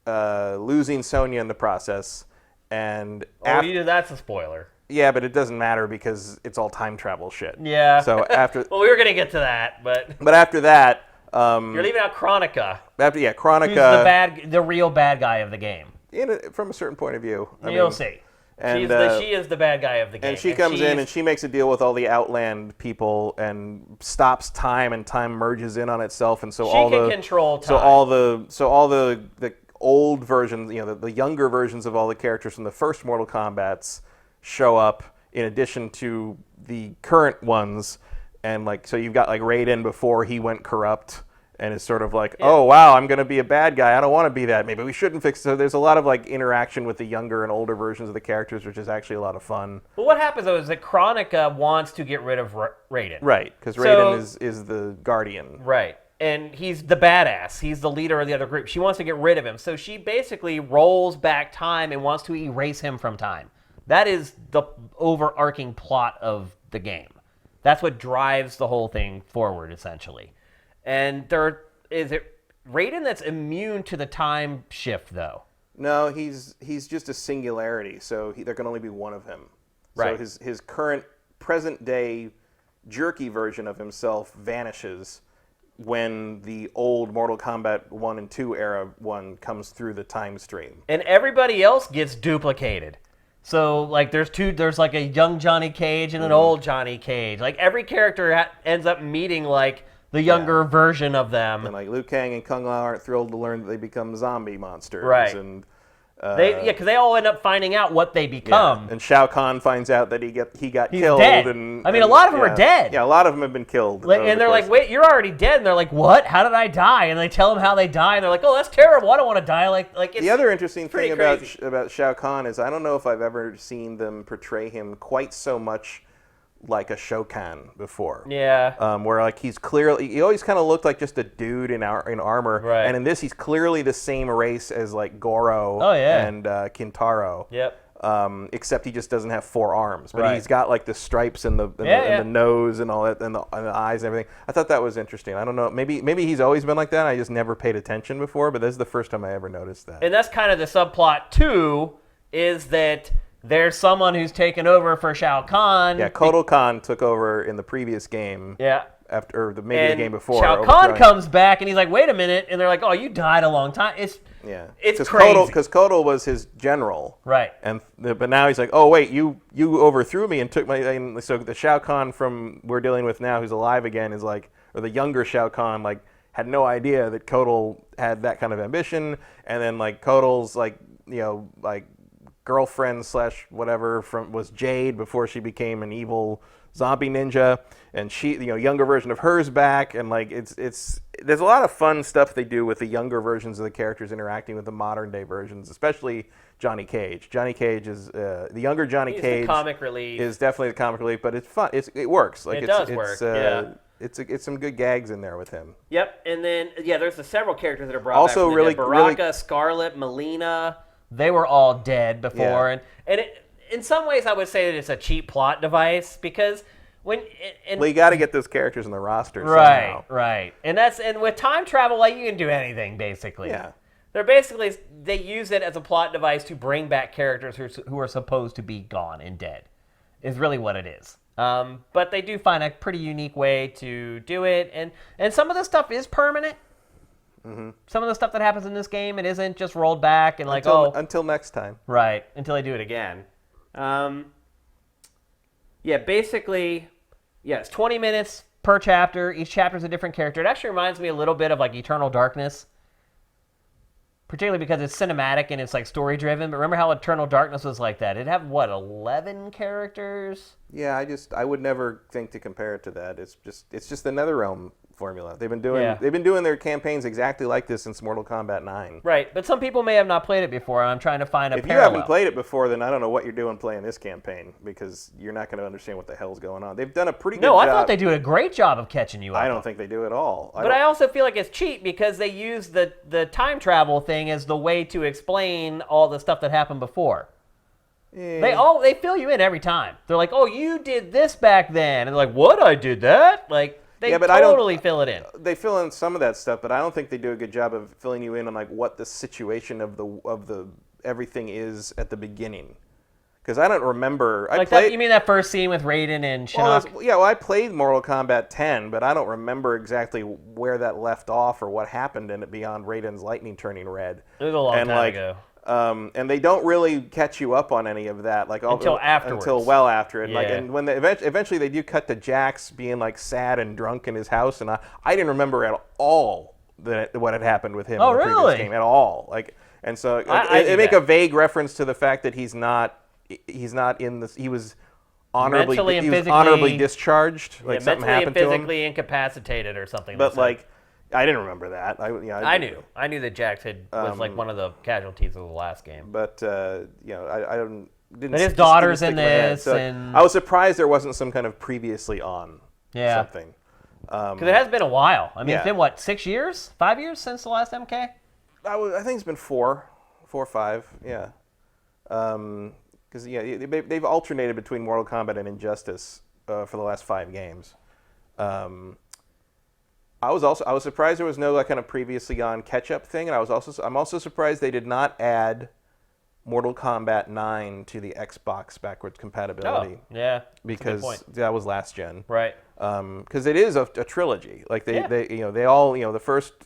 losing Sonya in the process. And that's a spoiler. Yeah, but it doesn't matter because it's all time travel shit. Yeah. So after well, we were gonna get to that, but after that. You're leaving out Chronica. Chronica. Who's the real bad guy of the game? From a certain point of view. You'll see. And she is the bad guy of the game. And she comes in and she makes a deal with all the Outland people and stops time, and time merges in on itself, and so she can control time. So all the old versions, the younger versions of all the characters from the first Mortal Kombats show up in addition to the current ones. And so you've got like Raiden before he went corrupt, and it's sort of like, oh wow, I'm gonna be a bad guy. I don't want to be that. Maybe we shouldn't fix it. So there's a lot of like interaction with the younger and older versions of the characters, which is actually a lot of fun. Well, what happens though is that Chronica wants to get rid of Raiden. Right, because Raiden is the guardian. Right, and he's the badass. He's the leader of the other group. She wants to get rid of him, so she basically rolls back time and wants to erase him from time. That is the overarching plot of the game. That's what drives the whole thing forward, essentially. And is it Raiden that's immune to the time shift, though? No, he's just a singularity, so there can only be one of him. Right. So his current present day jerky version of himself vanishes when the old Mortal Kombat 1 and 2 era one comes through the time stream. And everybody else gets duplicated. So, like, there's like a young Johnny Cage and an old Johnny Cage. Like, every character ends up meeting, like, the younger version of them. And, like, Liu Kang and Kung Lao aren't thrilled to learn that they become zombie monsters. Right. And because they all end up finding out what they become. Yeah. And Shao Kahn finds out that he got He's killed. dead. And I mean, a lot of them are dead. Yeah, a lot of them have been killed. And they're like, wait, you're already dead. And they're like, what? How did I die? And they tell them how they die. And they're like, oh, that's terrible. I don't want to die. Like it's the other interesting thing crazy. about Shao Kahn is I don't know if I've ever seen them portray him quite so much like a Shokan before. Yeah. Where like he always kind of looked like just a dude in armor. Right. And in this, he's clearly the same race as like Goro and Kintaro. Yep. Except he just doesn't have 4 arms, but Right. he's got like the stripes and the nose and all that, and the eyes and everything. I thought that was interesting. I don't know, maybe he's always been like that. I just never paid attention before, but this is the first time I ever noticed that. And that's kind of the subplot too, is that there's someone who's taken over for Shao Kahn. Yeah, Kotal Khan took over in the previous game. Yeah. After the game before. Shao Kahn comes back and he's like, wait a minute, and they're like, oh, you died a long time. It's crazy. Because Kotal was his general. Right. But now he's like, oh wait, you overthrew me and took my. And so the Shao Kahn from we're dealing with now, who's alive again, is like, or the younger Shao Kahn, like, had no idea that Kotal had that kind of ambition, and then like Kotal's like, like girlfriend / whatever was Jade before she became an evil zombie ninja, and she, younger version of her's back, and like it's there's a lot of fun stuff they do with the younger versions of the characters interacting with the modern day versions, especially Johnny Cage. Johnny Cage is the younger Johnny Cage. The comic relief is definitely the comic relief, but it's fun. It works. Like it does work. Yeah. It's some good gags in there with him. Yep, and then there's several characters that are brought also back. Really, Baraka, Scarlet, Melina. They were all dead before, and in some ways, I would say that it's a cheap plot device because well, you got to get those characters in the roster right, somehow. Right, and with time travel, like, you can do anything basically. Yeah, they use it as a plot device to bring back characters who are supposed to be gone and dead. Is really what it is. But they do find a pretty unique way to do it, and some of the stuff is permanent. Mm-hmm. Some of the stuff that happens in this game, it isn't just rolled back and until next time. Right, until they do it again. Basically, it's 20 minutes per chapter. Each chapter is a different character. It actually reminds me a little bit of like Eternal Darkness, particularly because it's cinematic and it's like story driven. But remember how Eternal Darkness was like that? It'd have 11 characters? Yeah, I would never think to compare it to that. It's just the NetherRealm formula. They've been doing their campaigns exactly like this since Mortal Kombat 9. Right, but some people may have not played it before, and I'm trying to find a parallel. If you haven't played it before, then I don't know what you're doing playing this campaign, because you're not going to understand what the hell's going on. They've done a pretty good job. No, I thought they do a great job of catching you up. I don't think they do at all. But I also feel like it's cheap because they use the time travel thing as the way to explain all the stuff that happened before. They fill you in every time. They're like, oh, you did this back then. And they're like, what? I did that? Like, they totally fill it in. They fill in some of that stuff, but I don't think they do a good job of filling you in on like what the situation of the everything is at the beginning. Because I don't remember. You mean that first scene with Raiden and Shinnok? Well, I played Mortal Kombat 10, but I don't remember exactly where that left off or what happened in it beyond Raiden's lightning turning red. It was a long time ago. And they don't really catch you up on any of that, like until afterwards. Until well after it. Yeah. Like, and when eventually they do cut to Jax being like sad and drunk in his house, and I didn't remember at all what had happened with him in the previous game at all. Like, and so they make a vague reference to the fact that he's not in this. He was honorably discharged. Like something happened to him. Mentally and physically incapacitated or something. But I didn't remember that. I knew that Jax was like one of the casualties of the last game. But I didn't. But his daughter's in this, and I was surprised there wasn't some kind of previously on something. Because it has been a while. I mean, it's been what, 6 years, 5 years since the last MK? I think it's been 4 or 5. Yeah. Because they've alternated between Mortal Kombat and Injustice for the last 5 games. I was surprised there was no kind of previously on catch-up thing, and I'm also surprised they did not add Mortal Kombat 9 to the Xbox backwards compatibility. Oh, yeah. Because that was last gen. Right. Because it is a trilogy. Like they all the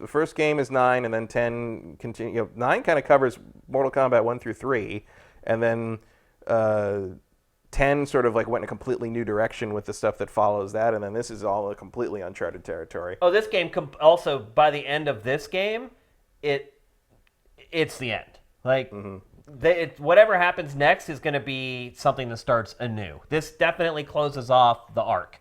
first game is 9, and then 10 continue. 9 kind of covers Mortal Kombat 1 through 3, and then 10 sort of like went in a completely new direction with the stuff that follows that, and then this is all a completely uncharted territory. Oh, this game also, by the end of this game, it's the end. Like, whatever happens next is going to be something that starts anew. This definitely closes off the arc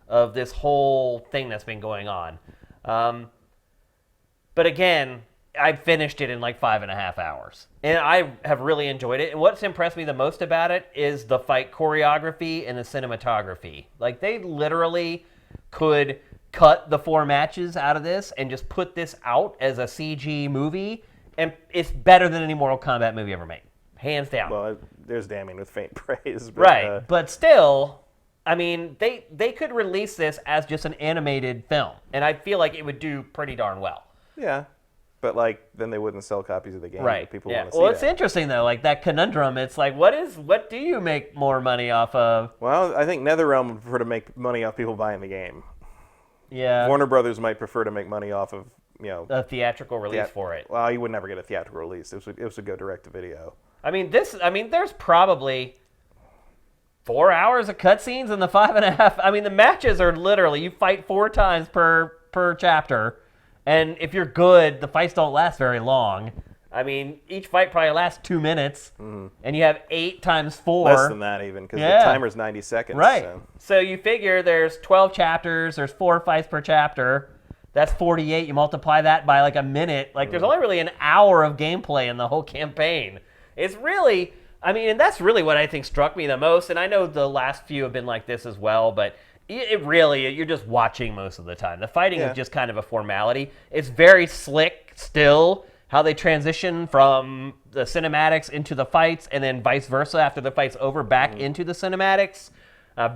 of this whole thing that's been going on. But again, I finished it in like 5.5 hours. And I have really enjoyed it. And what's impressed me the most about it is the fight choreography and the cinematography. Like, they literally could cut the 4 matches out of this and just put this out as a CG movie, and it's better than any Mortal Kombat movie ever made. Hands down. Well, there's damning with faint praise. But, right. But still, I mean, they could release this as just an animated film, and I feel like it would do pretty darn well. Yeah. But, like, then they wouldn't sell copies of the game. Right. People want to see Well, that. it's interesting, though, like that conundrum. It's like, what do you make more money off of? Well, I think NetherRealm would prefer to make money off people buying the game. Yeah. Warner Brothers might prefer to make money off of, a theatrical release for it. Well, you would never get a theatrical release. It would go direct to video. I mean, there's probably 4 hours of cutscenes in the 5.5. I mean, the matches are literally, you fight 4 times per chapter. And if you're good, the fights don't last very long. I mean, each fight probably lasts 2 minutes, and you have 8 times 4. Less than that even, because the timer's 90 seconds. Right. So you figure there's 12 chapters, there's 4 fights per chapter. That's 48. You multiply that by like a minute. Like, there's only really an hour of gameplay in the whole campaign. It's really, I mean, and that's really what I think struck me the most. And I know the last few have been like this as well, but it really, you're just watching most of the time. The fighting is just kind of a formality. It's very slick still, how they transition from the cinematics into the fights, and then vice versa after the fight's over, back into the cinematics.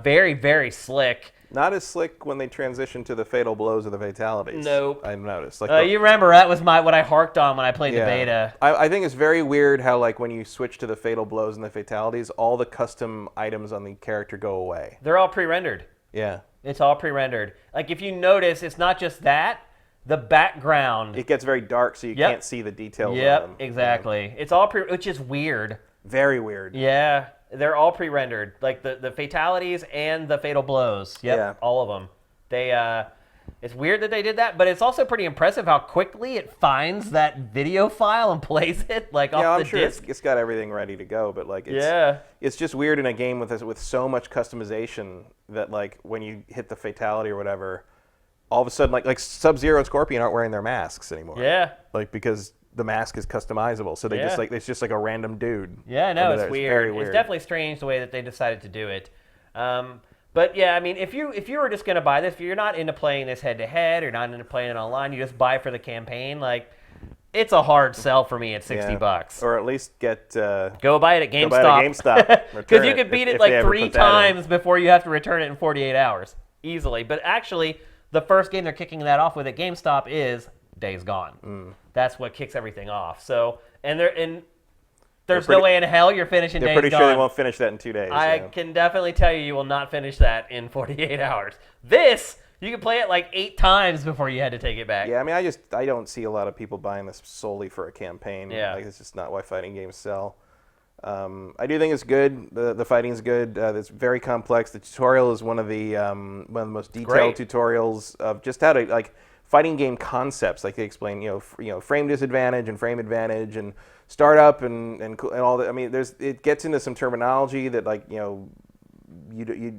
Very, very slick. Not as slick when they transition to the fatal blows or the fatalities. Nope. I noticed. Like you remember, that was what I harked on when I played the beta. I think it's very weird how, like, when you switch to the fatal blows and the fatalities, all the custom items on the character go away. They're all pre-rendered. Yeah. It's all pre-rendered. Like, if you notice, it's not just that. The background. It gets very dark, so you can't see the details Yep, of them. exactly. It's all which is weird. Very weird. Yeah, they're all pre-rendered. Like, the fatalities and the fatal blows. Yep, all of them. It's weird that they did that, but it's also pretty impressive how quickly it finds that video file and plays it, like, off the disc. It's got everything ready to go, but, like, it's just weird in a game with so much customization that, like, when you hit the fatality or whatever, all of a sudden, like Sub-Zero and Scorpion aren't wearing their masks anymore. Yeah. Like, because the mask is customizable, so they it's just like a random dude. Yeah, no, it's weird. Very weird. It's definitely strange the way that they decided to do it. But yeah, I mean, if you were just going to buy this, if you're not into playing this head-to-head or not into playing it online, you just buy for the campaign, like, it's a hard sell for me at $60. Or at least go buy it at GameStop. Go buy it at GameStop. Because you could beat it like 3 times before you have to return it in 48 hours. Easily. But actually, the first game they're kicking that off with at GameStop is Days Gone. That's what kicks everything off. So, there's no way in hell you're finishing Days Gone. They're pretty sure they won't finish that in 2 days. I can definitely tell you will not finish that in 48 hours. This, you can play it like 8 times before you had to take it back. Yeah, I mean, I don't see a lot of people buying this solely for a campaign. Yeah. Like, it's just not why fighting games sell. I do think it's good. The fighting's good. It's very complex. The tutorial is one of the most detailed tutorials of just how to, like, fighting game concepts. Like, they explain, frame disadvantage and frame advantage and startup and all that. I mean, it gets into some terminology that, like, you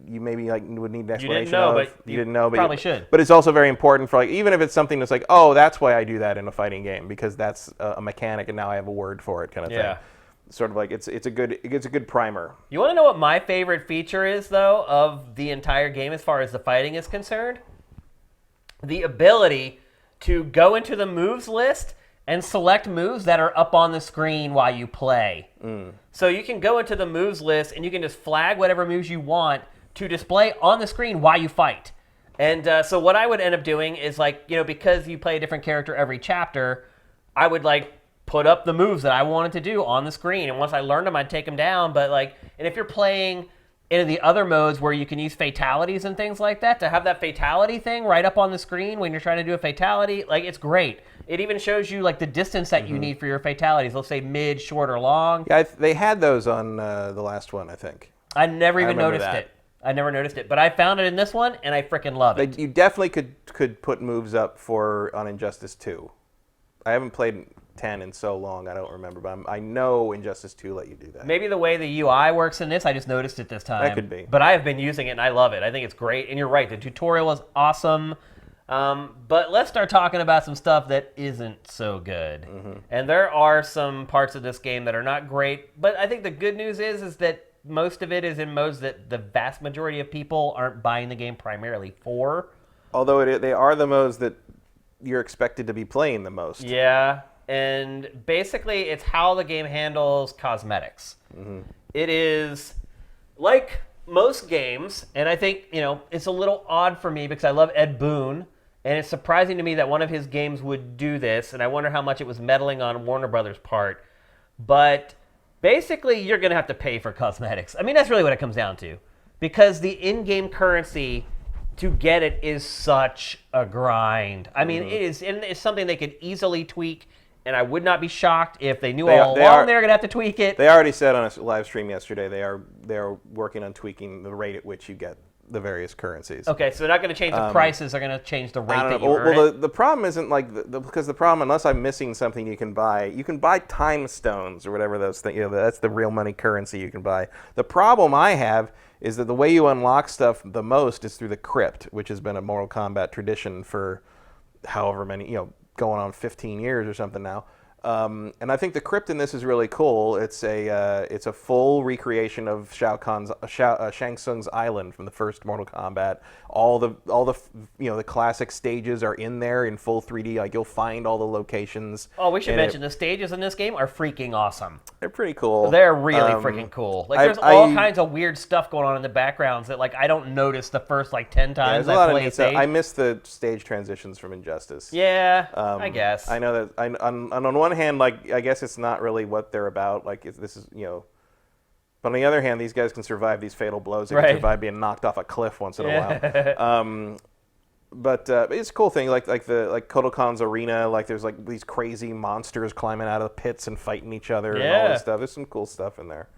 maybe, like, would need an explanation of. You didn't know, but probably should. But it's also very important for, like, even if it's something that's like, oh, that's why I do that in a fighting game, because that's a mechanic and now I have a word for it, kind of thing. Sort of like it's a good primer. You want to know what my favorite feature is, though, of the entire game as far as the fighting is concerned? The ability to go into the moves list and select moves that are up on the screen while you play. So you can go into the moves list and you can just flag whatever moves you want to display on the screen while you fight. And so what I would end up doing is because you play a different character every chapter, I would put up the moves that I wanted to do on the screen. And once I learned them, I'd take them down. But and if you're playing in the other modes where you can use fatalities and things like that, to have that fatality thing right up on the screen when you're trying to do a fatality, it's great. It even shows you the distance that you need for your fatalities. They'll say mid, short, or long. Yeah, they had those on the last one, I think. I never even noticed it. I never noticed it, but I found it in this one, and I freaking love it. You definitely could put moves up on Injustice 2. I haven't played 10 in so long, I don't remember, but I know Injustice 2 let you do that. Maybe the way the UI works in this, I just noticed it this time. That could be. But I have been using it, and I love it. I think it's great, and you're right, the tutorial is awesome. But let's start talking about some stuff that isn't so good. And there are some parts of this game that are not great, but I think the good news is that most of it is in modes that the vast majority of people aren't buying the game primarily for. Although they are the modes that you're expected to be playing the most. Yeah, and basically it's how the game handles cosmetics. It is like most games, and I think, it's a little odd for me because I love Ed Boon, and it's surprising to me that one of his games would do this, and I wonder how much it was meddling on Warner Brothers' part. But basically, you're going to have to pay for cosmetics. I mean, that's really what it comes down to. Because the in-game currency to get it is such a grind. I mean, it's something they could easily tweak, and I would not be shocked if they knew all along they were going to have to tweak it. They already said on a live stream yesterday they are working on tweaking the rate at which you get the various currencies. Okay, so they're not going to change the prices. They're going to change the rate that you earn. Well, the problem isn't because the problem, unless I'm missing something, you can buy time stones or whatever those things. That's the real money currency you can buy. The problem I have is that the way you unlock stuff the most is through the crypt, which has been a Mortal Kombat tradition for however many, going on 15 years or something now. And I think the crypt in this is really cool. It's a full recreation of Shang Tsung's island from the first Mortal Kombat. All the the classic stages are in there in full 3D. You'll find all the locations. Oh, we should mention the stages in this game are freaking awesome. They're pretty cool. They're really freaking cool. There's all kinds of weird stuff going on in the backgrounds that I don't notice the first 10 times I play a stage. I miss the stage transitions from Injustice. Yeah, I guess. I know that. On one hand, I guess it's not really what they're about. This is, but on the other hand, these guys can survive these fatal blows. They can survive being knocked off a cliff once in a while. But it's a cool thing, like Kodokan's arena. There's these crazy monsters climbing out of the pits and fighting each other and all this stuff. There's some cool stuff in there.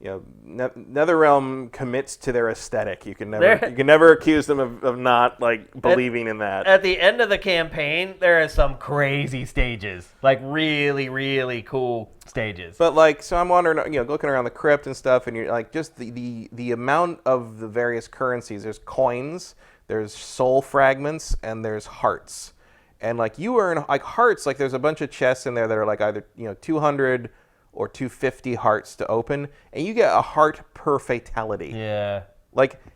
NetherRealm commits to their aesthetic. You can never accuse them of not believing in that. At the end of the campaign, there are some crazy stages, really, really cool stages. But so I'm wondering, looking around the crypt and stuff, and you're just the amount of the various currencies. There's coins, there's soul fragments, and there's hearts. And you earn hearts. There's a bunch of chests in there that are either 200 or 250 hearts to open, and you get a heart per fatality. Yeah.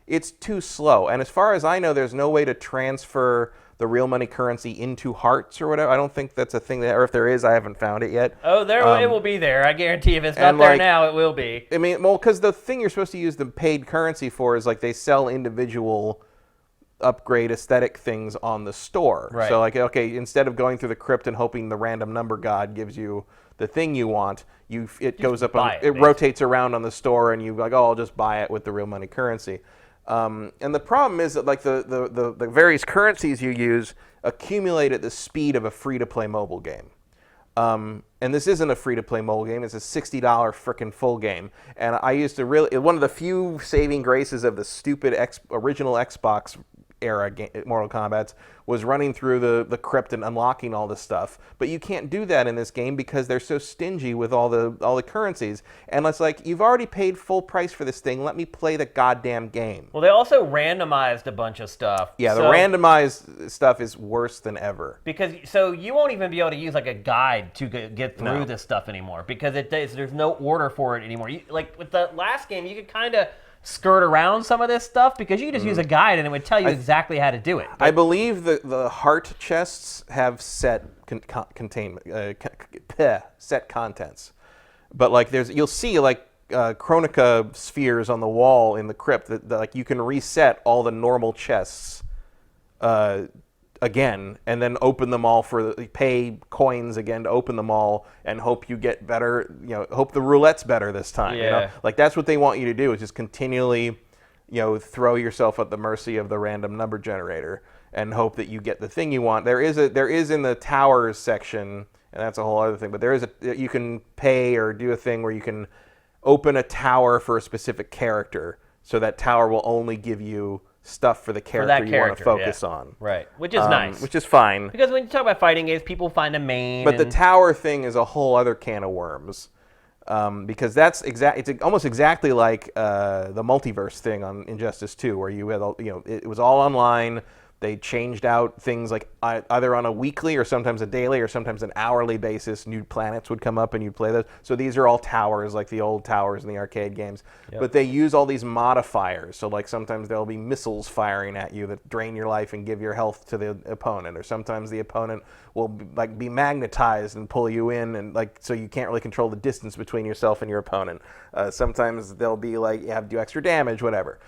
It's too slow. And as far as I know, there's no way to transfer the real money currency into hearts or whatever. I don't think that's a thing or if there is, I haven't found it yet. Oh, it will be there. I guarantee if it's not there now, it will be. I mean, because the thing you're supposed to use the paid currency for is they sell individual upgrade aesthetic things on the store. Right. So okay, instead of going through the crypt and hoping the random number god gives you the thing you want, it goes up, it rotates around on the store, and you I'll just buy it with the real money currency. And the problem is that the various currencies you use accumulate at the speed of a free-to-play mobile game. And this isn't a free-to-play mobile game. It's a $60 frickin' full game. And I used to one of the few saving graces of the stupid original Xbox era Mortal Kombat's was running through the crypt and unlocking all this stuff. But you can't do that in this game because they're so stingy with all the currencies. And it's you've already paid full price for this thing. Let me play the goddamn game. Well, they also randomized a bunch of stuff. Yeah, the randomized stuff is worse than ever. So you won't even be able to use a guide to get through this stuff anymore because there's no order for it anymore. With the last game, you could kind of skirt around some of this stuff because you could just use a guide and it would tell you exactly how to do it. I believe the heart chests have set set contents, but like you'll see like Chronica spheres on the wall in the crypt that like you can reset all the normal chests again, and then open them all pay coins again to open them all, and hope you get better. Hope the roulette's better this time. Yeah. Like that's what they want you to do, is just continually, throw yourself at the mercy of the random number generator and hope that you get the thing you want. There is in the towers section, and that's a whole other thing. But you can pay or do a thing where you can open a tower for a specific character, so that tower will only give you stuff for the character you want to focus on. Right, which is nice. Which is fine. Because when you talk about fighting games, people find a main. But the tower thing is a whole other can of worms. Because it's almost exactly like the multiverse thing on Injustice 2, where you had it was all online. They changed out things like either on a weekly or sometimes a daily or sometimes an hourly basis. New planets would come up and you'd play those. So these are all towers, like the old towers in the arcade games. Yep. But they use all these modifiers. So like sometimes there'll be missiles firing at you that drain your life and give your health to the opponent. Or sometimes the opponent will be magnetized and pull you in, and so you can't really control the distance between yourself and your opponent. Sometimes they'll be like you have to do extra damage, whatever.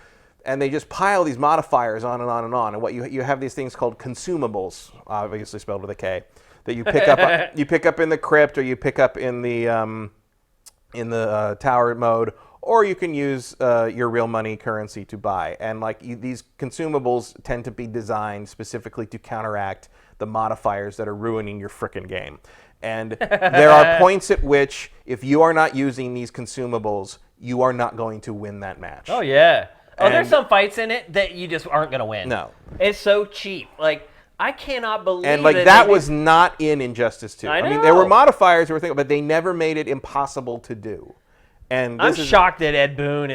And they just pile these modifiers on and on and on. And what you have these things called consumables, obviously spelled with a K, that you pick up. You pick up in the crypt, or you pick up in the tower mode, or you can use your real money currency to buy. And these consumables tend to be designed specifically to counteract the modifiers that are ruining your frickin' game. And there are points at which, if you are not using these consumables, you are not going to win that match. Oh yeah. There's some fights in it that you just aren't going to win. No. It's so cheap. I cannot believe and that was not in Injustice 2. I know. I mean, there were modifiers, but they never made it impossible to do. And I'm shocked that Ed Boon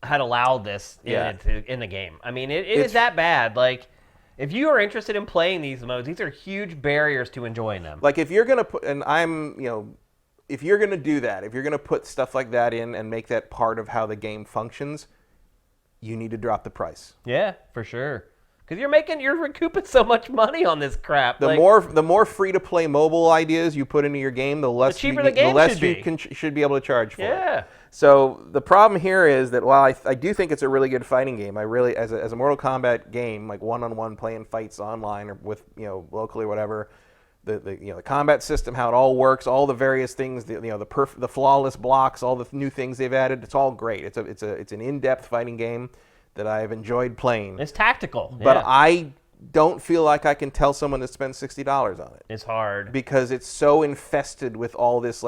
had allowed this in the game. I mean, it is that bad. If you are interested in playing these modes, these are huge barriers to enjoying them. If you're going to put, if you're going to do that, if you're going to put stuff like that in and make that part of how the game functions, you need to drop the price. Yeah, for sure. Because you're recouping so much money on this crap. The more free to play mobile ideas you put into your game, the less cheaper the game should be able to charge for. Yeah. It. So the problem here is that while I do think it's a really good fighting game, I really as a Mortal Kombat game, like one-on-one playing fights online or with locally or whatever. The combat system, how it all works, all the various things, the flawless blocks, all the new things they've added, it's all great. It's an in-depth fighting game that I've enjoyed playing. It's tactical, but I don't feel like I can tell someone to spend $60 on it. It's hard because it's so infested with all this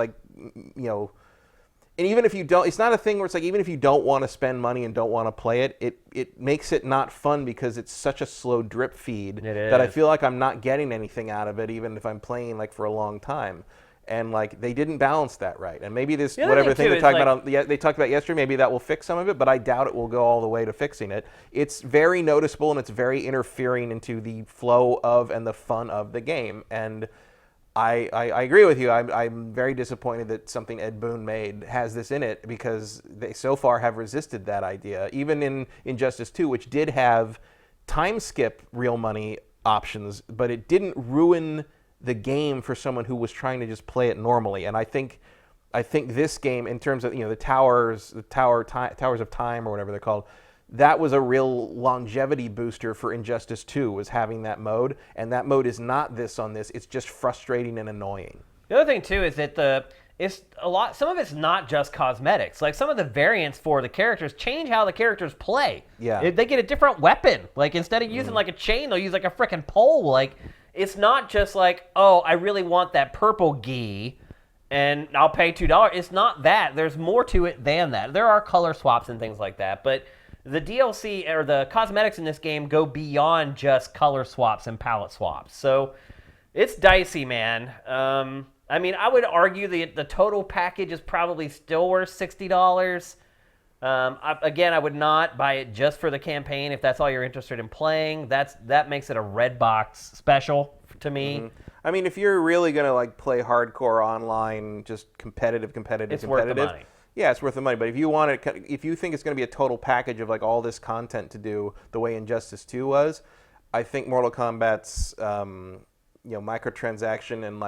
and even if you don't, it's not a thing where it's even if you don't want to spend money and don't want to play it, it makes it not fun because it's such a slow drip feed that I feel like I'm not getting anything out of it, even if I'm playing for a long time. And they didn't balance that right. And maybe this whatever thing they talked about yesterday, maybe that will fix some of it, but I doubt it will go all the way to fixing it. It's very noticeable and it's very interfering into the flow of and the fun of the game. And I agree with you. I'm very disappointed that something Ed Boon made has this in it, because they so far have resisted that idea. Even in Injustice 2, which did have time skip real money options, but it didn't ruin the game for someone who was trying to just play it normally. And I think this game, in terms of the towers of time or whatever they're called, that was a real longevity booster for Injustice 2, was having that mode. And that mode is not this on this. It's just frustrating and annoying. The other thing, too, is that some of it's not just cosmetics. Some of the variants for the characters change how the characters play. Yeah. They get a different weapon. Instead of using a chain, they'll use a freaking pole. It's not just I really want that purple gi and I'll pay $2. It's not that. There's more to it than that. There are color swaps and things like that, but the DLC or the cosmetics in this game go beyond just color swaps and palette swaps. So it's dicey, man. I would argue the total package is probably still worth $60. I would not buy it just for the campaign if that's all you're interested in playing. That makes it a red box special to me. Mm-hmm. If you're really gonna play hardcore online, just competitive, it's worth the money. yeah, it's worth the money. But if you want it, if you think it's going to be a total package of like all this content to do the way Injustice 2 was, I think Mortal Kombat's microtransaction and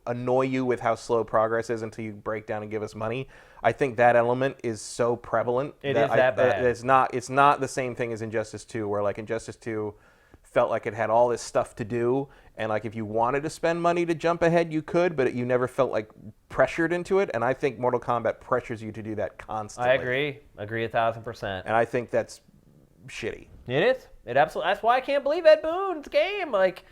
annoy you with how slow progress is until you break down and give us money. I think that element is so prevalent that bad. It's not the same thing as Injustice 2, where like Injustice 2 felt like it had all this stuff to do, and like if you wanted to spend money to jump ahead, you could, but you never felt like pressured into it. And I think Mortal Kombat pressures you to do that constantly. I agree 1,000%. And I think that's shitty. It is. It absolutely. That's why I can't believe Ed Boon's game. Like,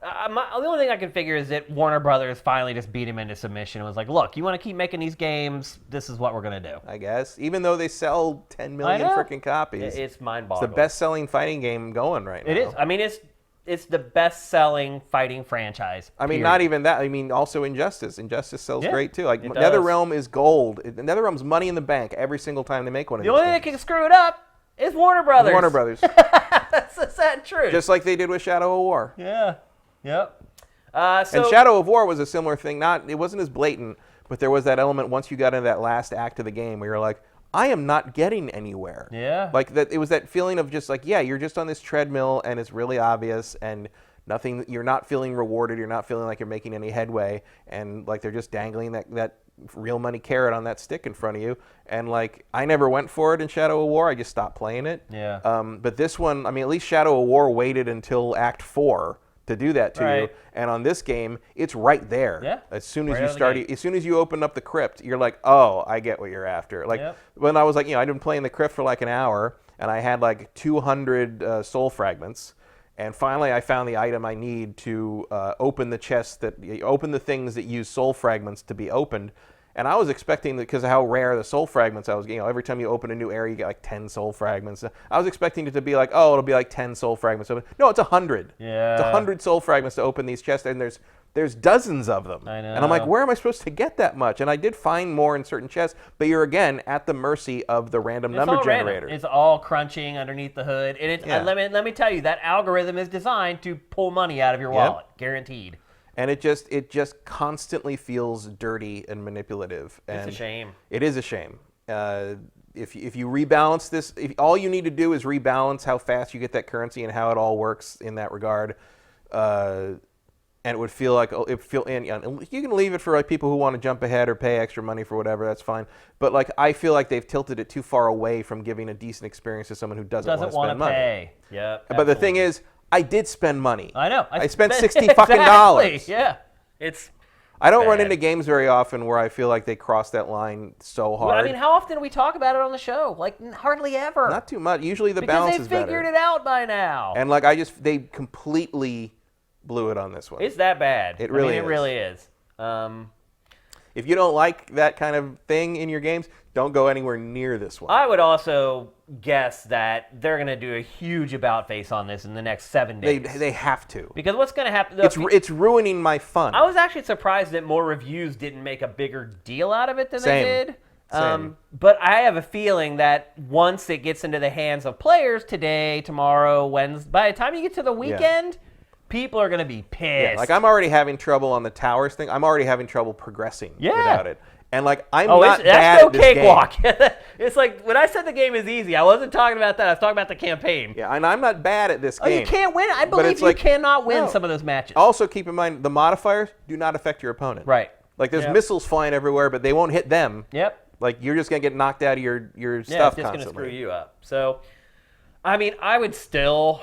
the only thing I can figure is that Warner Brothers finally just beat him into submission and was like, "Look, you want to keep making these games? This is what we're gonna do." I guess, even though they sell 10 million freaking copies, it's mind-boggling. It's the best-selling fighting game going right now. It is. I mean, it's the best-selling fighting franchise. I mean, period. not even that. I mean, also Injustice. Injustice sells great too. Like it NetherRealm is gold. NetherRealm's money in the bank every single time they make one of these. The only thing that can screw it up is Warner Brothers. Warner Brothers. That's the sad truth. Just like they did with Shadow of War. Yeah. Yep. And Shadow of War was a similar thing. It wasn't as blatant, but there was that element once you got into that last act of the game where you're like, I am not getting anywhere. Yeah. Like that, it was that feeling of just like, yeah, you're just on this treadmill and it's really obvious and nothing. You're not feeling rewarded. You're not feeling like you're making any headway, and like they're just dangling that real money carrot on that stick in front of you. And like I never went for it in Shadow of War. I just stopped playing it. Yeah. But this one, I mean, at least Shadow of War waited until Act 4 to do that to you, and on this game, it's right there. Yeah. As soon as you open up the crypt, you're like, oh, I get what you're after. Like when I was like, I'd been playing the crypt for like an hour, and I had like 200 soul fragments, and finally I found the item I need to open the chest open the things that use soul fragments to be opened. And I was expecting that because of how rare the soul fragments I was, every time you open a new area, you get like 10 soul fragments. I was expecting it to be like, oh, it'll be like 10 soul fragments. No, it's 100. Yeah. It's 100 soul fragments to open these chests, and there's dozens of them. I know. And I'm like, where am I supposed to get that much? And I did find more in certain chests, but you're again at the mercy of the random number generator. It's all crunching underneath the hood, and let me tell you, that algorithm is designed to pull money out of your wallet, guaranteed. And it just constantly feels dirty and manipulative. And it's a shame. It is a shame. If you rebalance this, all you need to do is rebalance how fast you get that currency and how it all works in that regard, and it would feel like and you can leave it for like people who want to jump ahead or pay extra money for whatever. That's fine. But like I feel like they've tilted it too far away from giving a decent experience to someone who doesn't want to spend money. Pay. Yeah. But the thing is, I did spend money. I know. I spent $60 fucking dollars. Yeah. I don't run into games very often where I feel like they cross that line so hard. Well, I mean, how often do we talk about it on the show? Like, hardly ever. Not too much. Usually the balance is better. Because they figured it out by now. And like they completely blew it on this one. It's that bad. It really is. If you don't like that kind of thing in your games, don't go anywhere near this one. I would also guess that they're going to do a huge about face on this in the next 7 days. They have to. Because what's going to happen... It's ruining my fun. I was actually surprised that more reviews didn't make a bigger deal out of it than they did. Same. But I have a feeling that once it gets into the hands of players today, tomorrow, Wednesday, by the time you get to the weekend... People are going to be pissed. Yeah, like I'm already having trouble on the towers thing. I'm already having trouble progressing without it. And like I'm not bad at this game. That's no cakewalk. It's like when I said the game is easy, I wasn't talking about that. I was talking about the campaign. Yeah, and I'm not bad at this game. Oh, you can't win. I believe you cannot win some of those matches. Also, keep in mind the modifiers do not affect your opponent. Right. Like there's missiles flying everywhere, but they won't hit them. Yep. Like you're just gonna get knocked out of your stuff constantly. Yeah, it's just gonna screw you up. So, I mean, I would still.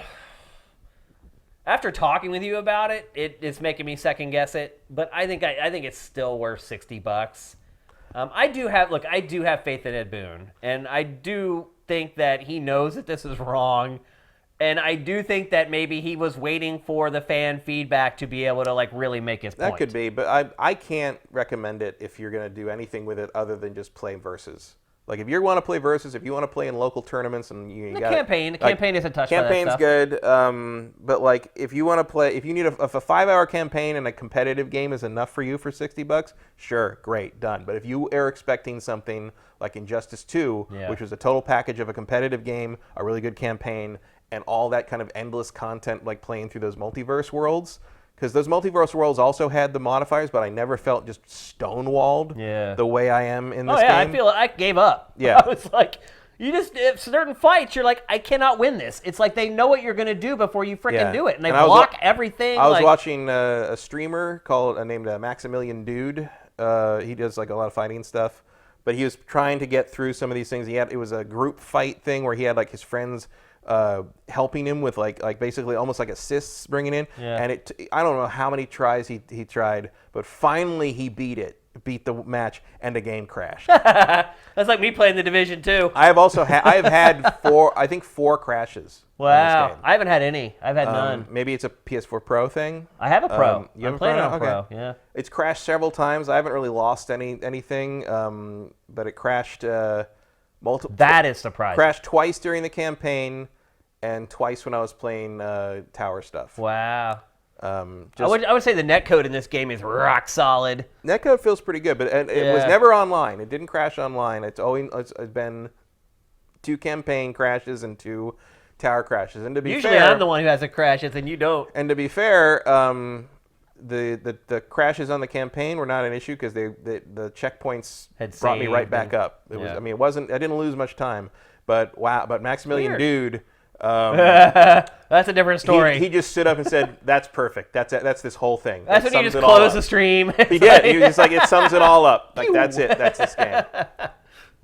After talking with you about it, it's making me second guess it. But I think it's still worth $60. I do have faith in Ed Boon, and I do think that he knows that this is wrong, and I do think that maybe he was waiting for the fan feedback to be able to like really make his point. That could be, but I can't recommend it if you're gonna do anything with it other than just play versus. Like if you want to play versus, if you want to play in local tournaments, and the campaign isn't touched by that campaign's stuff. good, but like if you want to play, if you need if a 5-hour campaign and a competitive game is enough for you for $60, sure, great, done. But if you are expecting something like Injustice 2, which was a total package of a competitive game, a really good campaign, and all that kind of endless content, like playing through those multiverse worlds, because those Multiverse Worlds also had the modifiers, but I never felt just stonewalled the way I am in this game. I gave up. Yeah. I was like, if certain fights, you're like, I cannot win this. It's like they know what you're going to do before you freaking do it, and they block everything. I was watching a streamer named Maximilian Dude. He does like a lot of fighting stuff, but he was trying to get through some of these things. It was a group fight thing where he had like his friends helping him with like basically almost like assists bringing in. Yeah. And I don't know how many tries he tried, but finally he beat the match, and the game crashed. That's like me playing the Division 2. I have had four crashes. Wow. In this game. I haven't had any. I've had none. Maybe it's a PS4 Pro thing. I have a Pro. You have I'm playing on okay. Pro. Yeah. It's crashed several times. I haven't really lost anything, but it crashed multiple. That is surprising. Crashed twice during the campaign, and twice when I was playing tower stuff. Wow. I would say the netcode in this game is rock solid. Netcode feels pretty good, but it was never online. It didn't crash online. It's been 2 campaign crashes and 2 tower crashes. And to be usually fair, I'm the one who has the crashes, and you don't. And to be fair, the crashes on the campaign were not an issue because the checkpoints brought me right back up. It was. I mean, it wasn't. I didn't lose much time. But wow. But Maximilian Dude. That's a different story. He just stood up and said, "That's perfect. That's this whole thing." That's when you just close the stream. He did. He was just like, "It sums it all up. Like that's it. That's this game."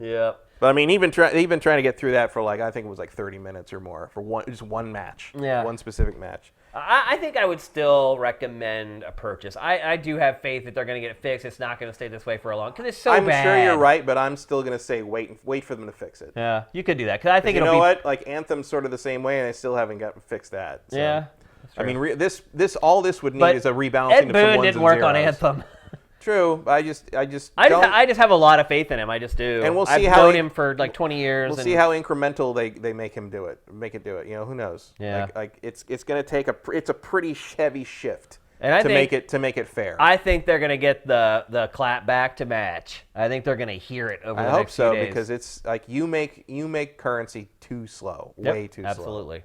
Yeah. But I mean, he'd been trying to get through that for I think it was 30 minutes or more for one match. Yeah. One specific match. I think I would still recommend a purchase. I do have faith that they're going to get it fixed. It's not going to stay this way for a long because it's so bad. I'm sure you're right, but I'm still going to say wait for them to fix it. Yeah, you could do that because I think it'll be. You know what? Like Anthem's sort of the same way, and they still haven't gotten fixed that. So. Yeah. I mean, all this would need is a rebalancing Ed of some Boon ones didn't work zeros. on Anthem. True. I just have a lot of faith in him. I just do. And we'll see I've known him for 20 years. We'll see how incremental they make him do it. Make it do it. Who knows? Yeah. Like it's going to take it's a pretty heavy shift to make it fair. I think they're going to get the clap back to match. I think they're going to hear it over the next few days. I hope so because it's like you make currency too slow, way too slow. Absolutely.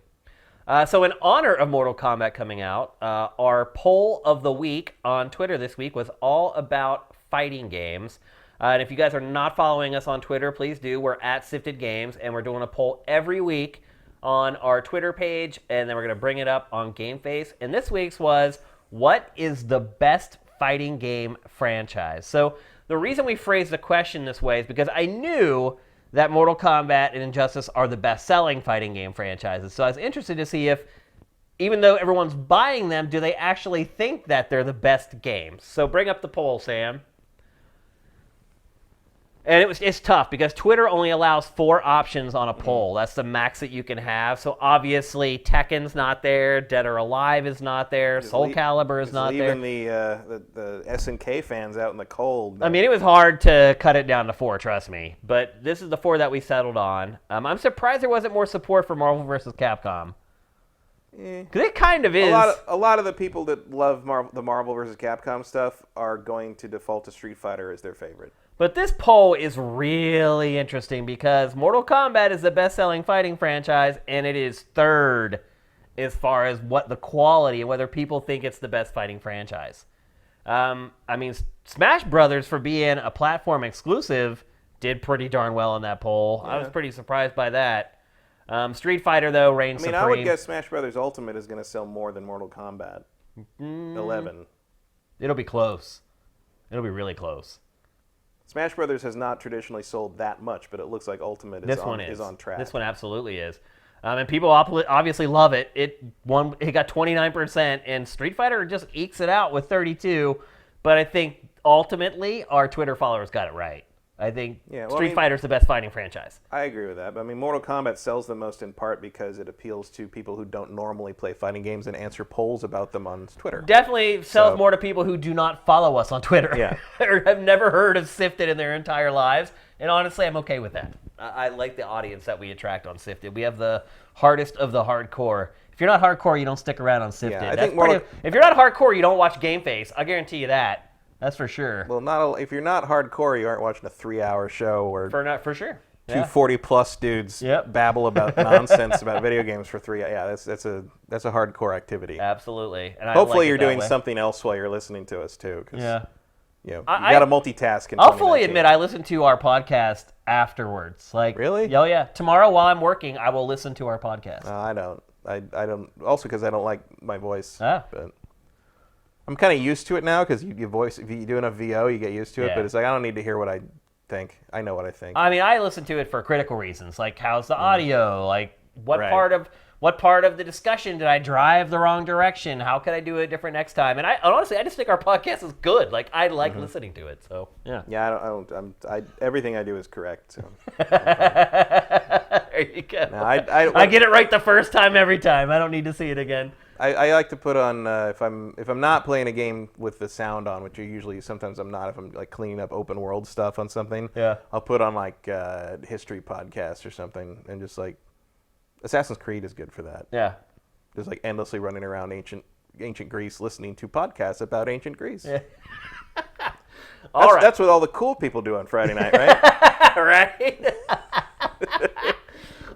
So in honor of Mortal Kombat coming out, our poll of the week on Twitter this week was all about fighting games. And if you guys are not following us on Twitter, please do. We're at Sifted Games, and we're doing a poll every week on our Twitter page, and then we're going to bring it up on GameFace. And this week's was, what is the best fighting game franchise? So the reason we phrased the question this way is because I knew that Mortal Kombat and Injustice are the best-selling fighting game franchises. So I was interested to see if, even though everyone's buying them, do they actually think that they're the best games? So bring up the poll, Sam. And it's tough because Twitter only allows 4 options on a poll. That's the max that you can have. So obviously Tekken's not there, Dead or Alive is not there, Soul Calibur is not there. Even the SNK fans out in the cold. I mean, it was hard to cut it down to 4, trust me. But this is the 4 that we settled on. I'm surprised there wasn't more support for Marvel vs. Capcom. Because it kind of is. A lot of the people that love the Marvel vs. Capcom stuff are going to default to Street Fighter as their favorite. But this poll is really interesting because Mortal Kombat is the best-selling fighting franchise, and it is 3rd as far as what the quality and whether people think it's the best fighting franchise. I mean, Smash Brothers, for being a platform exclusive, did pretty darn well in that poll. Yeah. I was pretty surprised by that. Street Fighter, though, reigns supreme. I would guess Smash Brothers Ultimate is going to sell more than Mortal Kombat 11. It'll be close. It'll be really close. Smash Brothers has not traditionally sold that much, but it looks like Ultimate is on track. This one absolutely is. And people obviously love it. It got 29%, and Street Fighter just ekes it out with 32%. But I think ultimately our Twitter followers got it right. I think Street Fighter is the best fighting franchise. I agree with that. But I mean, Mortal Kombat sells the most in part because it appeals to people who don't normally play fighting games and answer polls about them on Twitter. Definitely sells more to people who do not follow us on Twitter or have never heard of Sifted in their entire lives. And honestly, I'm okay with that. I like the audience that we attract on Sifted. We have the hardest of the hardcore. If you're not hardcore, you don't stick around on Sifted. Yeah, if you're not hardcore, you don't watch GameFace. I'll guarantee you that. That's for sure. Well, if you're not hardcore, you aren't watching a 3-hour show. For sure. Two Yeah. 40-plus dudes babble about nonsense about video games for 3 hours. Yeah, that's a hardcore activity. Absolutely. And Hopefully I like you're it that doing way. something else while you're listening to us, too. Yeah. You got to multitask in I'll fully 2019. admit I listen to our podcast afterwards. Like, Really? Oh, yeah. Tomorrow while I'm working, I will listen to our podcast. I don't. I don't. Also because I don't like my voice. Ah. But I'm kind of used to it now because if you do enough VO, you get used to it. Yeah. But it's like I don't need to hear what I think. I know what I think. I mean, I listen to it for critical reasons, like how's the audio, like what Right. part of the discussion did I drive the wrong direction? How could I do it different next time? And honestly, I just think our podcast is good. Like I like listening to it. So yeah. Yeah, everything I do is correct. So. There you go. No, I get it right the first time every time. I don't need to see it again. I like to put on if I'm not playing a game with the sound on, which sometimes I'm not if I'm like cleaning up open world stuff on something. Yeah. I'll put on like history podcast or something and just like Assassin's Creed is good for that. Yeah. Just like endlessly running around ancient Greece listening to podcasts about ancient Greece. Yeah. That's what all the cool people do on Friday night, right? Right?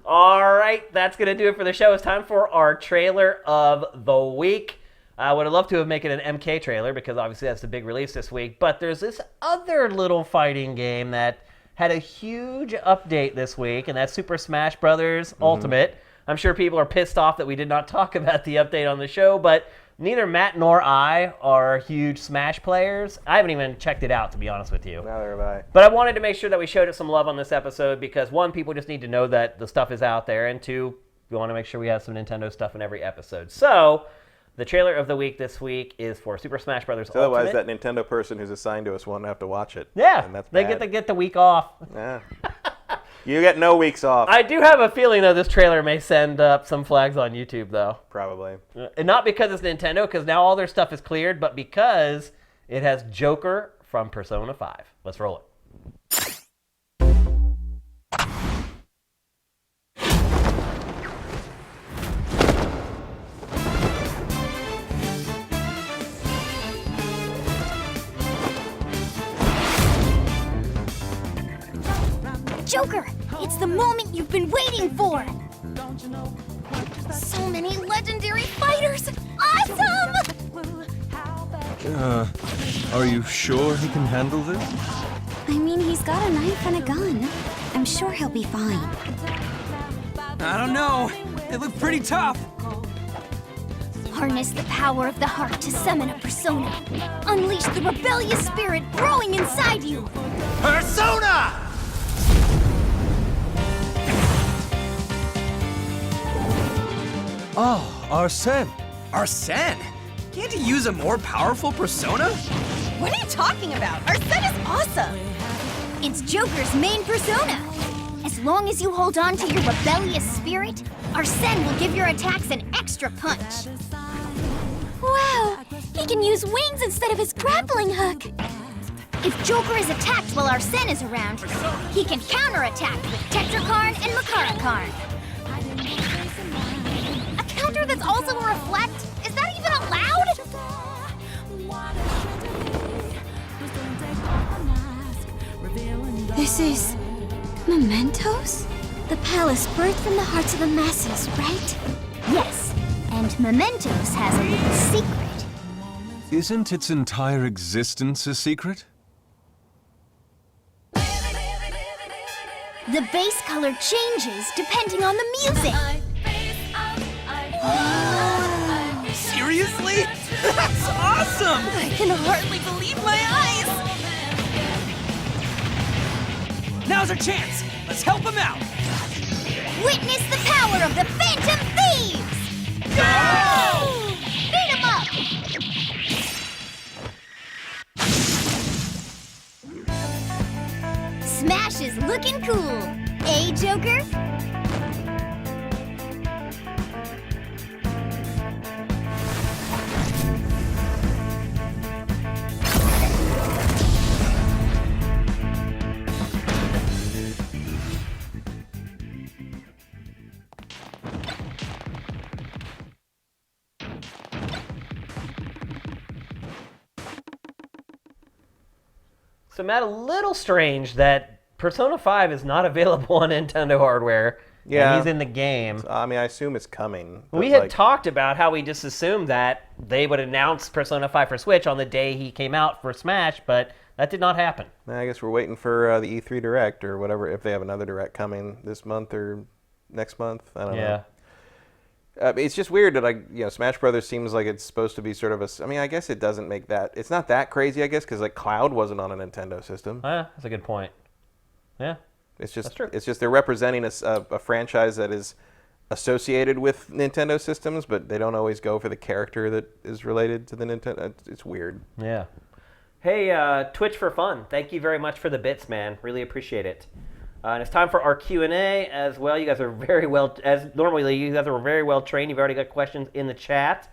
All right, that's going to do it for the show. It's time for our trailer of the week. I would have loved to have made it an MK trailer because obviously that's the big release this week. But there's this other little fighting game that had a huge update this week, and that's Super Smash Bros. Ultimate. I'm sure people are pissed off that we did not talk about the update on the show, but neither Matt nor I are huge Smash players. I haven't even checked it out, to be honest with you. Neither have I. But I wanted to make sure that we showed it some love on this episode because, one, people just need to know that the stuff is out there, and two, we want to make sure we have some Nintendo stuff in every episode. So, the trailer of the week this week is for Super Smash Bros. So otherwise, Ultimate. that Nintendo person who's assigned to us won't have to watch it. Yeah, and that's they bad. get the week off. Yeah. You get no weeks off. I do have a feeling, though, this trailer may send up some flags on YouTube, though. Probably. And not because it's Nintendo, because now all their stuff is cleared, but because it has Joker from Persona 5. Let's roll it. Joker, it's the moment you've been waiting for! So many legendary fighters! Awesome! Are you sure he can handle this? I mean, he's got a knife and a gun. I'm sure he'll be fine. I don't know. They look pretty tough. Harness the power of the heart to summon a persona. Unleash the rebellious spirit growing inside you! Persona! Oh, Arsene. Arsene? Can't he use a more powerful persona? What are you talking about? Arsene is awesome! It's Joker's main persona. As long as you hold on to your rebellious spirit, Arsene will give your attacks an extra punch. Wow, he can use wings instead of his grappling hook. If Joker is attacked while Arsene is around, he can counterattack with Tetrakarn and Makarakarn. A counter that's also a reflect? Is that even allowed? This is mementos? The palace birthed from the hearts of the masses, right? Yes, and mementos has a little secret. Isn't its entire existence a secret? The base color changes depending on the music. Seriously? That's awesome! I can hardly believe my eyes! Now's our chance. Let's help him out. Witness the power of the Phantom Thieves! Go! Beat 'em up! Smash is looking cool, eh, Joker? So, Matt, a little strange that Persona 5 is not available on Nintendo hardware. Yeah. And he's in the game. I mean, I assume it's coming. but, We had like, talked about how we just assumed that they would announce Persona 5 for Switch on the day he came out for Smash, but that did not happen. I guess we're waiting for the E3 Direct or whatever, if they have another Direct coming this month or next month. I don't know. It's just weird that Smash Brothers seems like it's supposed to be sort of a. I mean, I guess it doesn't make that. It's not that crazy, I guess, because like Cloud wasn't on a Nintendo system. That's a good point. Yeah. It's just That's true. It's just they're representing a franchise that is associated with Nintendo systems, but they don't always go for the character that is related to the Nintendo. It's weird. Yeah. Hey, Twitch for fun. Thank you very much for the bits, man. Really appreciate it. And it's time for our Q&A as well. You guys are very well, as normally, you guys are very well trained. You've already got questions in the chat.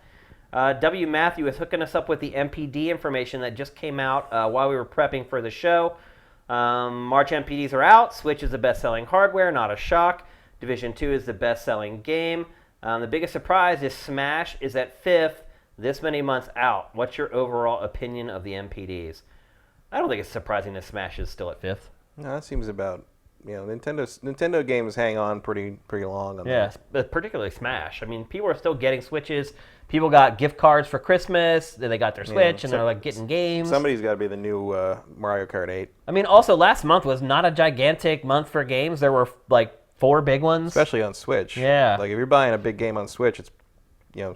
W. Matthew is hooking us up with the MPD information that just came out while we were prepping for the show. March MPDs are out. Switch is the best-selling hardware, not a shock. Division 2 is the best-selling game. The biggest surprise is Smash is at 5th this many months out. What's your overall opinion of the MPDs? I don't think it's surprising that Smash is still at 5th. No, that seems about. Nintendo games hang on pretty long. But particularly Smash. I mean, people are still getting Switches. People got gift cards for Christmas. Then they got their Switch, and they're like getting games. Somebody's got to be the new Mario Kart 8. I mean, also last month was not a gigantic month for games. There were like 4 big ones, especially on Switch. Yeah. Like if you're buying a big game on Switch, it's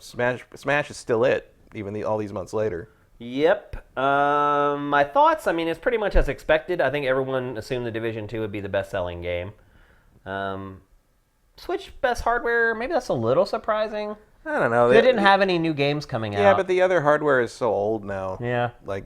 Smash is still it, even all these months later. Yep. My thoughts, I mean, it's pretty much as expected. I think everyone assumed the Division 2 would be the best-selling game. Switch best hardware, maybe that's a little surprising. I don't know. They didn't have any new games coming out. Yeah, but the other hardware is so old now. Yeah. Like,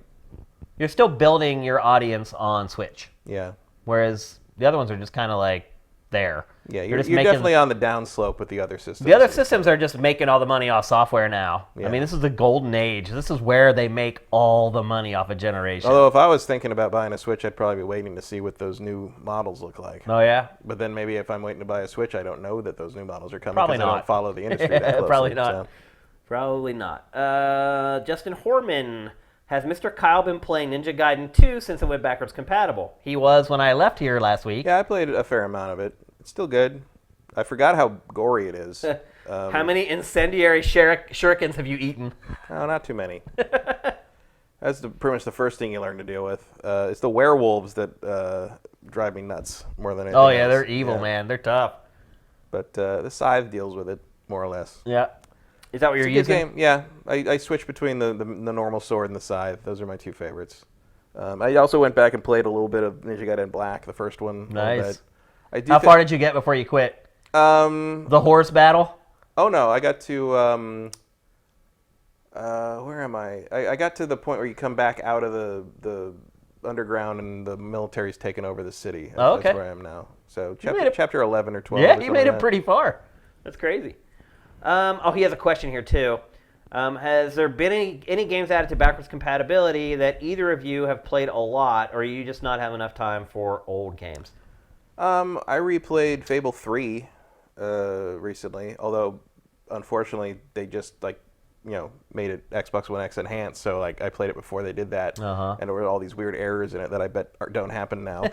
you're still building your audience on Switch. Yeah. Whereas the other ones are just kind of like there. Yeah, you're definitely on the downslope with the other systems. The other systems are just making all the money off software now. Yeah. I mean, this is the golden age. This is where they make all the money off a generation. Although if I was thinking about buying a Switch, I'd probably be waiting to see what those new models look like. Oh, yeah? But then maybe if I'm waiting to buy a Switch, I don't know that those new models are coming Probably because I not. don't follow the industry that closely. Probably not. So. Probably not. Justin Horman. Has Mr. Kyle been playing Ninja Gaiden 2 since it went backwards compatible? He was when I left here last week. Yeah, I played a fair amount of it. It's still good. I forgot how gory it is. How many incendiary shurikens have you eaten? Oh, not too many. That's pretty much the first thing you learn to deal with. It's the werewolves that drive me nuts more than anything Oh, yeah, else. they're evil, man. They're tough. But the Scythe deals with it, more or less. Yeah. Is that what you're It's a good using? game. Yeah, I switch between the normal sword and the Scythe. Those are my 2 favorites. I also went back and played a little bit of Ninja Gaiden Black, the first one. Nice. How far did you get before you quit? The horse battle? Oh, no. I got to... where am I? I got to the point where you come back out of the underground and the military's taken over the city. Oh, okay. That's where I am now. So chapter 11 or 12. Yeah, or you made it like pretty far. That's crazy. He has a question here, too. Has there been any games added to backwards compatibility that either of you have played a lot, or you just not have enough time for old games? I replayed Fable 3 recently, although unfortunately they just made it Xbox One X enhanced, so I played it before they did that, and there were all these weird errors in it that I bet don't happen now.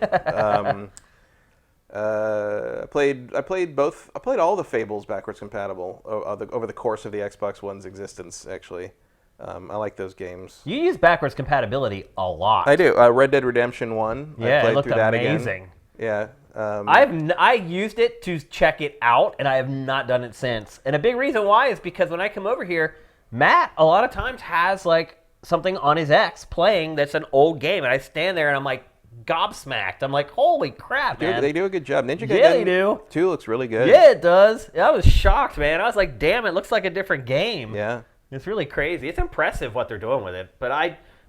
I played both. I played all the Fables backwards compatible over the course of the Xbox One's existence. Actually, I like those games. You use backwards compatibility a lot. I do. Red Dead Redemption 1. Yeah, I played it looked through that amazing. Again. Yeah. I used it to check it out, and I have not done it since. And a big reason why is because when I come over here, Matt a lot of times has something on his X playing that's an old game, and I stand there and I'm like gobsmacked. I'm like, holy crap, man! They do a good job. Ninja Gaiden they do. 2 looks really good. Yeah, it does. I was shocked, man. I was like, damn, it looks like a different game. Yeah. It's really crazy. It's impressive what they're doing with it.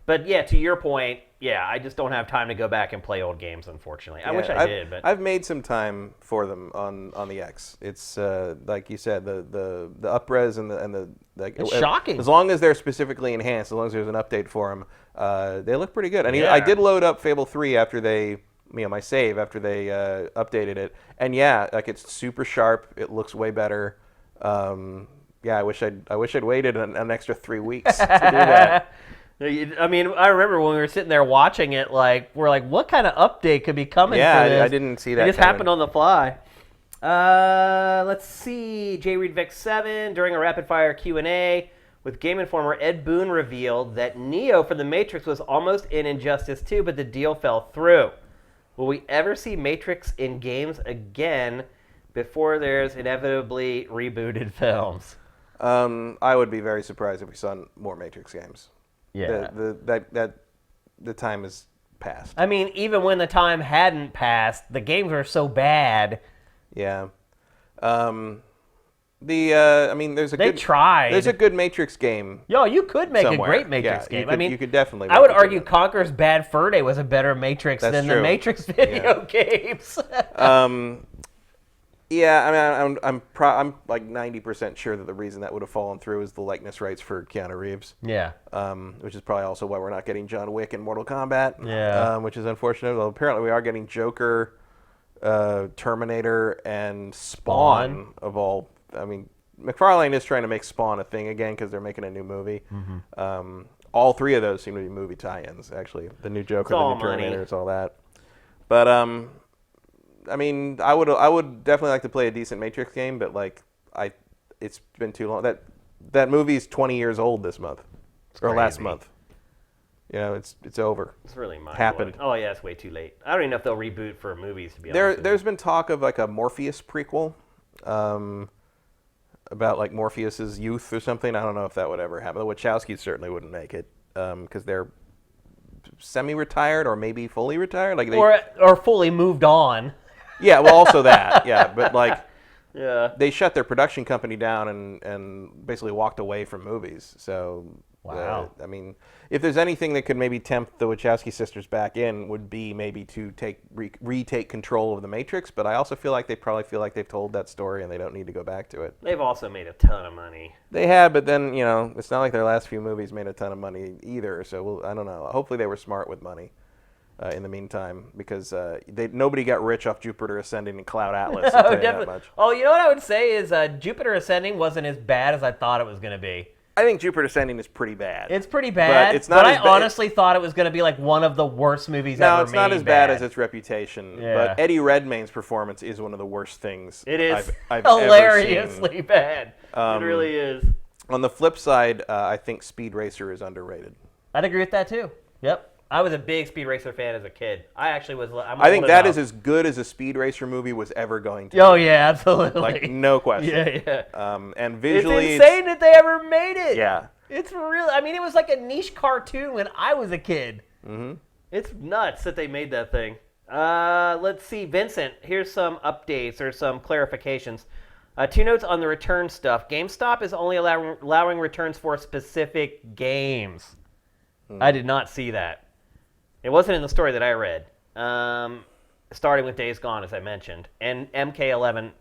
But yeah, to your point, yeah, I just don't have time to go back and play old games, unfortunately. I wish I did, but I've made some time for them on the X. It's like you said, the up-res and the it's shocking. As long as they're specifically enhanced, as long as there's an update for them, they look pretty good. And Yeah. I did load up Fable 3 after they, my save after they updated it, and yeah, it's super sharp. It looks way better. Yeah, I wish I'd waited an extra 3 weeks to do that. I mean, I remember when we were sitting there watching it, like, we're like, what kind of update could be coming Yeah, for this? I didn't see that It just coming. happened on the fly. Let's see. J. Reed Vic 7, during a rapid-fire Q&A with Game Informer, Ed Boon revealed that Neo for The Matrix was almost in Injustice 2, but the deal fell through. Will we ever see Matrix in games again before there's inevitably rebooted films? I would be very surprised if we saw more Matrix games. Yeah. The time has passed. I mean, even when the time hadn't passed, the games were so bad. Yeah. I mean, there's a They good tried. There's a good Matrix game. Yo, you could make somewhere. a great Matrix Yeah, game. I mean, you could definitely. I would make a good argue one. Conker's Bad Fur Day was a better Matrix That's than the true. Matrix video games. Yeah, I mean, I'm like 90% sure that the reason that would have fallen through is the likeness rights for Keanu Reeves. Yeah. Which is probably also why we're not getting John Wick in Mortal Kombat. Yeah. Which is unfortunate. Well, apparently we are getting Joker, Terminator, and Spawn of all. I mean, McFarlane is trying to make Spawn a thing again because they're making a new movie. Mm-hmm. All three of those seem to be movie tie-ins. Actually, the new Joker, the all new Terminator, money. it's all that. But I mean, I would definitely like to play a decent Matrix game, but like it's been too long. That movie's 20 years old this month, or last crazy. month. You know, it's over. It's really mind Happened. blowing. Oh yeah, it's way too late. I don't even know if they'll reboot for movies. To be honest, with There's you. been talk of like a Morpheus prequel, about like Morpheus's youth or something. I don't know if that would ever happen. The Wachowskis certainly wouldn't make it because they're semi-retired or maybe fully retired. Like they, or fully moved on. yeah, well, also that, yeah, but like. Yeah. They shut their production company down and basically walked away from movies. So, Wow. I mean, if there's anything that could maybe tempt the Wachowski sisters back in, would be maybe to retake control of the Matrix. But I also feel like they probably feel like they've told that story and they don't need to go back to it. They've also made a ton of money. They have, but then it's not like their last few movies made a ton of money either. So I don't know. Hopefully they were smart with money. In the meantime, because nobody got rich off Jupiter Ascending and Cloud Atlas. I'll tell you that much. Oh, you know what I would say is Jupiter Ascending wasn't as bad as I thought it was going to be. I think Jupiter Ascending is pretty bad. It's pretty bad, but it's not. I as bad. honestly thought it was going to be like one of the worst movies ever made. No, it's not as bad as its reputation. Yeah. But Eddie Redmayne's performance is one of the worst things It is I've ever hilariously seen. bad. It really is. On the flip side, I think Speed Racer is underrated. I'd agree with that too. Yep. I was a big Speed Racer fan as a kid. I actually was. I think that is as good as a Speed Racer movie was ever going to. Oh yeah, absolutely. Like no question. Yeah. And visually, it's insane that they ever made it. Yeah. It's real. I mean, it was like a niche cartoon when I was a kid. Mm-hmm. It's nuts that they made that thing. Let's see, Vincent. Here's some updates or some clarifications. 2 notes on the return stuff. GameStop is only allowing returns for specific games. I did not see that. It wasn't in the story that I read. Starting with Days Gone, as I mentioned. And MK11,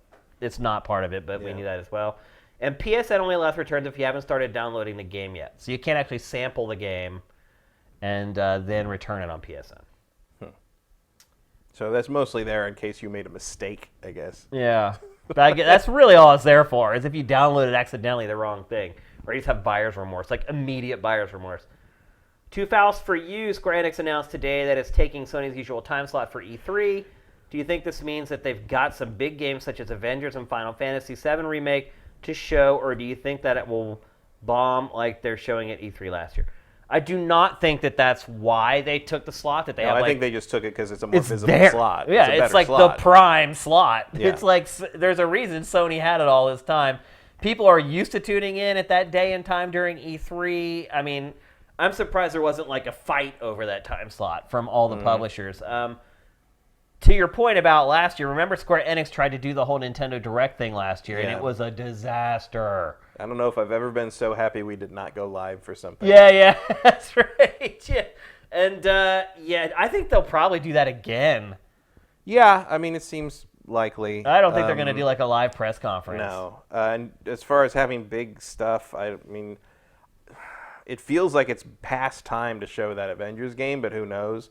it's not part of it, but we knew that as well. And PSN only allows returns if you haven't started downloading the game yet. So you can't actually sample the game and then return it on PSN. So that's mostly there in case you made a mistake, I guess. Yeah. That's really all it's there for, is if you downloaded accidentally the wrong thing. Or you just have buyer's remorse, like immediate buyer's remorse. Two fouls for you. Square Enix announced today that it's taking Sony's usual time slot for E3. Do you think this means that they've got some big games such as Avengers and Final Fantasy VII Remake to show, or do you think that it will bomb like they're showing at E3 last year? I do not think that that's why they took the slot. That they have. I like, think they just took it because it's a more visible there. slot. Yeah, it's, a it's like slot. the prime slot. Yeah. It's like there's a reason Sony had it all this time. People are used to tuning in at that day and time during E3. I mean, I'm surprised there wasn't like a fight over that time slot from all the publishers. To your point about last year, remember Square Enix tried to do the whole Nintendo Direct thing last year, and it was a disaster. I don't know if I've ever been so happy we did not go live for something. Yeah, that's right. Yeah. And, I think they'll probably do that again. Yeah, I mean, it seems likely. I don't think they're going to do like a live press conference. No. And as far as having big stuff, I mean, it feels like it's past time to show that Avengers game, but who knows?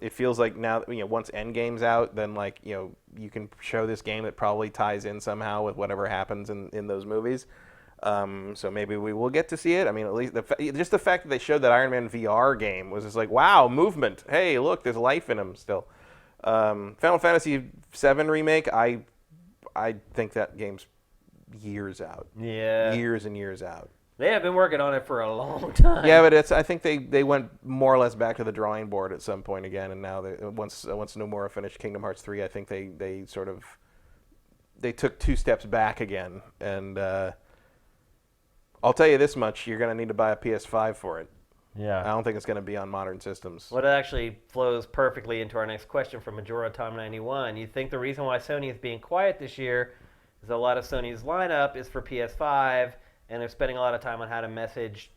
It feels like now, once Endgame's out, then you can show this game that probably ties in somehow with whatever happens in those movies. So maybe we will get to see it. I mean, at least just the fact that they showed that Iron Man VR game was just like, wow, movement. Hey, look, there's life in him still. Final Fantasy VII Remake, I think that game's years out. Yeah. Years and years out. They have been working on it for a long time. Yeah, but I think they went more or less back to the drawing board at some point again, and now once Nomura finished Kingdom Hearts 3, I think they took 2 steps back again, and I'll tell you this much: you're going to need to buy a PS5 for it. Yeah. I don't think it's going to be on modern systems. What actually flows perfectly into our next question from Majora Tom 91. You think the reason why Sony is being quiet this year is a lot of Sony's lineup is for PS5, and they're spending a lot of time on how to message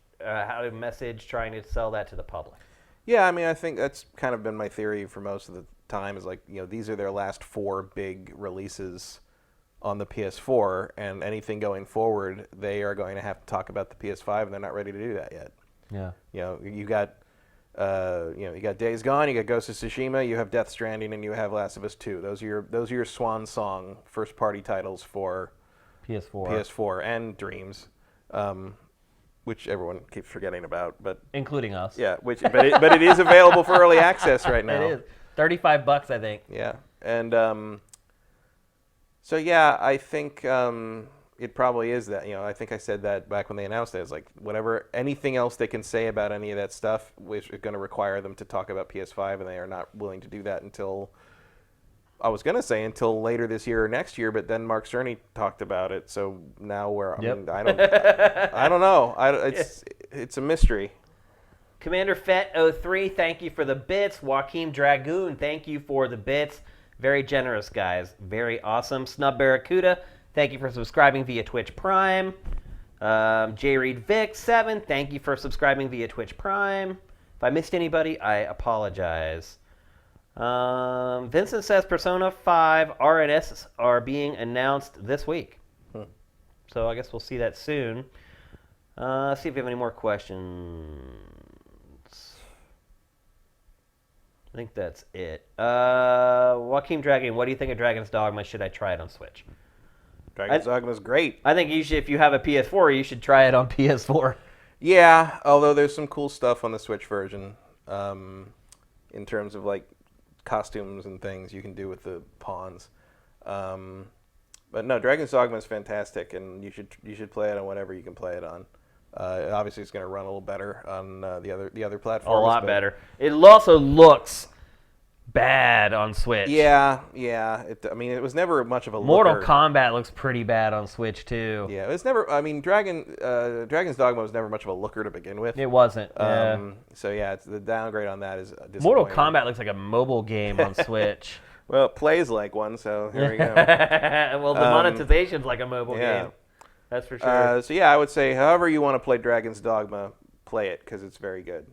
trying to sell that to the public. Yeah, I mean, I think that's kind of been my theory for most of the time. Is like, these are their last 4 big releases on the PS4, and anything going forward, they are going to have to talk about the PS5, and they're not ready to do that yet. Yeah. You got Days Gone, you got Ghost of Tsushima, you have Death Stranding, and you have Last of Us 2. Those are your swan song first party titles for PS4 and Dreams, which everyone keeps forgetting about, but Including us. yeah, but it is available for early access right now. It is. $35, I think. Yeah, and so yeah, I think it probably is that. I think I said that back when they announced it. It's like anything else they can say about any of that stuff, which is going to require them to talk about PS5, and they are not willing to do that until later this year or next year. But then Mark Cerny talked about it, so now I don't know. It's a mystery. Commander Fett03, thank you for the bits. Joaquin Dragoon, thank you for the bits. Very generous, guys. Very awesome. Snub Barracuda, thank you for subscribing via Twitch Prime. J. Reed Vic 7, thank you for subscribing via Twitch Prime. If I missed anybody, I apologize. Vincent says Persona 5 RNS are being announced this week. So I guess we'll see that soon. See if we have any more questions. I think that's it. Joaquin Dragon, what do you think of Dragon's Dogma? Should I try it on Switch? Dragon's Dogma is great. I think if you have a PS4, you should try it on PS4. Yeah, although there's some cool stuff on the Switch version, in terms of like costumes and things you can do with the pawns. But no, Dragon's Dogma is fantastic, and you should play it on whatever you can play it on. Obviously, it's going to run a little better on the other platforms. A lot better. It also looks bad on Switch. Yeah. It was never much of a Mortal looker. Kombat looks pretty bad on Switch too. Yeah, it was never. I mean, Dragon's Dogma was never much of a looker to begin with. It wasn't. So yeah, the downgrade on that is disappointing. Mortal Kombat looks like a mobile game on Switch. Well, it plays like one, so here we go. Well, the monetization's like a mobile game. That's for sure. So yeah, I would say however you want to play Dragon's Dogma, play it, because it's very good.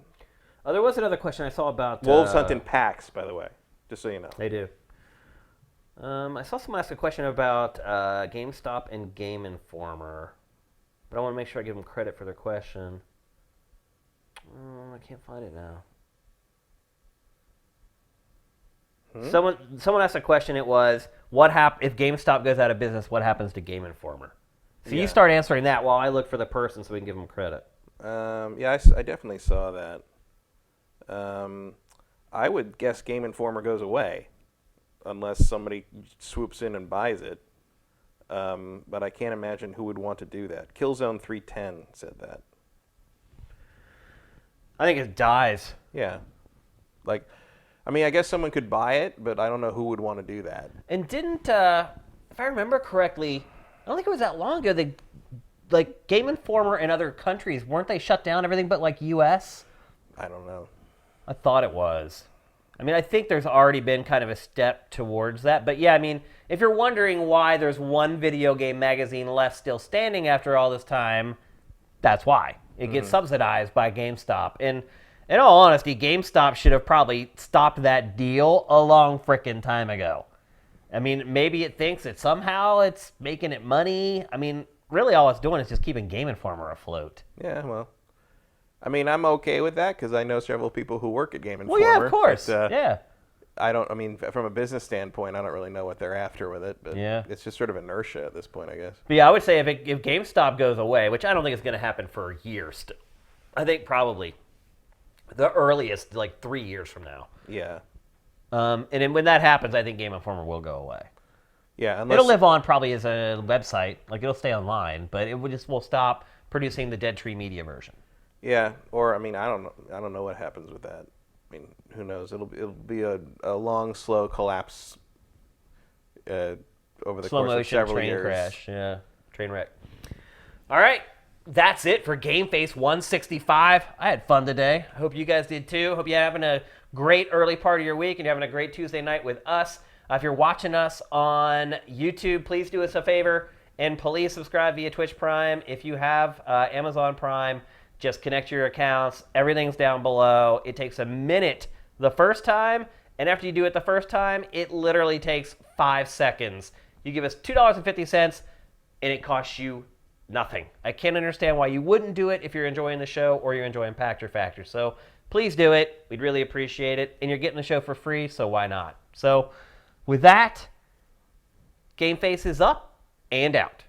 Oh, there was another question I saw about... Wolves hunt in packs, by the way, just so you know. They do. I saw someone ask a question about GameStop and Game Informer, but I want to make sure I give them credit for their question. I can't find it now. Someone asked a question. It was, if GameStop goes out of business, what happens to Game Informer? So you start answering that while I look for the person so we can give them credit. Yeah, I definitely saw that. I would guess Game Informer goes away unless somebody swoops in and buys it. But I can't imagine who would want to do that. Killzone 310 said that. I think it dies. Yeah. I guess someone could buy it, but I don't know who would want to do that. And didn't, if I remember correctly, I don't think it was that long ago, Game Informer in other countries, weren't they shut down everything but U.S.? I don't know. I thought it was. I think there's already been kind of a step towards that. But yeah, if you're wondering why there's one video game magazine left still standing after all this time, that's why. It gets subsidized by GameStop. And in all honesty, GameStop should have probably stopped that deal a long frickin' time ago. Maybe it thinks that somehow it's making it money. Really all it's doing is just keeping Game Informer afloat. Yeah, well, I'm okay with that because I know several people who work at Game Informer. Well, yeah, of course. But, yeah. I mean, from a business standpoint, I don't really know what they're after with it, but Yeah. it's just sort of inertia at this point, I guess. But yeah, I would say if GameStop goes away, which I don't think is going to happen for years still, I think probably the earliest, like 3 years from now. Yeah. And then when that happens, I think Game Informer will go away. Yeah, unless It'll live on probably as a website, like it'll stay online, but it will stop producing the Dead Tree Media version. Yeah, or I mean, I don't know what happens with that. I mean, who knows? It'll be a long, slow collapse over the Slow course of motion several train years. crash, yeah, train wreck. All right, that's it for GameFace 165. I had fun today. I hope you guys did too. Hope you're having a great early part of your week and you're having a great Tuesday night with us. If you're watching us on YouTube, please do us a favor and please subscribe via Twitch Prime. If you have Amazon Prime, just connect your accounts. Everything's down below. It takes a minute the first time, and after you do it the first time, it literally takes 5 seconds. You give us $2.50, and it costs you nothing. I can't understand why you wouldn't do it if you're enjoying the show or you're enjoying Pachter Factor. So please do it. We'd really appreciate it. And you're getting the show for free, so why not? So with that, GameFace is up and out.